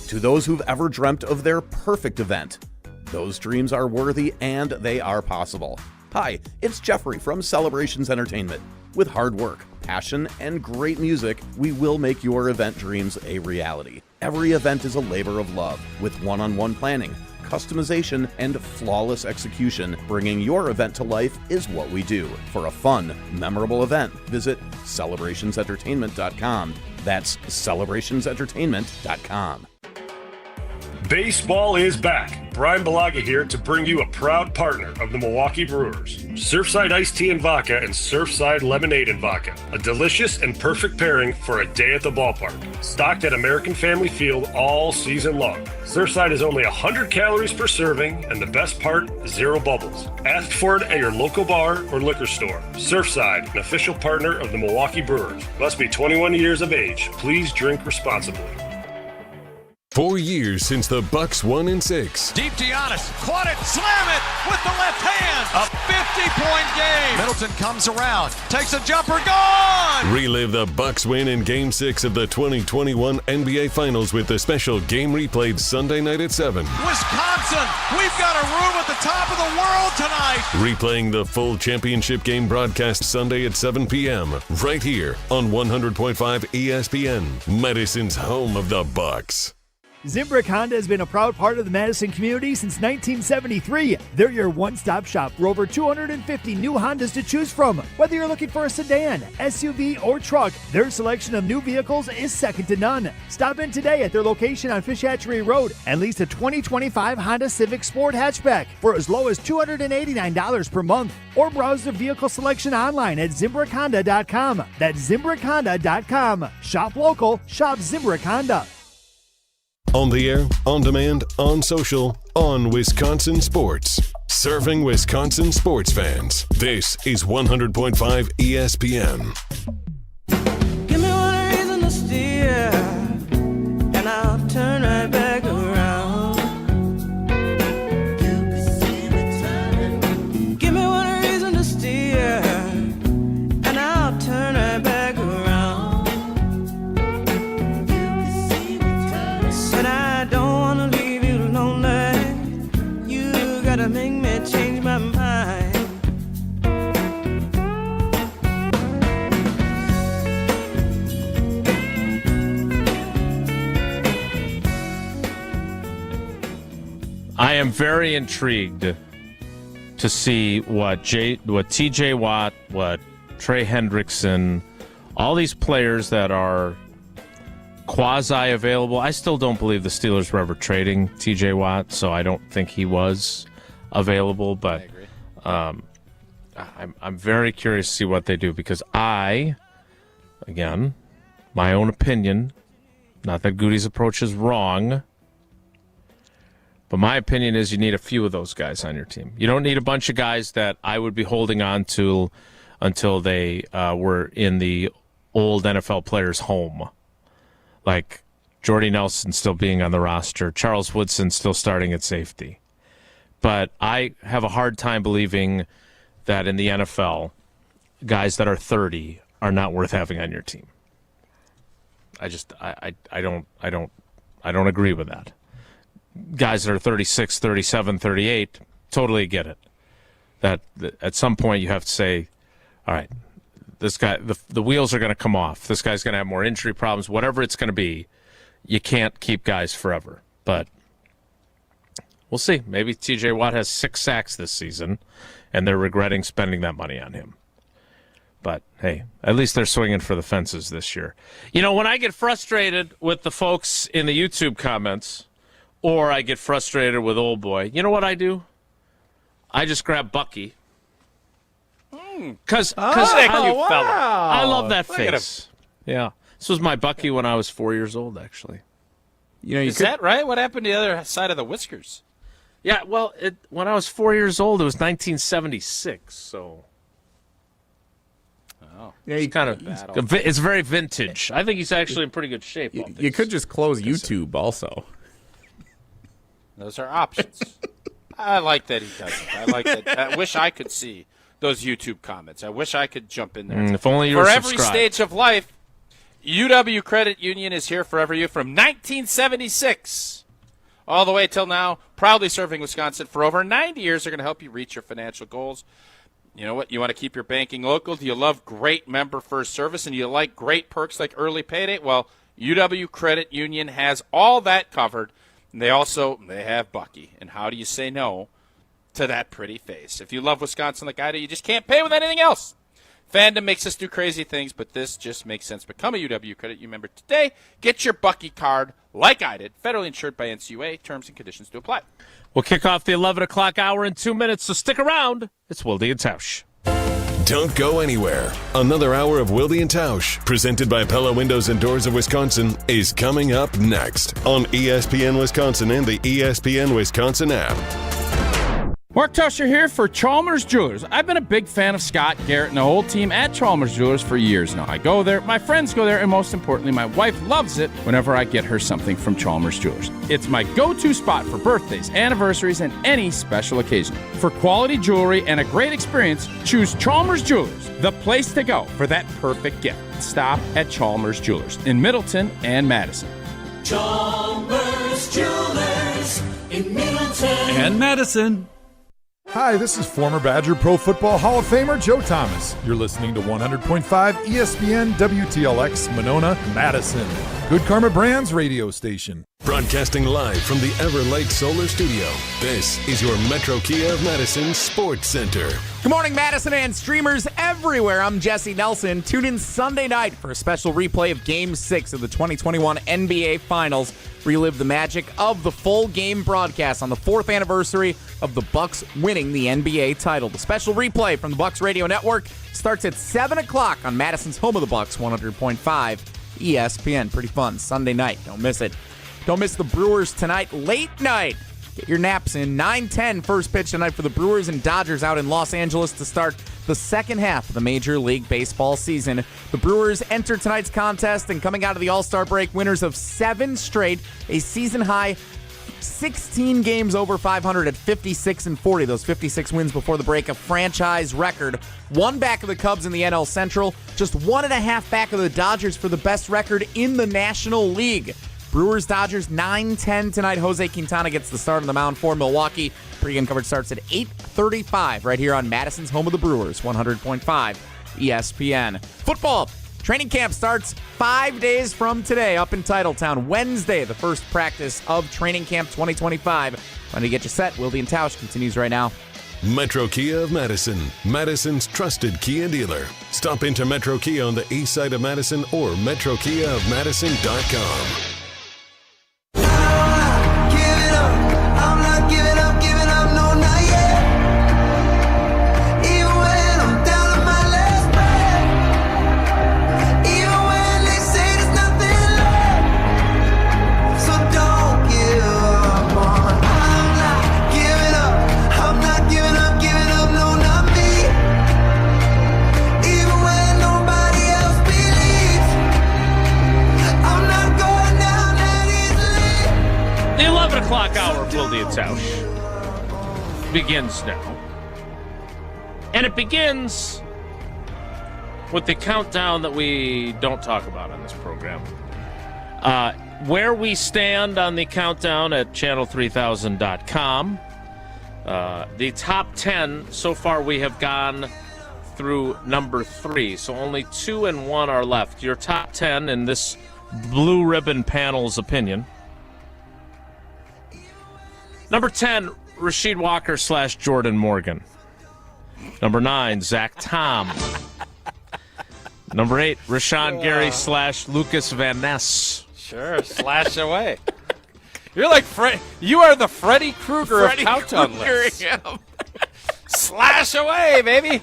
To those who've ever dreamt of their perfect event, those dreams are worthy and they are possible. Hi, it's Jeffrey from Celebrations Entertainment. With hard work, passion, and great music, we will make your event dreams a reality. Every event is a labor of love, with one-on-one planning, customization, and flawless execution. Bringing your event to life is what we do. For a fun, memorable event, visit celebrationsentertainment.com. That's celebrationsentertainment.com. Baseball is back. Brian Balaga here to bring you a proud partner of the Milwaukee Brewers. Surfside Iced Tea and Vodka and Surfside Lemonade and Vodka. A delicious and perfect pairing for a day at the ballpark. Stocked at American Family Field all season long. Surfside is only 100 calories per serving, and the best part, 0 bubbles. Ask for it at your local bar or liquor store. Surfside, an official partner of the Milwaukee Brewers. Must be 21 years of age. Please drink responsibly. 4 years since the Bucks won in 6. Deep to Giannis. Caught it. Slam it with the left hand. A 50-point game. Middleton comes around. Takes a jumper. Gone. Relive the Bucks win in Game 6 of the 2021 NBA Finals with the special game replayed Sunday night at 7. Wisconsin, we've got a room at the top of the world tonight. Replaying the full championship game broadcast Sunday at 7 p.m. right here on 100.5 ESPN, Madison's home of the Bucks. Zimbrick Honda has been a proud part of the Madison community since 1973. They're your one-stop shop for over 250 new Hondas to choose from. Whether you're looking for a sedan, SUV, or truck, their selection of new vehicles is second to none. Stop in today at their location on Fish Hatchery Road and lease a 2025 Honda Civic Sport hatchback for as low as $289 per month. Or browse their vehicle selection online at ZimbrickHonda.com. That's ZimbrickHonda.com. Shop local, shop Zimbrick Honda. On the air, on demand, on social, on Wisconsin Sports. Serving Wisconsin sports fans. This is 100.5 ESPN. Give me one reason to steer, and I'll turn right back around. You can see me turning. Give me one reason to steer, and I'll turn right back around. You can see me turning. Said I don't want to leave you lonely. You gotta make me change my mind. I am very intrigued to see what TJ Watt, what Trey Hendrickson, all these players that are quasi-available. I still don't believe the Steelers were ever trading TJ Watt, so I don't think he was available. But I'm very curious to see what they do, because again, my own opinion, not that Goody's approach is wrong, but my opinion is you need a few of those guys on your team. You don't need a bunch of guys that I would be holding on to until they were in the old NFL players' home. Like Jordy Nelson still being on the roster, Charles Woodson still starting at safety. But I have a hard time believing that in the NFL, guys that are 30 are not worth having on your team. I don't agree with that. Guys that are 36, 37, 38, totally get it. That at some point you have to say, all right, this guy, the wheels are going to come off. This guy's going to have more injury problems, whatever it's going to be. You can't keep guys forever. But we'll see. Maybe TJ Watt has 6 sacks this season, and they're regretting spending that money on him. But, hey, at least they're swinging for the fences this year. You know, when I get frustrated with the folks in the YouTube comments, or I get frustrated with old boy, you know what I do? I just grab Bucky. Because I love that face. Yeah. This was my Bucky when I was 4 years old, actually. You know, is that right? What happened to the other side of the whiskers? Yeah, well, when I was 4 years old, it was 1976, so... Yeah, it's very vintage. I think he's actually in pretty good shape. You could just close YouTube also. Those are options. I like that he doesn't. I like that. I wish I could see those YouTube comments. I wish I could jump in there. If only you were subscribed. For every stage of life, UW Credit Union is here forever you from 1976 all the way till now, proudly serving Wisconsin for over 90 years. They're going to help you reach your financial goals. You know what? You want to keep your banking local? Do you love great member-first service and you like great perks like early payday? Well, UW Credit Union has all that covered. And they have Bucky. And how do you say no to that pretty face? If you love Wisconsin like I do, you just can't pay with anything else. Fandom makes us do crazy things, but this just makes sense. Become a UW Credit Union member today. Get your Bucky card like I did. Federally insured by NCUA. Terms and conditions to apply. We'll kick off the 11 o'clock hour in 2 minutes, so stick around. It's Wilde and Tausch. Don't go anywhere. Another hour of Wilde and Tausch, presented by Pella Windows and Doors of Wisconsin, is coming up next on ESPN Wisconsin and the ESPN Wisconsin app. Mark Tusher here for Chalmers Jewelers. I've been a big fan of Scott, Garrett, and the whole team at Chalmers Jewelers for years now. I go there, my friends go there, and most importantly, my wife loves it whenever I get her something from Chalmers Jewelers. It's my go-to spot for birthdays, anniversaries, and any special occasion. For quality jewelry and a great experience, choose Chalmers Jewelers, the place to go for that perfect gift. Stop at Chalmers Jewelers in Middleton and Madison. Chalmers Jewelers in Middleton and Madison. Hi, this is former Badger Pro Football Hall of Famer Joe Thomas. You're listening to 100.5 ESPN WTLX Monona, Madison. Good Karma Brands radio station. Broadcasting live from the Everlight Solar Studio, this is your Metro Kia of Madison Sports Center. Good morning, Madison and streamers everywhere. I'm Jesse Nelson. Tune in Sunday night for a special replay of Game 6 of the 2021 NBA Finals. Relive the magic of the full game broadcast on the 4th anniversary of the Bucks winning the NBA title. The special replay from the Bucks Radio Network starts at 7 o'clock on Madison's home of the Bucks, 100.5 ESPN. Pretty fun Sunday night. Don't miss it. Don't miss the Brewers tonight, late night Get your naps in. 9:10 first pitch tonight for the Brewers and Dodgers out in Los Angeles to start the second half of the Major League Baseball season. The Brewers enter tonight's contest and coming out of the All-Star break, winners of 7 straight, a season-high 16 games over 500 at 56-40. Those 56 wins before the break, a franchise record. 1 back of the Cubs in the NL Central, just 1.5 back of the Dodgers for the best record in the National League. Brewers-Dodgers 9:10 tonight. Jose Quintana gets the start on the mound for Milwaukee. Pre-game coverage starts at 8:35 right here on Madison's home of the Brewers, 100.5 ESPN. Football. Training camp starts 5 days from today up in Titletown. Wednesday, the first practice of Training Camp 2025. Trying to get you set. Wilde and Tausch continues right now. Metro Kia of Madison, Madison's trusted Kia dealer. Stop into Metro Kia on the east side of Madison or metrokiaofmadison.com. O'clock hour of Wilde and Tausch begins now. And it begins with the countdown that we don't talk about on this program. Where we stand on the countdown at channel3000.com. The top 10, so far we have gone through number 3. So only 2 and 1 are left. Your top 10 in this blue ribbon panel's opinion. Number 10, Rasheed Walker / Jordan Morgan. Number 9, Zach Tom. Number 8, Rashawn Gary / Lucas Van Ness. Sure, slash away. You're like you are the Freddy Krueger of countdown lists. Yeah. Slash away, baby.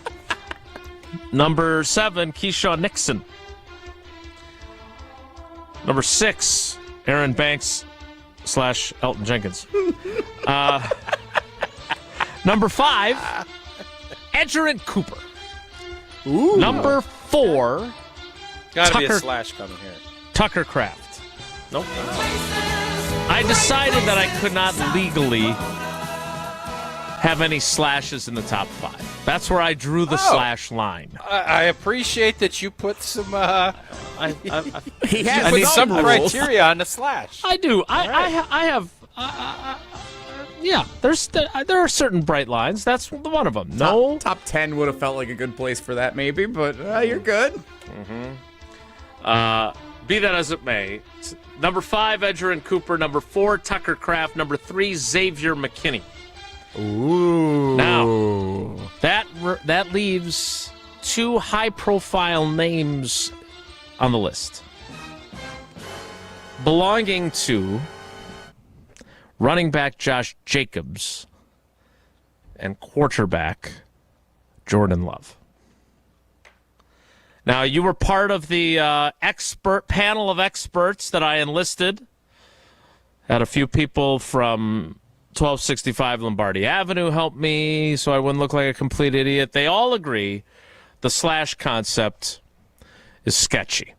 Number 7, Keyshawn Nixon. Number 6, Aaron Banks / Elton Jenkins. Number 5, Edgerrin Cooper. Ooh. Number 4, gotta be a slash coming here. Tucker Kraft. Nope. I decided that I could not legally have any slashes in the top 5. That's where I drew the slash line. I appreciate that you put some. He has put some criteria on the slash. I do. I have. Yeah, there are certain bright lines. That's one of them. No, top 10 would have felt like a good place for that, maybe, but you're good. Mm-hmm. Be that as it may, number 5, Edgerrin Cooper. Number 4, Tucker Kraft. Number 3, Xavier McKinney. Ooh. Now that leaves 2 high-profile names on the list, belonging to running back Josh Jacobs and quarterback Jordan Love. Now, you were part of the expert panel of experts that I enlisted. Had a few people from 1265 Lombardi Avenue help me so I wouldn't look like a complete idiot. They all agree the slash concept is sketchy.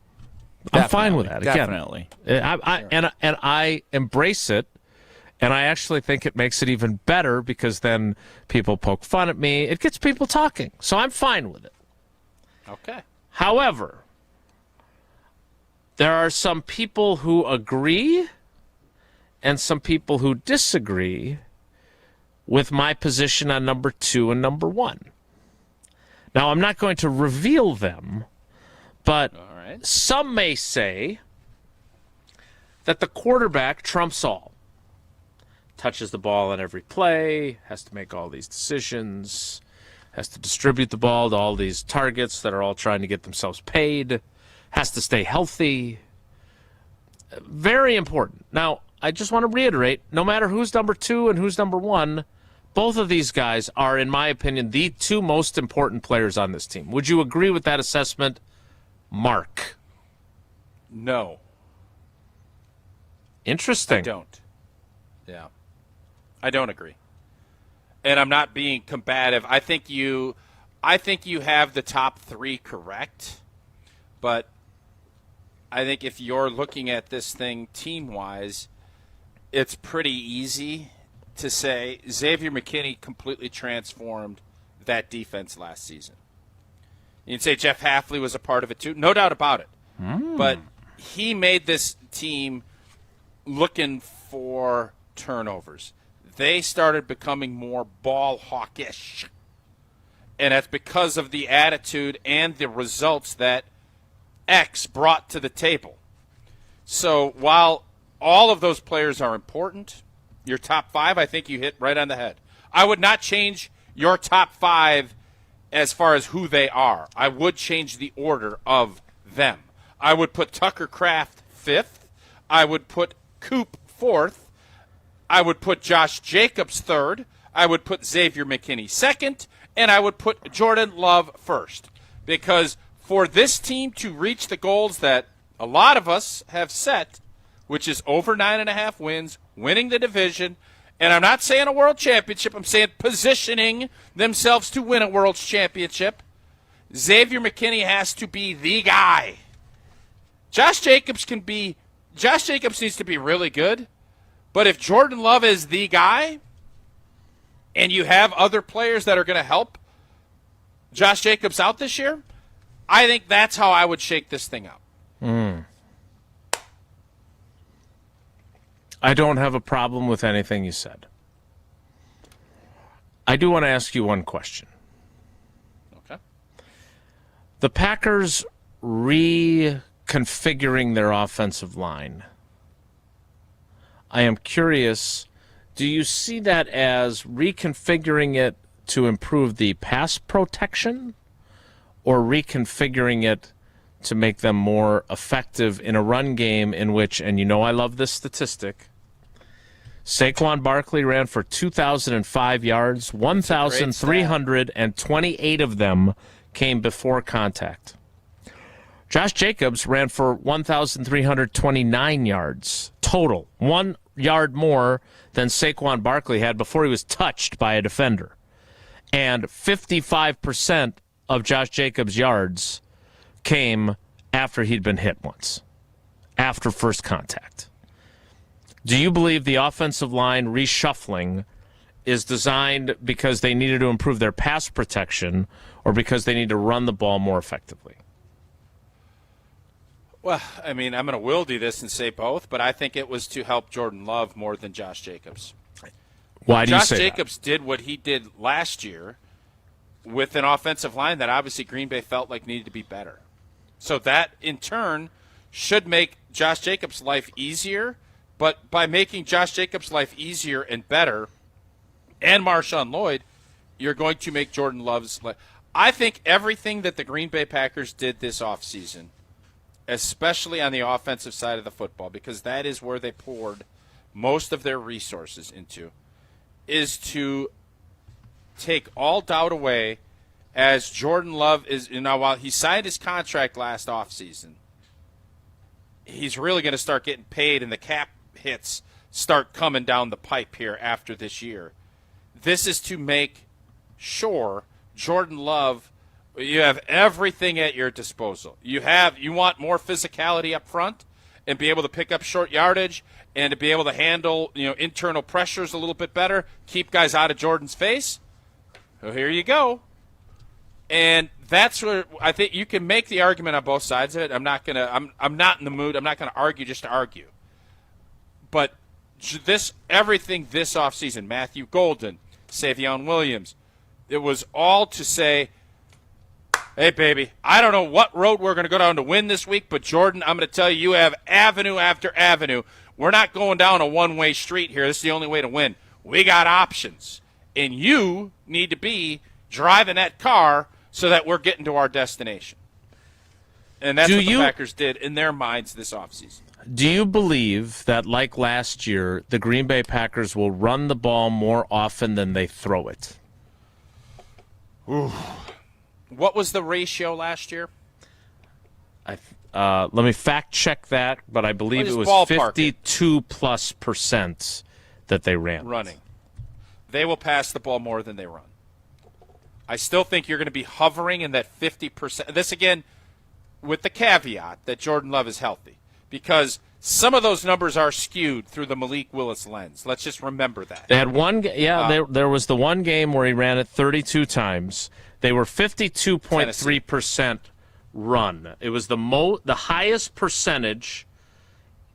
I'm fine with that. Again, definitely. I embrace it. And I actually think it makes it even better because then people poke fun at me. It gets people talking. So I'm fine with it. Okay. However, there are some people who agree and some people who disagree with my position on number 2 and number 1. Now, I'm not going to reveal them, but some may say that the quarterback trumps all. Touches the ball on every play, has to make all these decisions, has to distribute the ball to all these targets that are all trying to get themselves paid, has to stay healthy. Very important. Now, I just want to reiterate, no matter who's number 2 and who's number 1, both of these guys are, in my opinion, the 2 most important players on this team. Would you agree with that assessment, Mark? No. Interesting. I don't. Yeah. I don't agree. And I'm not being combative. I think you have the top 3 correct, but I think if you're looking at this thing team-wise, it's pretty easy to say Xavier McKinney completely transformed that defense last season. You can say Jeff Hafley was a part of it too, no doubt about it. But he made this team looking for turnovers. They started becoming more ball hawkish. And that's because of the attitude and the results that X brought to the table. So while all of those players are important, your top 5, I think you hit right on the head. I would not change your top 5 as far as who they are. I would change the order of them. I would put Tucker Kraft 5th. I would put Coop 4th. I would put Josh Jacobs 3rd. I would put Xavier McKinney 2nd. And I would put Jordan Love 1st. Because for this team to reach the goals that a lot of us have set, which is over 9.5 wins, winning the division, and I'm not saying a world championship, I'm saying positioning themselves to win a world championship, Xavier McKinney has to be the guy. Josh Jacobs needs to be really good, but if Jordan Love is the guy, and you have other players that are going to help Josh Jacobs out this year, I think that's how I would shake this thing up. I don't have a problem with anything you said. I do want to ask you one question. Okay. The Packers reconfiguring their offensive line. I am curious, do you see that as reconfiguring it to improve the pass protection, or reconfiguring it to make them more effective in a run game in which, and you know I love this statistic, Saquon Barkley ran for 2,005 yards, 1,328 of them came before contact. Josh Jacobs ran for 1,329 yards total, 1 yard more than Saquon Barkley had before he was touched by a defender. And 55% of Josh Jacobs' yards came after he'd been hit once, after first contact. Do you believe the offensive line reshuffling is designed because they needed to improve their pass protection or because they need to run the ball more effectively? Well, I mean, I'm going to wildy this and say both, but I think it was to help Jordan Love more than Josh Jacobs. Why do you say Josh Jacobs did what he did last year with an offensive line that obviously Green Bay felt like needed to be better. So that, in turn, should make Josh Jacobs' life easier, but by making Josh Jacobs' life easier and better, and Marshawn Lloyd, you're going to make Jordan Love's life. I think everything that the Green Bay Packers did this offseason, especially on the offensive side of the football, because that is where they poured most of their resources into, is to take all doubt away as Jordan Love is, while he signed his contract last offseason, he's really going to start getting paid and the cap hits start coming down the pipe here after this year. This is to make sure Jordan Love, you have everything at your disposal. You want more physicality up front and be able to pick up short yardage and to be able to handle, internal pressures a little bit better, keep guys out of Jordan's face. Well, here you go. And that's where I think you can make the argument on both sides of it. I'm not in the mood. I'm not going to argue just to argue. But everything this offseason, Matthew Golden, Savion Williams, it was all to say, hey, baby, I don't know what road we're going to go down to win this week, but Jordan, I'm going to tell you, you have avenue after avenue. We're not going down a one-way street here. This is the only way to win. We got options. And you need to be driving that car so that we're getting to our destination. And that's what the Packers did in their minds this offseason. Do you believe that, like last year, the Green Bay Packers will run the ball more often than they throw it? Ooh. What was the ratio last year? Let me fact check that, but I believe it was 52+% that they ran. Running. they will pass the ball more than they run. I still think you're going to be hovering in that 50%. This, again, with the caveat that Jordan Love is healthy, because some of those numbers are skewed through the Malik Willis lens. Let's just remember that. They had one, there was the one game where he ran it 32 times. They were 52.3% run. It was the highest percentage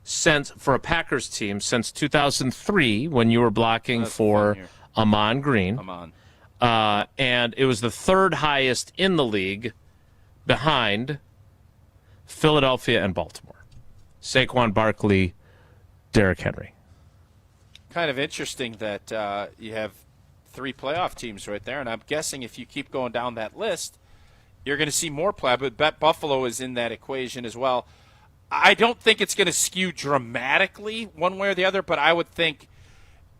for a Packers team since 2003 when you were blocking for Amon Green. And it was the third highest in the league behind Philadelphia and Baltimore. Saquon Barkley, Derrick Henry. Kind of interesting that you have 3 playoff teams right there, and I'm guessing if you keep going down that list, you're going to see more play. But Buffalo is in that equation as well. I don't think it's going to skew dramatically one way or the other, but I would think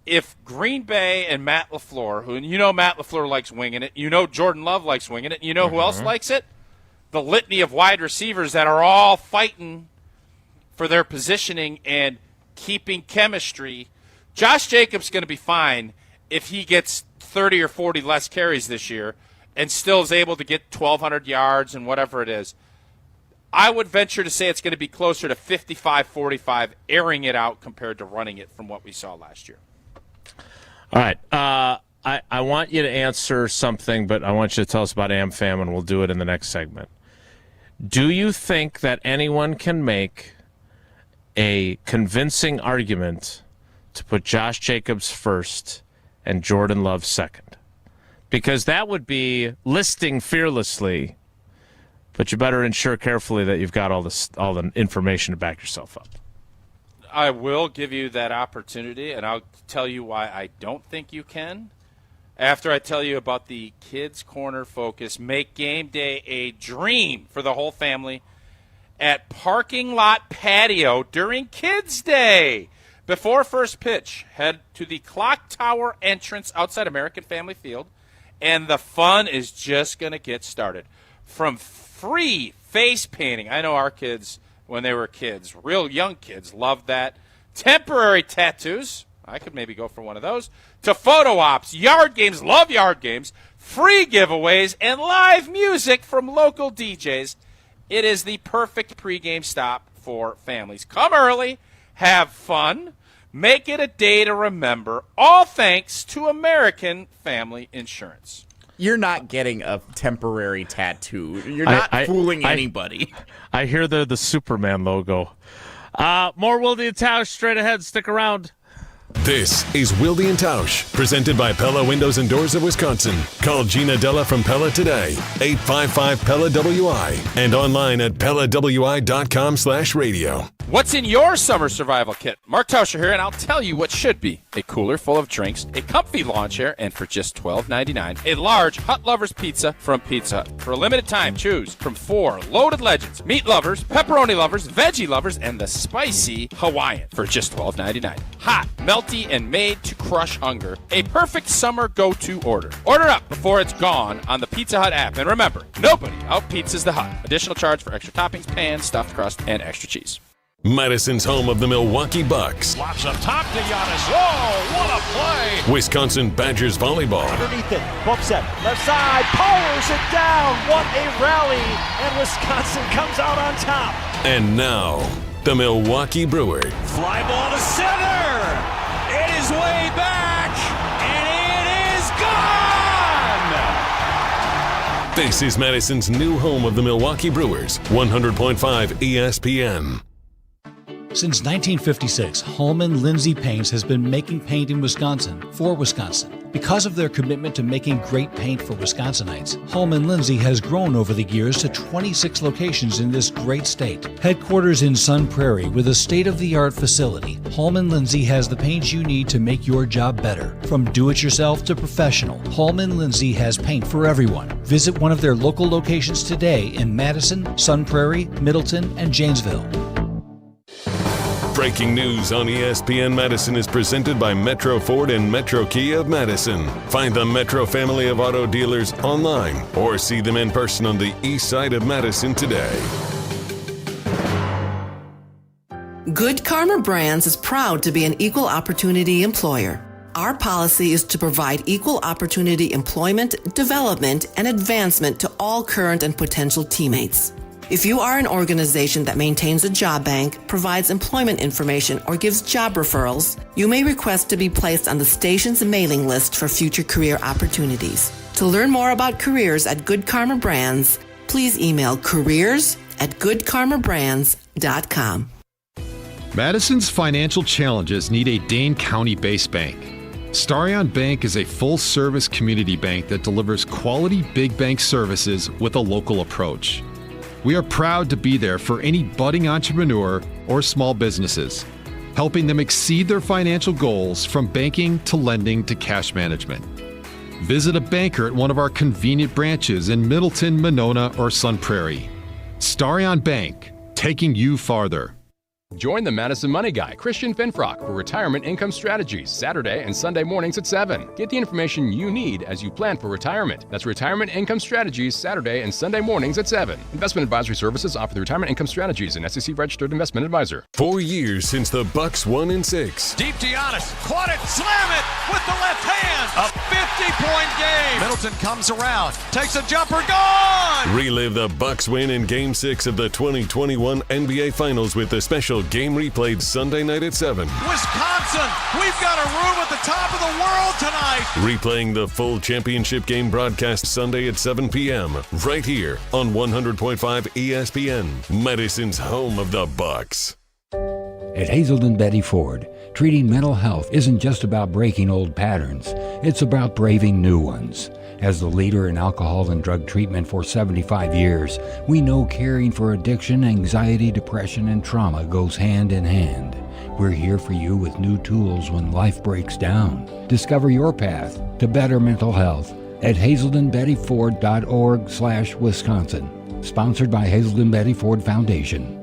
if Green Bay and Matt LaFleur, who Matt LaFleur likes winging it, Jordan Love likes winging it, who else likes it? The litany of wide receivers that are all fighting for their positioning and keeping chemistry. Josh Jacobs going to be fine if he gets 30 or 40 less carries this year and still is able to get 1,200 yards and whatever it is. I would venture to say it's going to be closer to 55-45, airing it out compared to running it from what we saw last year. All right. I want you to answer something, but I want you to tell us about AmFam, and we'll do it in the next segment. Do you think that anyone can make a convincing argument to put Josh Jacobs first and Jordan Love second? Because that would be listing fearlessly, but you better ensure carefully that you've got all the information to back yourself up. I will give you that opportunity, and I'll tell you why I don't think you can after I tell you about the Kids Corner Focus. Make game day a dream for the whole family at Parking Lot Patio during Kids Day. Before first pitch, head to the Clock Tower entrance outside American Family Field, and the fun is just going to get started. From free face painting, I know our kids, when they were kids, real young kids, loved that. Temporary tattoos, I could maybe go for one of those, to photo ops, yard games, love yard games, free giveaways, and live music from local DJs. It is the perfect pregame stop for families. Come early, have fun, make it a day to remember, all thanks to American Family Insurance. You're not getting a temporary tattoo. You're not fooling anybody. I hear they're the Superman logo. More Wilde and Tausch straight ahead. Stick around. This is Wilde and Tausch, presented by Pella Windows and Doors of Wisconsin. Call Gina Della from Pella today, 855-PELLA-WI, and online at PellaWI.com/radio. What's in your summer survival kit? Mark Tauscher here, and I'll tell you what should be. A cooler full of drinks, a comfy lawn chair, and for just $12.99, a large Hut Lovers pizza from Pizza Hut. For a limited time, choose from 4 loaded legends, meat lovers, pepperoni lovers, veggie lovers, and the spicy Hawaiian for just $12.99. Hot, melty, and made to crush hunger. A perfect summer go-to order. Order up before it's gone on the Pizza Hut app. And remember, nobody out-pizzas the Hut. Additional charge for extra toppings, pan, stuffed crust, and extra cheese. Madison's home of the Milwaukee Bucks. Lots up top to Giannis. Whoa, what a play. Wisconsin Badgers volleyball. Underneath it, bump set, left side, powers it down. What a rally, and Wisconsin comes out on top. And now, the Milwaukee Brewers. Fly ball to center. It is way back, and it is gone. This is Madison's new home of the Milwaukee Brewers, 100.5 ESPN. Since 1956, Holman Lindsay Paints has been making paint in Wisconsin for Wisconsin. Because of their commitment to making great paint for Wisconsinites, Holman Lindsay has grown over the years to 26 locations in this great state. Headquarters in Sun Prairie with a state-of-the-art facility, Holman Lindsay has the paint you need to make your job better. From do-it-yourself to professional, Holman Lindsay has paint for everyone. Visit one of their local locations today in Madison, Sun Prairie, Middleton, and Janesville. Breaking news on ESPN Madison is presented by Metro Ford and Metro Kia of Madison. Find the Metro family of auto dealers online or see them in person on the east side of Madison today. Good Karma Brands is proud to be an equal opportunity employer. Our policy is to provide equal opportunity employment, development, and advancement to all current and potential teammates. If you are an organization that maintains a job bank, provides employment information, or gives job referrals, you may request to be placed on the station's mailing list for future career opportunities. To learn more about careers at Good Karma Brands, please email careers@goodkarmabrands.com. Madison's financial challenges need a Dane County-based bank. Starion Bank is a full-service community bank that delivers quality big bank services with a local approach. We are proud to be there for any budding entrepreneur or small businesses, helping them exceed their financial goals from banking to lending to cash management. Visit a banker at one of our convenient branches in Middleton, Monona, or Sun Prairie. Starion Bank, taking you farther. Join the Madison Money Guy, Christian Finfrock, for Retirement Income Strategies, Saturday and Sunday mornings at 7. Get the information you need as you plan for retirement. That's Retirement Income Strategies, Saturday and Sunday mornings at 7. Investment advisory services offered through Retirement Income Strategies, an SEC-registered investment advisor. 4 years since the Bucks won in 6. Deep to Giannis. Caught it. Slam it with the left hand. A 50-point game. Middleton comes around. Takes a jumper. Gone! Relive the Bucks win in Game 6 of the 2021 NBA Finals with the special game replayed Sunday night at 7. Wisconsin, we've got a room at the top of the world tonight. Replaying the full championship game broadcast Sunday at 7 p.m. right here on 100.5 ESPN, Madison's home of the Bucks. At Hazelden Betty Ford, treating mental health isn't just about breaking old patterns. It's about braving new ones. As the leader in alcohol and drug treatment for 75 years, we know caring for addiction, anxiety, depression, and trauma goes hand in hand. We're here for you with new tools when life breaks down. Discover your path to better mental health at hazeldenbettyford.org/Wisconsin. Sponsored by Hazelden Betty Ford Foundation.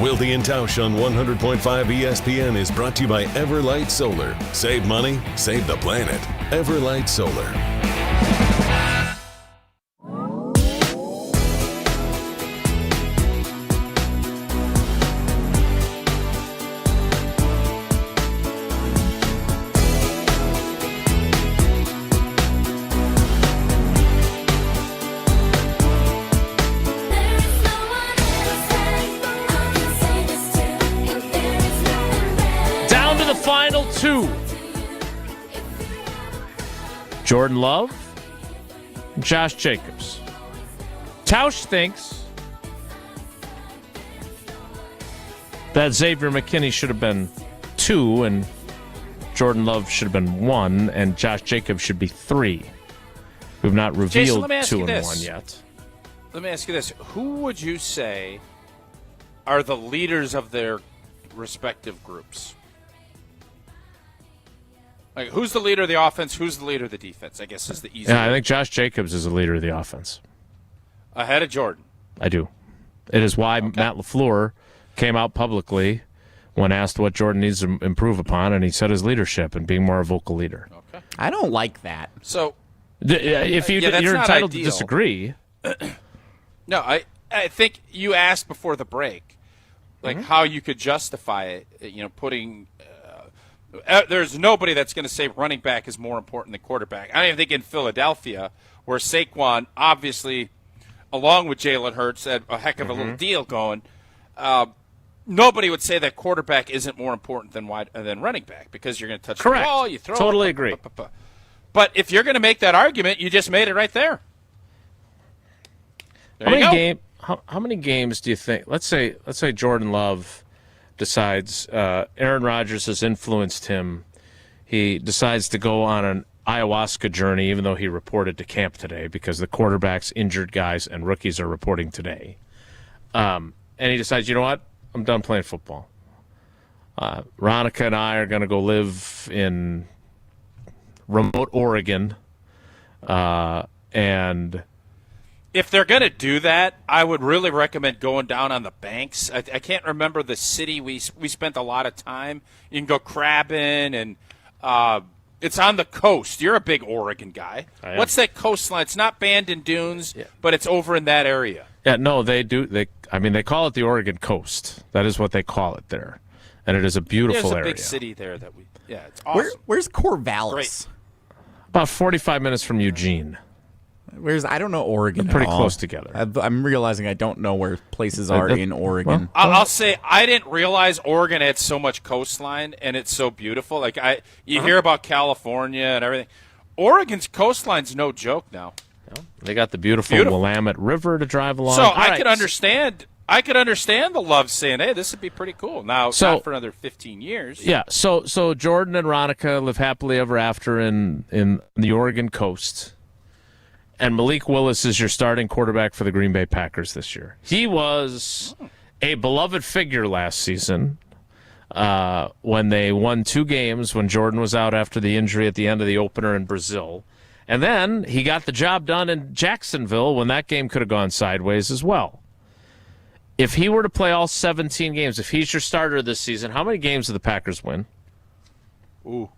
Wilde and Tausch on 100.5 ESPN is brought to you by Everlight Solar. Save money, save the planet. Everlight Solar. Final two. Jordan Love, Josh Jacobs. Tausch thinks that Xavier McKinney should have been 2 and Jordan Love should have been 1 and Josh Jacobs should be 3. We've not revealed Jason, 2 and 1 yet. Let me ask you this. Who would you say are the leaders of their respective groups? Like, who's the leader of the offense? Who's the leader of the defense? I guess is the easy. Yeah, I think Josh Jacobs is the leader of the offense. Ahead of Jordan. I do. It is why Matt LaFleur came out publicly when asked what Jordan needs to improve upon, and he said his leadership and being more a vocal leader. Okay. I don't like that. So, if you're entitled to disagree. No, I think you asked before the break, like how you could justify it. Putting. There's nobody that's going to say running back is more important than quarterback. I don't even think in Philadelphia, where Saquon obviously, along with Jalen Hurts, had a heck of a little deal going. Nobody would say that quarterback isn't more important than running back because you're going to touch the ball, you throw. Totally agree. But if you're going to make that argument, you just made it right there. How many games do you think? Let's say Jordan Love decides Aaron Rodgers has influenced him. He decides to go on an ayahuasca journey, even though he reported to camp today because the quarterbacks, injured guys, and rookies are reporting today. And he decides, you know what? I'm done playing football. Ronica and I are going to go live in remote Oregon. And if they're going to do that, I would really recommend going down on the banks. I can't remember the city we spent a lot of time. You can go crabbing, and it's on the coast. You're a big Oregon guy. What's that coastline? It's not Bandon Dunes, but it's over in that area. Yeah, no, they do. They call it the Oregon coast. That is what they call it there. and it is a beautiful There's a area. big city there that it's awesome. Where's Corvallis? About 45 minutes from Eugene. I don't know Oregon. Pretty at all. close together. I'm realizing I don't know where places are in Oregon. I'll say I didn't realize Oregon had so mumuch coastline and it's so beautiful. Like you hear about California and everything. Oregon's coastline's no joke now. They got the beautiful Willamette River to drive along. So I could understand the love saying, "Hey, this would be pretty cool." Now, not for another 15 years. Yeah. So Jordan and Ronica live happily ever after in the Oregon coast. And Malik Willis is your starting quarterback for the Green Bay Packers this year. He was a beloved figure last season when they won 2 games when Jordan was out after the injury at the end of the opener in Brazil. And then he got the job done in Jacksonville when that game could have gone sideways as well. If he were to play all 17 games, if he's your starter this season, how many games do the Packers win? Ooh.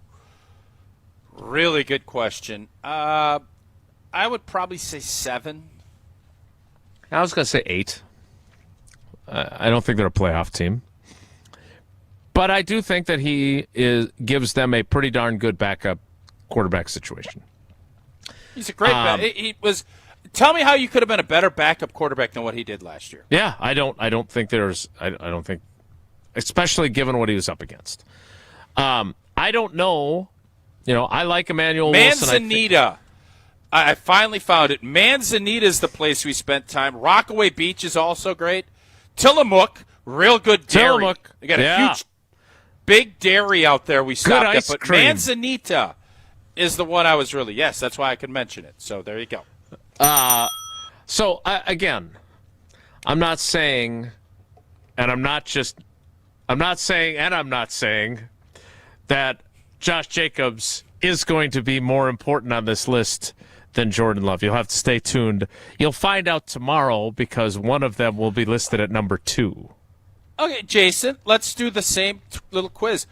Really good question. I would probably say 7. I was going to say 8. I don't think they're a playoff team. But I do think that he gives them a pretty darn good backup quarterback situation. He's a great he was. Tell me how you could have been a better backup quarterback than what he did last year. Yeah, I don't think there's I don't think, especially given what he was up against. I don't know. I like Emmanuel Wilson. Manzanita. I finally found it. Manzanita is the place we spent time. Rockaway Beach is also great. Tillamook, real good dairy. Tillamook. They got a huge, big dairy out there we stopped at. But cream. Manzanita is the one I was really, that's why I could mention it. So there you go. Again, I'm not saying that Josh Jacobs is going to be more important on this list than Jordan Love. You'll have to stay tuned. You'll find out tomorrow because one of them will be listed at number 2. Okay, Jason, let's do the same little quiz.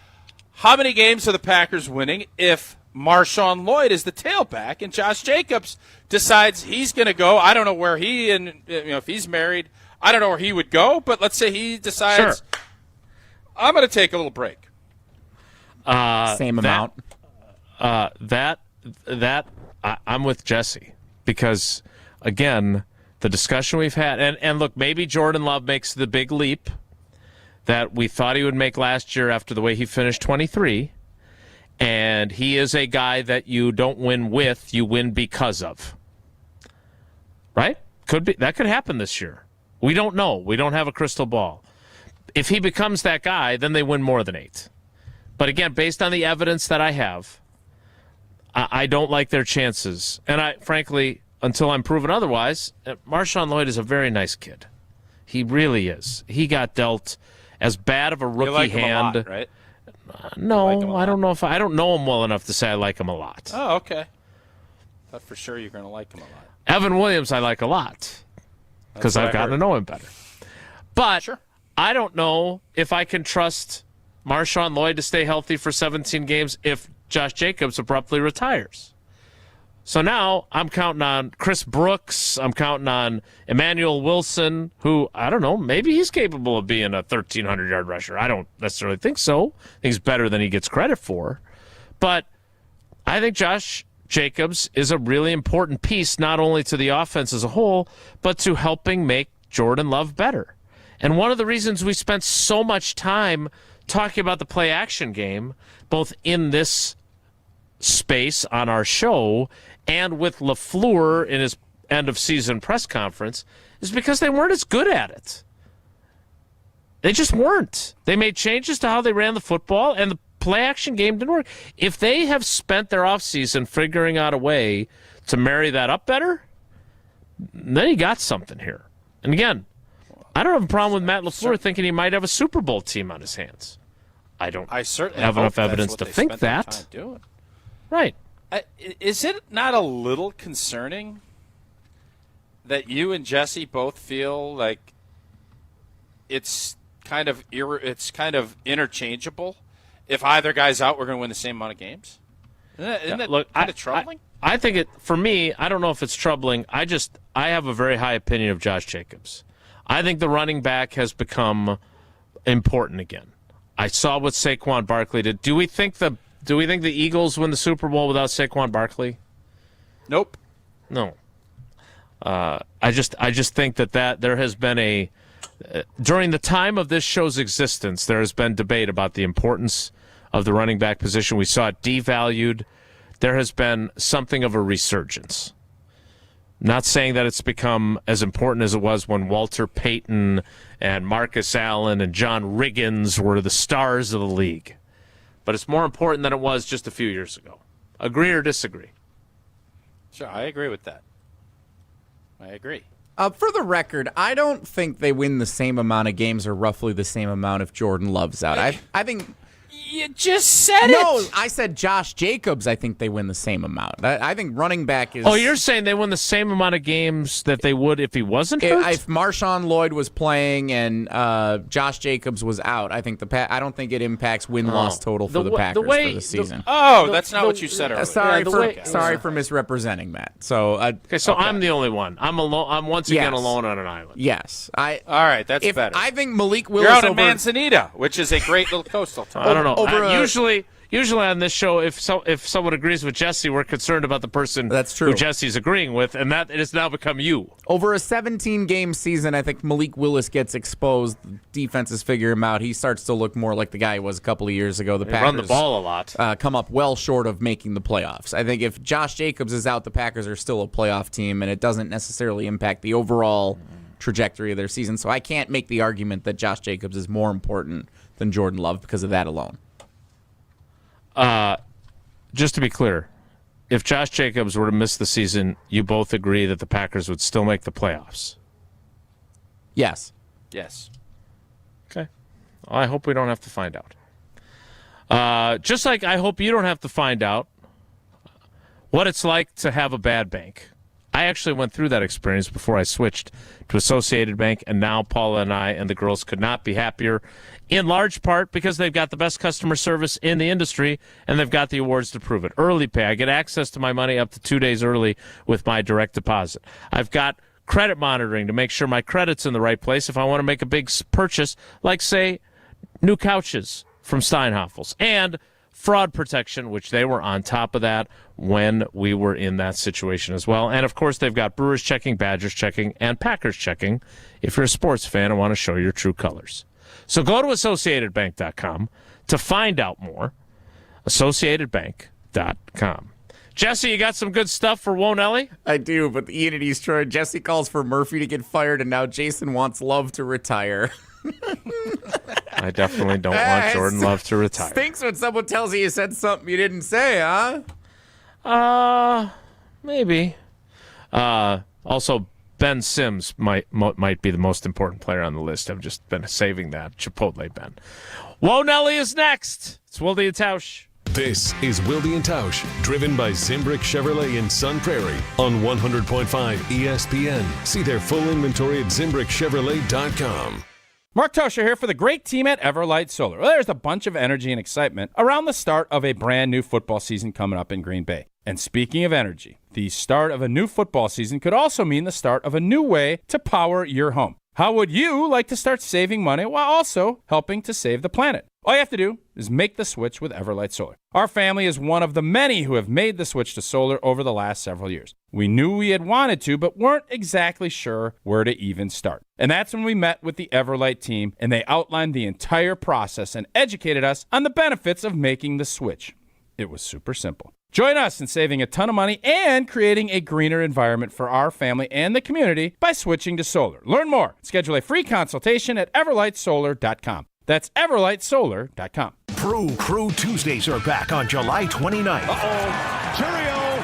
How many games are the Packers winning if Marshawn Lloyd is the tailback and Josh Jacobs decides he's going to go? I don't know where if he's married, I don't know where he would go, but let's say he decides, I'm going to take a little break. Same amount. I'm with Jesse because, again, the discussion we've had, and look, maybe Jordan Love makes the big leap that we thought he would make last year after the way he finished 23, and he is a guy that you don't win with, you win because of. Right? That could happen this year. We don't know. We don't have a crystal ball. If he becomes that guy, then they win more than 8. But again, based on the evidence that I have, I don't like their chances. And frankly, until I'm proven otherwise, Marshawn Lloyd is a very nice kid. He really is. He got dealt as bad of a rookie you like hand. Him a lot, right? No, I don't know I don't know him well enough to say I like him a lot. Oh, okay. Thought for sure you're going to like him a lot. Evan Williams I like a lot because I've gotten to know him better. But I don't know if I can trust Marshawn Lloyd to stay healthy for 17 games if Josh Jacobs abruptly retires. So now I'm counting on Chris Brooks. I'm counting on Emmanuel Wilson, who, I don't know, maybe he's capable of being a 1,300-yard rusher. I don't necessarily think so. I think he's better than he gets credit for. But I think Josh Jacobs is a really important piece, not only to the offense as a whole, but to helping make Jordan Love better. And one of the reasons we spent so much time talking about the play-action game, both in this space on our show and with LaFleur in his end-of-season press conference, is because they weren't as good at it. They just weren't. They made changes to how they ran the football, and the play-action game didn't work. If they have spent their offseason figuring out a way to marry that up better, then you got something here. And again, I don't have a problem with Matt LaFleur thinking he might have a Super Bowl team on his hands. I certainly have enough evidence to think that. Right. Is it not a little concerning that you and Jesse both feel like it's kind of interchangeable? If either guy's out, we're going to win the same amount of games. Isn't that kind of troubling? I think for me, I don't know if it's troubling. I have a very high opinion of Josh Jacobs. I think the running back has become important again. I saw what Saquon Barkley did. Do we think the Eagles win the Super Bowl without Saquon Barkley? Nope. No. I just think that there has been during the time of this show's existence, there has been debate about the importance of the running back position. We saw it devalued. There has been something of a resurgence. Not saying that it's become as important as it was when Walter Payton and Marcus Allen and John Riggins were the stars of the league. But it's more important than it was just a few years ago. Agree or disagree? Sure, I agree with that. I agree. For the record, I don't think they win the same amount of games or roughly the same amount if Jordan Love's out. I think... You just said it. No, I said Josh Jacobs. I think they win the same amount. I think running back is... Oh, you're saying they win the same amount of games that they would if he wasn't hurt? If Marshawn Lloyd was playing and Josh Jacobs was out, I think I don't think it impacts win-loss total for the Packers for the season. That's not what you said earlier. Sorry for misrepresenting that. So I'm the only one. I'm alone. I'm once again alone on an island. Yes. All right, that's better. I think Malik Willis You're out in Manzanita, which is a great little coastal town. I don't know. Usually on this show, if someone agrees with Jesse, we're concerned about the person who Jesse's agreeing with, and that it has now become you. Over a 17-game season, I think Malik Willis gets exposed. Defenses figure him out. He starts to look more like the guy he was a couple of years ago. The Packers run the ball a lot. Come up well short of making the playoffs. I think if Josh Jacobs is out, the Packers are still a playoff team, and it doesn't necessarily impact the overall trajectory of their season. So I can't make the argument that Josh Jacobs is more important than Jordan Love because of that alone. Just to be clear, if Josh Jacobs were to miss the season, you both agree that the Packers would still make the playoffs? Yes. Yes. Okay. Well, I hope we don't have to find out. Just like I hope you don't have to find out what it's like to have a bad bank. I actually went through that experience before I switched to Associated Bank, and now Paula and I and the girls could not be happier, in large part because they've got the best customer service in the industry, and they've got the awards to prove it. Early pay. I get access to my money up to 2 days early with my direct deposit. I've got credit monitoring to make sure my credit's in the right place if I want to make a big purchase, like, say, new couches from Steinhoffel's, and fraud protection, which they were on top of that when we were in that situation as well. And, of course, they've got Brewers checking, Badgers checking, and Packers checking if you're a sports fan and want to show your true colors. So go to AssociatedBank.com to find out more. AssociatedBank.com. Jesse, you got some good stuff for Wonelli? I do, but the Unity's trying. Jesse calls for Murphy to get fired, and now Jason wants Love to retire. I definitely don't want Jordan Love to retire. Stinks when someone tells you said something you didn't say, huh? Maybe. Also, Ben Sims might be the most important player on the list. I've just been saving that. Chipotle Ben. Wonelli is next. It's Wilde and Tausch. This is Wilde and Tausch, driven by Zimbrick Chevrolet in Sun Prairie on 100.5 ESPN. See their full inventory at ZimbrickChevrolet.com. Mark Tosher here for the great team at Everlight Solar. Well, there's a bunch of energy and excitement around the start of a brand new football season coming up in Green Bay. And speaking of energy, the start of a new football season could also mean the start of a new way to power your home. How would you like to start saving money while also helping to save the planet? All you have to do is make the switch with Everlight Solar. Our family is one of the many who have made the switch to solar over the last several years. We knew we had wanted to, but weren't exactly sure where to even start. And that's when we met with the Everlight team, and they outlined the entire process and educated us on the benefits of making the switch. It was super simple. Join us in saving a ton of money and creating a greener environment for our family and the community by switching to solar. Learn more. Schedule a free consultation at everlightsolar.com. That's everlightsolar.com. Brew Crew Tuesdays are back on July 29th. Churio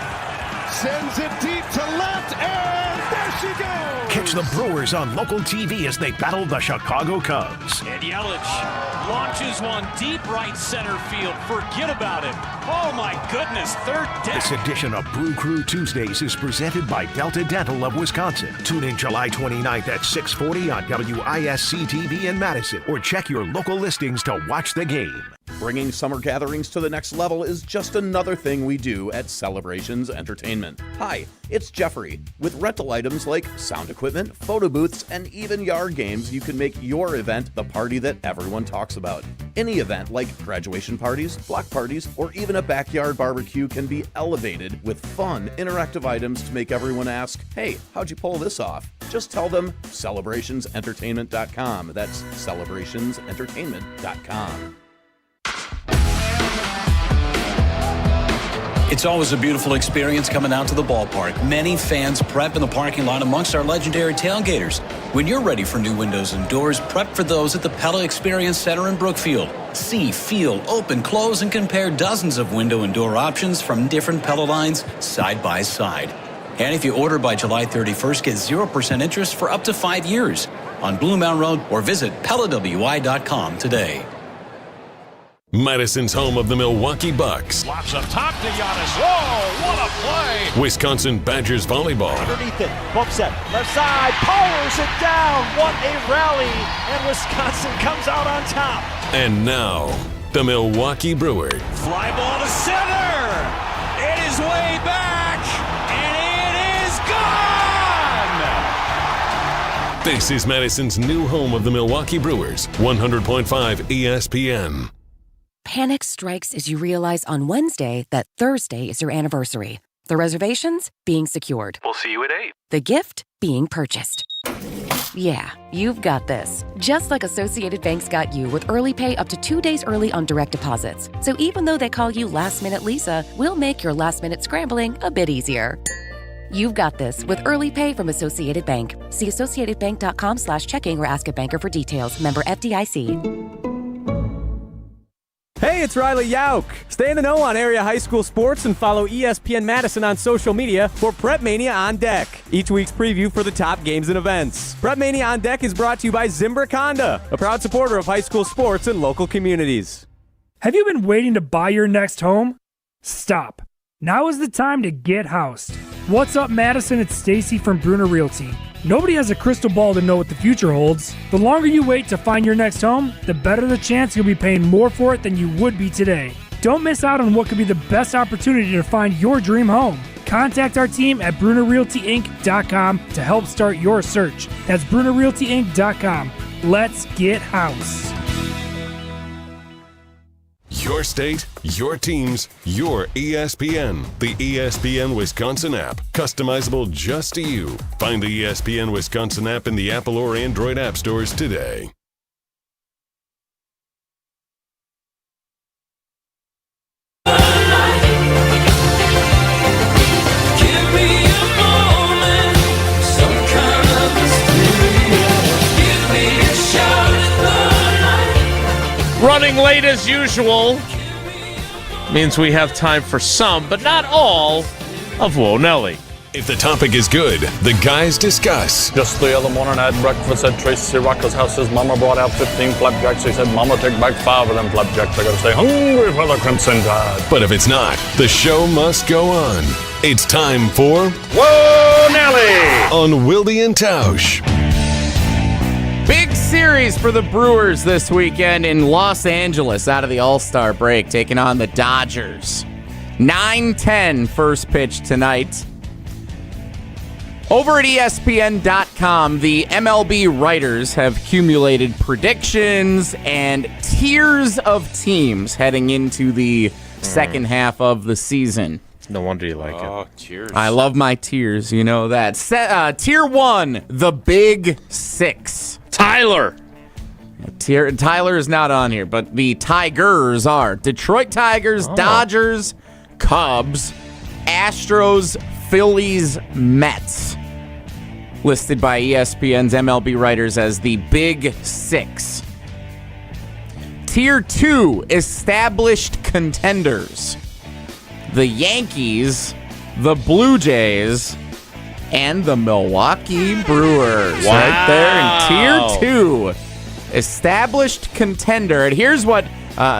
sends it deep to left, and there she goes. Catch the Brewers on local TV as they battle the Chicago Cubs. And Yelich launches one deep right center field. Forget about it. Oh, my goodness. Third down. This edition of Brew Crew Tuesdays is presented by Delta Dental of Wisconsin. Tune in July 29th at 6:40 on WISC TV in Madison, or check your local listings to watch the game. Bringing summer gatherings to the next level is just another thing we do at Celebrations Entertainment. Hi, it's Jeffrey. With rental items like sound equipment, photo booths, and even yard games, you can make your event the party that everyone talks about. Any event like graduation parties, block parties, or even a backyard barbecue can be elevated with fun, interactive items to make everyone ask, hey, how'd you pull this off? Just tell them celebrationsentertainment.com. That's celebrationsentertainment.com. It's always a beautiful experience coming out to the ballpark. Many fans prep in the parking lot amongst our legendary tailgaters. When you're ready for new windows and doors, prep for those at the Pella Experience Center in Brookfield. See, feel, open, close, and compare dozens of window and door options from different Pella lines side by side. And if you order by July 31st, get 0% interest for up to 5 years on Blue Mountain Road, or visit PellaWI.com today. Madison's home of the Milwaukee Bucks. Lops up top to Giannis. Whoa, what a play! Wisconsin Badgers volleyball. Underneath it, bumps it, left side, powers it down. What a rally, and Wisconsin comes out on top. And now, the Milwaukee Brewers. Fly ball to center. It is way back, and it is gone. This is Madison's new home of the Milwaukee Brewers. 100.5 ESPN. Panic strikes as you realize on Wednesday that Thursday is your anniversary. The reservations being secured. We'll see you at 8. The gift being purchased. Yeah, you've got this. Just like Associated Bank's got you with early pay up to 2 days early on direct deposits. So even though they call you Last Minute Lisa, we'll make your last minute scrambling a bit easier. You've got this with early pay from Associated Bank. See associatedbank.com/checking or ask a banker for details. Member FDIC. Hey, it's Riley Yauk. Stay in the know on area high school sports and follow ESPN Madison on social media for Prep Mania on Deck, each week's preview for the top games and events. Prep Mania on Deck is brought to you by Zimbrick Honda, a proud supporter of high school sports and local communities. Have you been waiting to buy your next home? Stop. Now is the time to get housed. What's up, Madison? It's Stacy from Bruner Realty. Nobody has a crystal ball to know what the future holds. The longer you wait to find your next home, the better the chance you'll be paying more for it than you would be today. Don't miss out on what could be the best opportunity to find your dream home. Contact our team at BrunerRealtyInc.com to help start your search. That's BrunerRealtyInc.com. Let's get house. Your state, your teams, your ESPN. The ESPN Wisconsin app. Customizable just to you. Find the ESPN Wisconsin app in the Apple or Android app stores today. Running late as usual means we have time for some, but not all, of Whoa Nelly. If the topic is good, the guys discuss. Just the other morning I had breakfast at Tracy Rocker's house. His mama brought out 15 flapjacks. He said, Mama, take back 5 of them flapjacks. I gotta stay hungry for the Crimson Tide. But if it's not, the show must go on. It's time for Whoa Nelly on Wilde and Tausch. Big series for the Brewers this weekend in Los Angeles out of the All-Star break, taking on the Dodgers. 9:10 first pitch tonight. Over at ESPN.com, the MLB writers have accumulated predictions and tiers of teams heading into the second half of the season. No wonder you like it. Cheers. I love my tiers, you know that. Tier 1, the Big Six. Tyler is not on here, but the Tigers are Detroit Tigers, Dodgers, Cubs, Astros, Phillies, Mets. Listed by ESPN's MLB writers as the Big Six. Tier 2, established contenders. The Yankees, the Blue Jays, and the Milwaukee Brewers. Wow. Right there in Tier 2. Established contender. And here's what,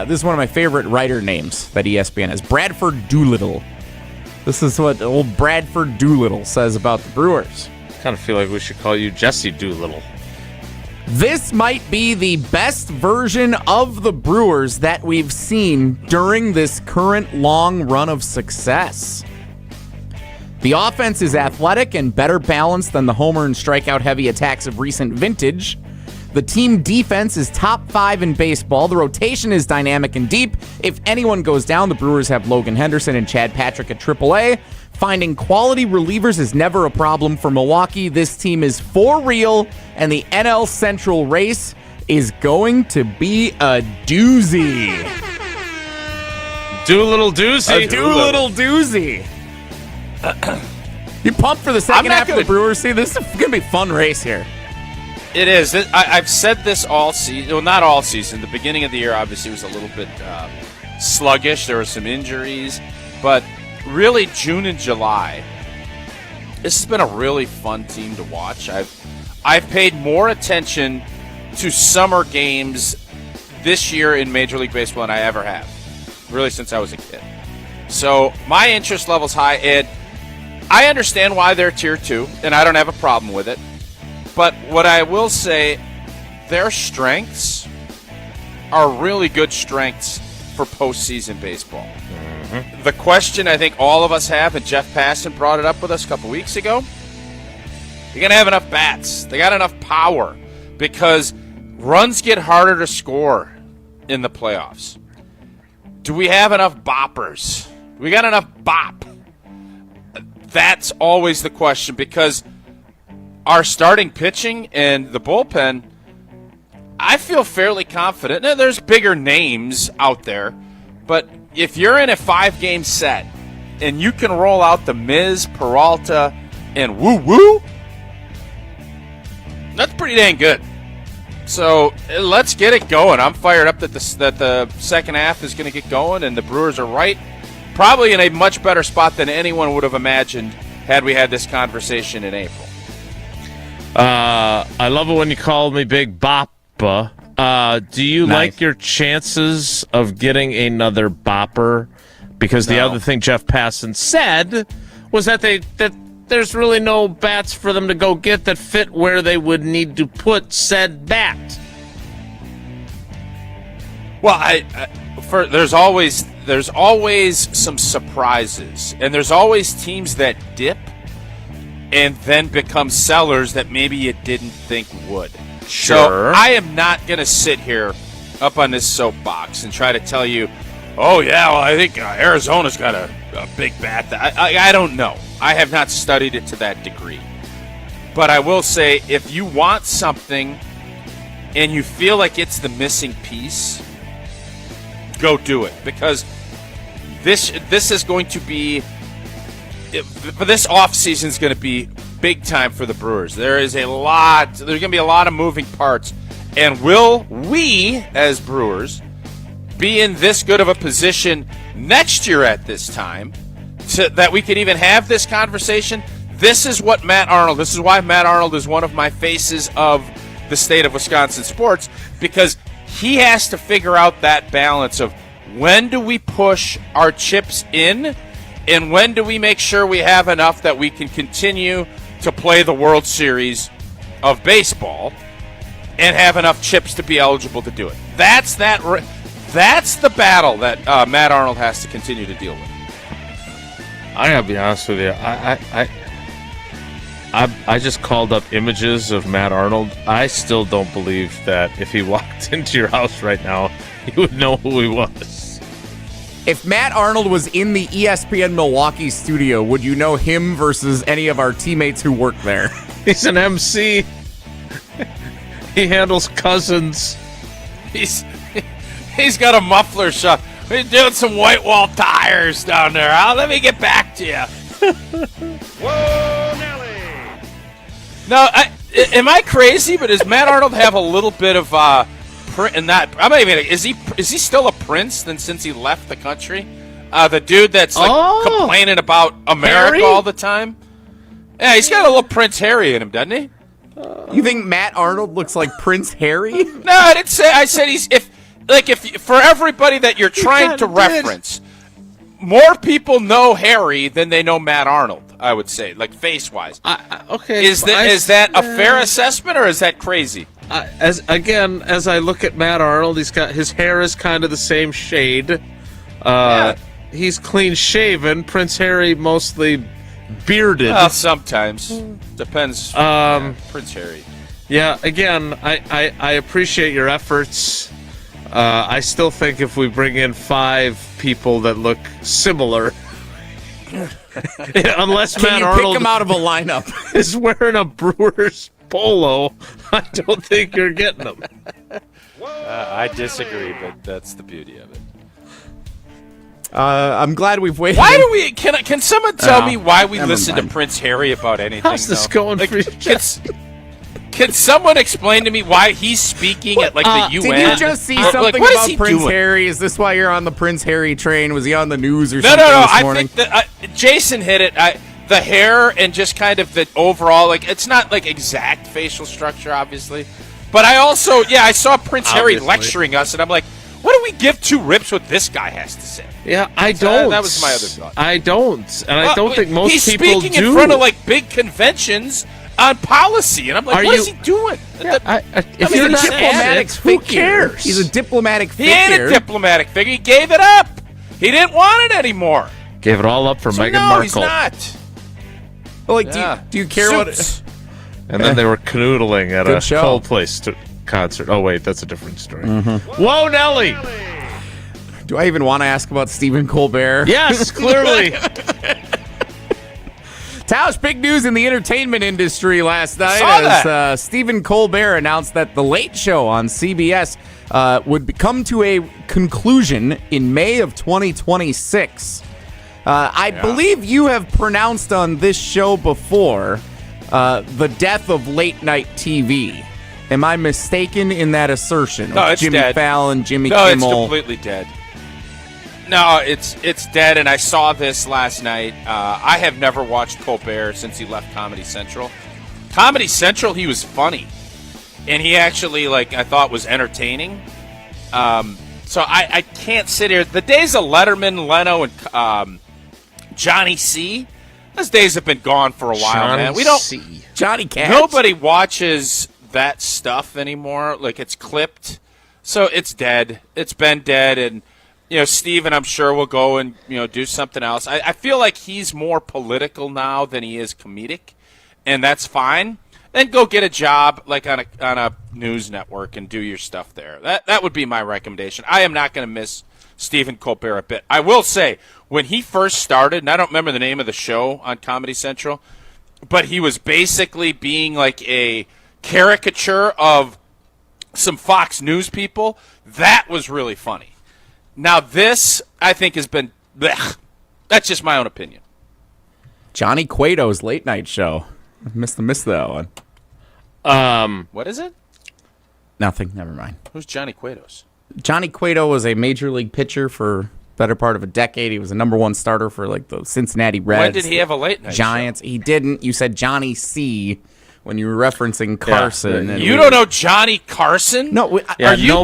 this is one of my favorite writer names that ESPN has. Bradford Doolittle. This is what old Bradford Doolittle says about the Brewers. I kind of feel like we should call you Jesse Doolittle. This might be the best version of the Brewers that we've seen during this current long run of success. The offense is athletic and better balanced than the homer and strikeout-heavy attacks of recent vintage. The team defense is top 5 in baseball. The rotation is dynamic and deep. If anyone goes down, the Brewers have Logan Henderson and Chad Patrick at AAA. Finding quality relievers is never a problem for Milwaukee. This team is for real, and the NL Central race is going to be a doozy. Doolittle doozy. A doolittle doozy. You pumped for the second half of the Brewers? See, this is going to be a fun race here. It is. I've said this all season. Well, not all season. The beginning of the year, obviously, was a little bit sluggish. There were some injuries. But really, June and July, this has been a really fun team to watch. I've paid more attention to summer games this year in Major League Baseball than I ever have, really since I was a kid. So my interest level's high, and I understand why they're Tier 2, and I don't have a problem with it. But what I will say, their strengths are really good strengths for postseason baseball. Mm-hmm. The question I think all of us have, and Jeff Passan brought it up with us a couple weeks ago, you're going to have enough bats. They got enough power because runs get harder to score in the playoffs. Do we have enough boppers? Do we got enough bop? That's always the question because our starting pitching and the bullpen, I feel fairly confident. Now, there's bigger names out there, but if you're in a 5-game set and you can roll out the Miz, Peralta, and Woo-Woo, that's pretty dang good. So let's get it going. I'm fired up that the second half is going to get going, and the Brewers are probably in a much better spot than anyone would have imagined had we had this conversation in April. I love it when you call me Big Boppa. Do you like your chances of getting another bopper? Because the other thing Jeff Passan said was that there's really no bats for them to go get that fit where they would need to put said bat. Well, there's always some surprises, and there's always teams that dip and then become sellers that maybe you didn't think would. Sure. So I am not going to sit here up on this soapbox and try to tell you, oh, yeah, well, I think Arizona's got a big bat. I don't know. I have not studied it to that degree. But I will say, if you want something and you feel like it's the missing piece, go do it. Because this is going to be, this offseason is going to be big time for the Brewers. There's going to be a lot of moving parts. And will we, as Brewers, be in this good of a position next year at this time that we could even have this conversation? This is why Matt Arnold is one of my faces of the state of Wisconsin sports, because he has to figure out that balance of when do we push our chips in and when do we make sure we have enough that we can continue to play the World Series of baseball and have enough chips to be eligible to do it. That's the battle that Matt Arnold has to continue to deal with. I gotta be honest with you. I just called up images of Matt Arnold. I still don't believe that if he walked into your house right now, you would know who he was. If Matt Arnold was in the ESPN Milwaukee studio, would you know him versus any of our teammates who work there? He's an MC. He handles cousins. He's got a muffler shop. We're doing some white wall tires down there. Let me get back to you. Whoa, Nelly! No, am I crazy? But does Matt Arnold have a little bit of in that? I'm not even. Is he still a prince? Since he left the country, the dude that's complaining about America Harry? all the time. Yeah, he's got a little Prince Harry in him, doesn't he? You think Matt Arnold looks like Prince Harry? No, I didn't say. I said if for everybody that you're trying to reference, more people know Harry than they know Matt Arnold. I would say, like face-wise. Okay. Is that a fair assessment or is that crazy? as I look at Matt Arnold, his hair is kind of the same shade. He's clean shaven. Prince Harry mostly bearded. Well, sometimes depends. Prince Harry. Yeah. Again, I appreciate your efforts. I still think if we bring in 5 people that look similar, unless Matt Arnold pick him out of a lineup is wearing a Brewers polo, I don't think you're getting them. I disagree, but that's the beauty of it. I'm glad we've waited. Why do we? Can someone tell me why we listen to Prince Harry about anything? How's this going for you? Can someone explain to me why he's speaking at the UN? Did you just see something about Prince Harry? Is this why you're on the Prince Harry train? Was he on the news or something this morning? I think that Jason hit it. The hair and just kind of the overall, it's not exact facial structure, obviously. But I also, I saw Prince Harry lecturing us, and I'm like, what do we give 2 rips what this guy has to say? Yeah, I don't. That was my other thought. I don't. And I don't think most people do. He's speaking in front of, big conventions on policy, and I'm like, what is he doing? If you're not diplomatic, who cares? He's a diplomatic figure. He ain't a diplomatic figure. He gave it up. He didn't want it anymore. Gave it all up for Meghan Markle. No, he's not. Well, do you care what? And then they were canoodling at a Coldplay concert. Oh wait, that's a different story. Whoa, Nelly! Do I even want to ask about Stephen Colbert? Yes, clearly. Tausch, big news in the entertainment industry last night as Stephen Colbert announced that The Late Show on CBS would come to a conclusion in May of 2026. I believe you have pronounced on this show before the death of late night TV. Am I mistaken in that assertion? No, it's Jimmy dead. Fallon, Jimmy Kimmel. Kimmel. No, it's completely dead. No, it's dead, and I saw this last night. I have never watched Colbert since he left Comedy Central. Comedy Central, he was funny, and he actually, I thought was entertaining. So I can't sit here. The days of Letterman, Leno, and Johnny C., those days have been gone for a while, man. We don't. Johnny Cash. Nobody watches that stuff anymore. It's clipped, so it's dead. It's been dead, and Steven, I'm sure, will go and do something else. I feel like he's more political now than he is comedic, and that's fine. Then go get a job on a news network and do your stuff there. That would be my recommendation. I am not going to miss Stephen Colbert a bit. I will say, when he first started, and I don't remember the name of the show on Comedy Central, but he was basically being a caricature of some Fox News people. That was really funny. Now this, I think, has been blech. That's just my own opinion. Johnny Cueto's late night show. I missed that one. What is it? Nothing. Never mind. Who's Johnny Cueto's? Johnny Cueto was a major league pitcher for better part of a decade. He was a #1 starter for the Cincinnati Reds. When did he have a late night Giants? Show? He didn't. You said Johnny C. when you were referencing Carson. Yeah. And you don't know Johnny Carson? No. Are you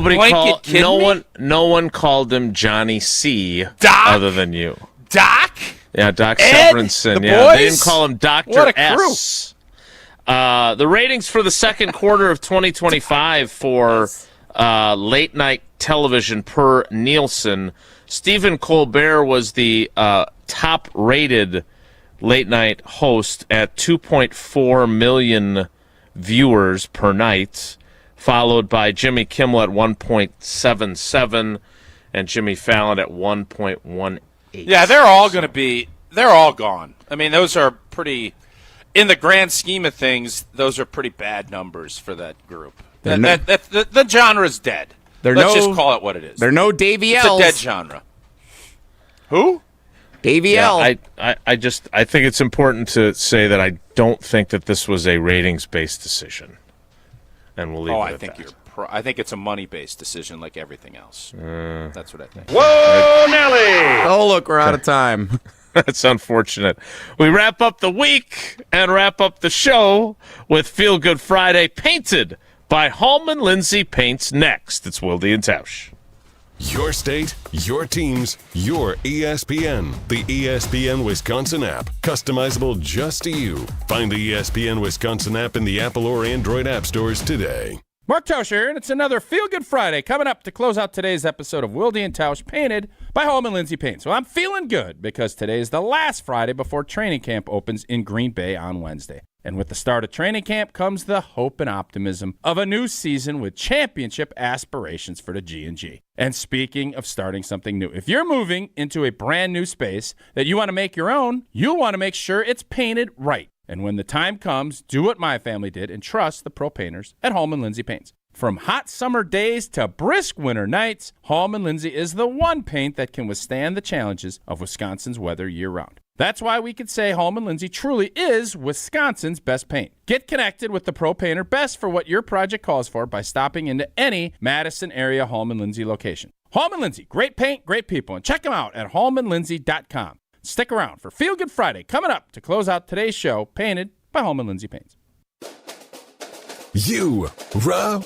kidding me? No one called him Johnny C. Doc? Other than you. Doc? Yeah, Doc Ed? Severinsen. The Yeah, boys? they didn't call him Dr. What a crew. S. The ratings for the second quarter of 2025 for late night television per Nielsen, Stephen Colbert was the top-rated late night host at 2.4 million viewers per night, followed by Jimmy Kimmel at 1.77 and Jimmy Fallon at 1.18. Yeah, they're all gone. I mean, those are pretty, in the grand scheme of things, those are pretty bad numbers for that group. The genre's dead. Let's just call it what it is. They're no Davey L's. It's a dead genre. Who? Davey L. I think it's important to say that I don't think that this was a ratings-based decision, and we'll leave it at that. I think it's a money-based decision, like everything else. That's what I think. Whoa, Nelly! Oh, look, we're out of time. That's unfortunate. We wrap up the week and wrap up the show with Feel Good Friday, painted by Hallman Lindsay Paints. Next, it's Wilde and Tausch. Your state, your teams, your ESPN. The ESPN Wisconsin app. Customizable just to you. Find the ESPN Wisconsin app in the Apple or Android app stores today. Mark Tausch here, and it's another Feel Good Friday coming up to close out today's episode of Wilde and Tausch, painted by Holman Lindsey Paints. Well, I'm feeling good because today is the last Friday before training camp opens in Green Bay on Wednesday. And with the start of training camp comes the hope and optimism of a new season with championship aspirations for the G&G. And speaking of starting something new, if you're moving into a brand new space that you want to make your own, you'll want to make sure it's painted right. And when the time comes, do what my family did and trust the pro painters at Holman Lindsey Paints. From hot summer days to brisk winter nights, Holman Lindsey is the one paint that can withstand the challenges of Wisconsin's weather year-round. That's why we could say Holman Lindsey truly is Wisconsin's best paint. Get connected with the pro painter best for what your project calls for by stopping into any Madison area Holman Lindsey location. Holman Lindsey, great paint, great people, and check them out at holmanlindsey.com. Stick around for Feel Good Friday coming up to close out today's show, painted by Holman Lindsey Paints. You, rah.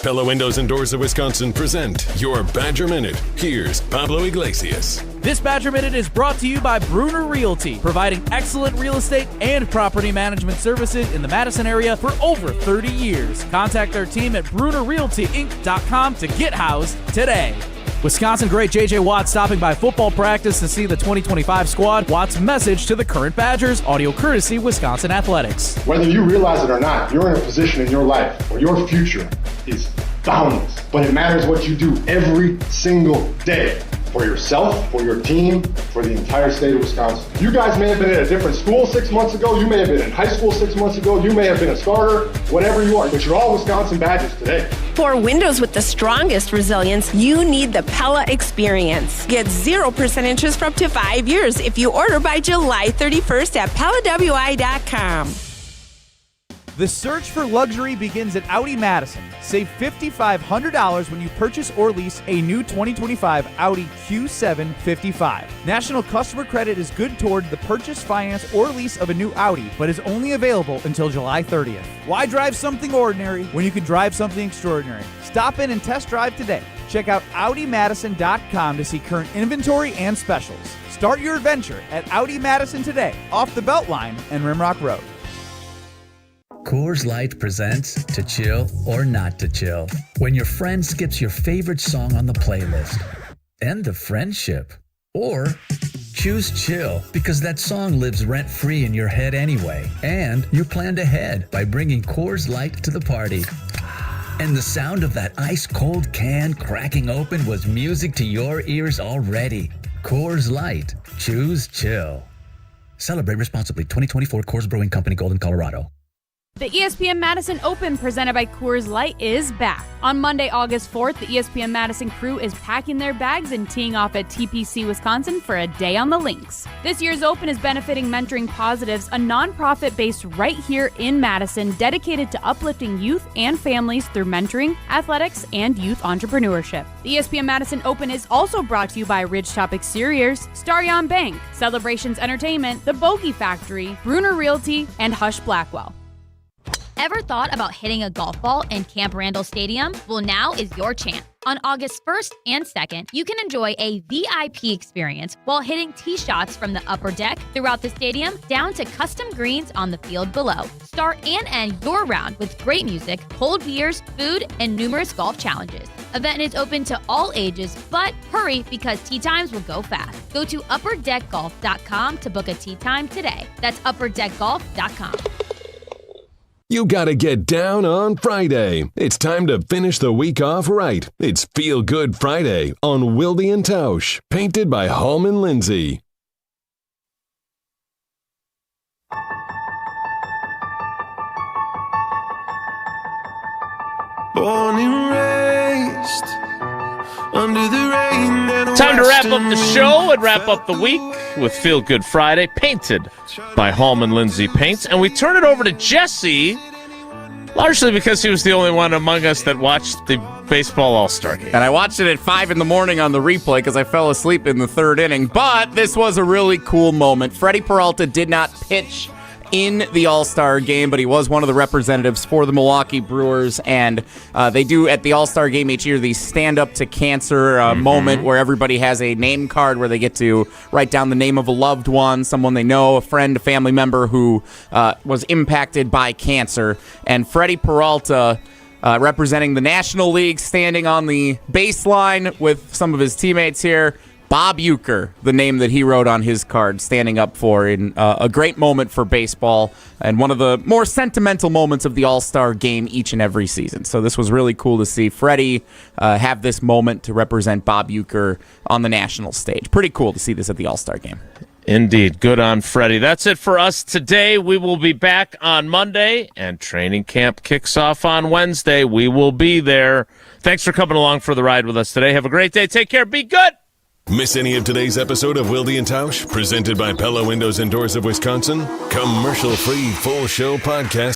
Pella Windows and Doors of Wisconsin present your Badger Minute. Here's Pablo Iglesias. This Badger Minute is brought to you by Bruner Realty, providing excellent real estate and property management services in the Madison area for over 30 years. Contact their team at BrunerRealtyInc.com to get housed today. Wisconsin great J.J. Watt stopping by football practice to see the 2025 squad. Watt's message to the current Badgers, audio courtesy Wisconsin Athletics. Whether you realize it or not, you're in a position in your life where your future is boundless. But it matters what you do every single day. For yourself, for your team, for the entire state of Wisconsin. You guys may have been at a different school 6 months ago. You may have been in high school 6 months ago. You may have been a starter, whatever you are. But you're all Wisconsin Badgers today. For windows with the strongest resilience, you need the Pella experience. Get 0% interest for up to 5 years if you order by July 31st at PellaWI.com. The search for luxury begins at Audi Madison. Save $5,500 when you purchase or lease a new 2025 Audi Q7 55. National customer credit is good toward the purchase, finance, or lease of a new Audi, but is only available until July 30th. Why drive something ordinary when you can drive something extraordinary? Stop in and test drive today. Check out AudiMadison.com to see current inventory and specials. Start your adventure at Audi Madison today, off the Beltline and Rimrock Road. Coors Light presents To Chill or Not to Chill. When your friend skips your favorite song on the playlist. End the friendship. Or choose chill because that song lives rent-free in your head anyway. And you planned ahead by bringing Coors Light to the party. And the sound of that ice-cold can cracking open was music to your ears already. Coors Light. Choose chill. Celebrate responsibly. 2024 Coors Brewing Company, Golden, Colorado. The ESPN Madison Open presented by Coors Light is back. On Monday, August 4th, the ESPN Madison crew is packing their bags and teeing off at TPC, Wisconsin for a day on the links. This year's Open is benefiting Mentoring Positives, a nonprofit based right here in Madison dedicated to uplifting youth and families through mentoring, athletics, and youth entrepreneurship. The ESPN Madison Open is also brought to you by Ridgetop Exteriors, Starion Bank, Celebrations Entertainment, The Bogey Factory, Bruner Realty, and Hush Blackwell. Ever thought about hitting a golf ball in Camp Randall Stadium? Well, now is your chance. On August 1st and 2nd, you can enjoy a VIP experience while hitting tee shots from the upper deck throughout the stadium down to custom greens on the field below. Start and end your round with great music, cold beers, food, and numerous golf challenges. Event is open to all ages, but hurry because tee times will go fast. Go to upperdeckgolf.com to book a tee time today. That's upperdeckgolf.com. You gotta get down on Friday. It's time to finish the week off right. It's Feel Good Friday on Wilde and Tausch, painted by Holman Lindsey. Born and raised under the rain. Time to wrap up the show and wrap up the week with Feel Good Friday, painted by Holman Lindsey Paints. And we turn it over to Jesse, largely because he was the only one among us that watched the baseball All-Star game. And I watched it at 5 in the morning on the replay because I fell asleep in the third inning. But this was a really cool moment. Freddie Peralta did not pitch in the All-Star game, but he was one of the representatives for the Milwaukee Brewers, and they do at the All-Star game each year the Stand Up to Cancer moment where everybody has a name card where they get to write down the name of a loved one, someone they know, a friend, a family member who was impacted by cancer. And Freddie Peralta representing the National League, standing on the baseline with some of his teammates here. Bob Uecker, the name that he wrote on his card, standing up for in a great moment for baseball and one of the more sentimental moments of the All-Star game each and every season. So this was really cool to see Freddie have this moment to represent Bob Uecker on the national stage. Pretty cool to see this at the All-Star game. Indeed. Good on Freddie. That's it for us today. We will be back on Monday, and training camp kicks off on Wednesday. We will be there. Thanks for coming along for the ride with us today. Have a great day. Take care. Be good. Miss any of today's episode of Wilde and Tausch, presented by Pella Windows and Doors of Wisconsin? Commercial-free full show podcast.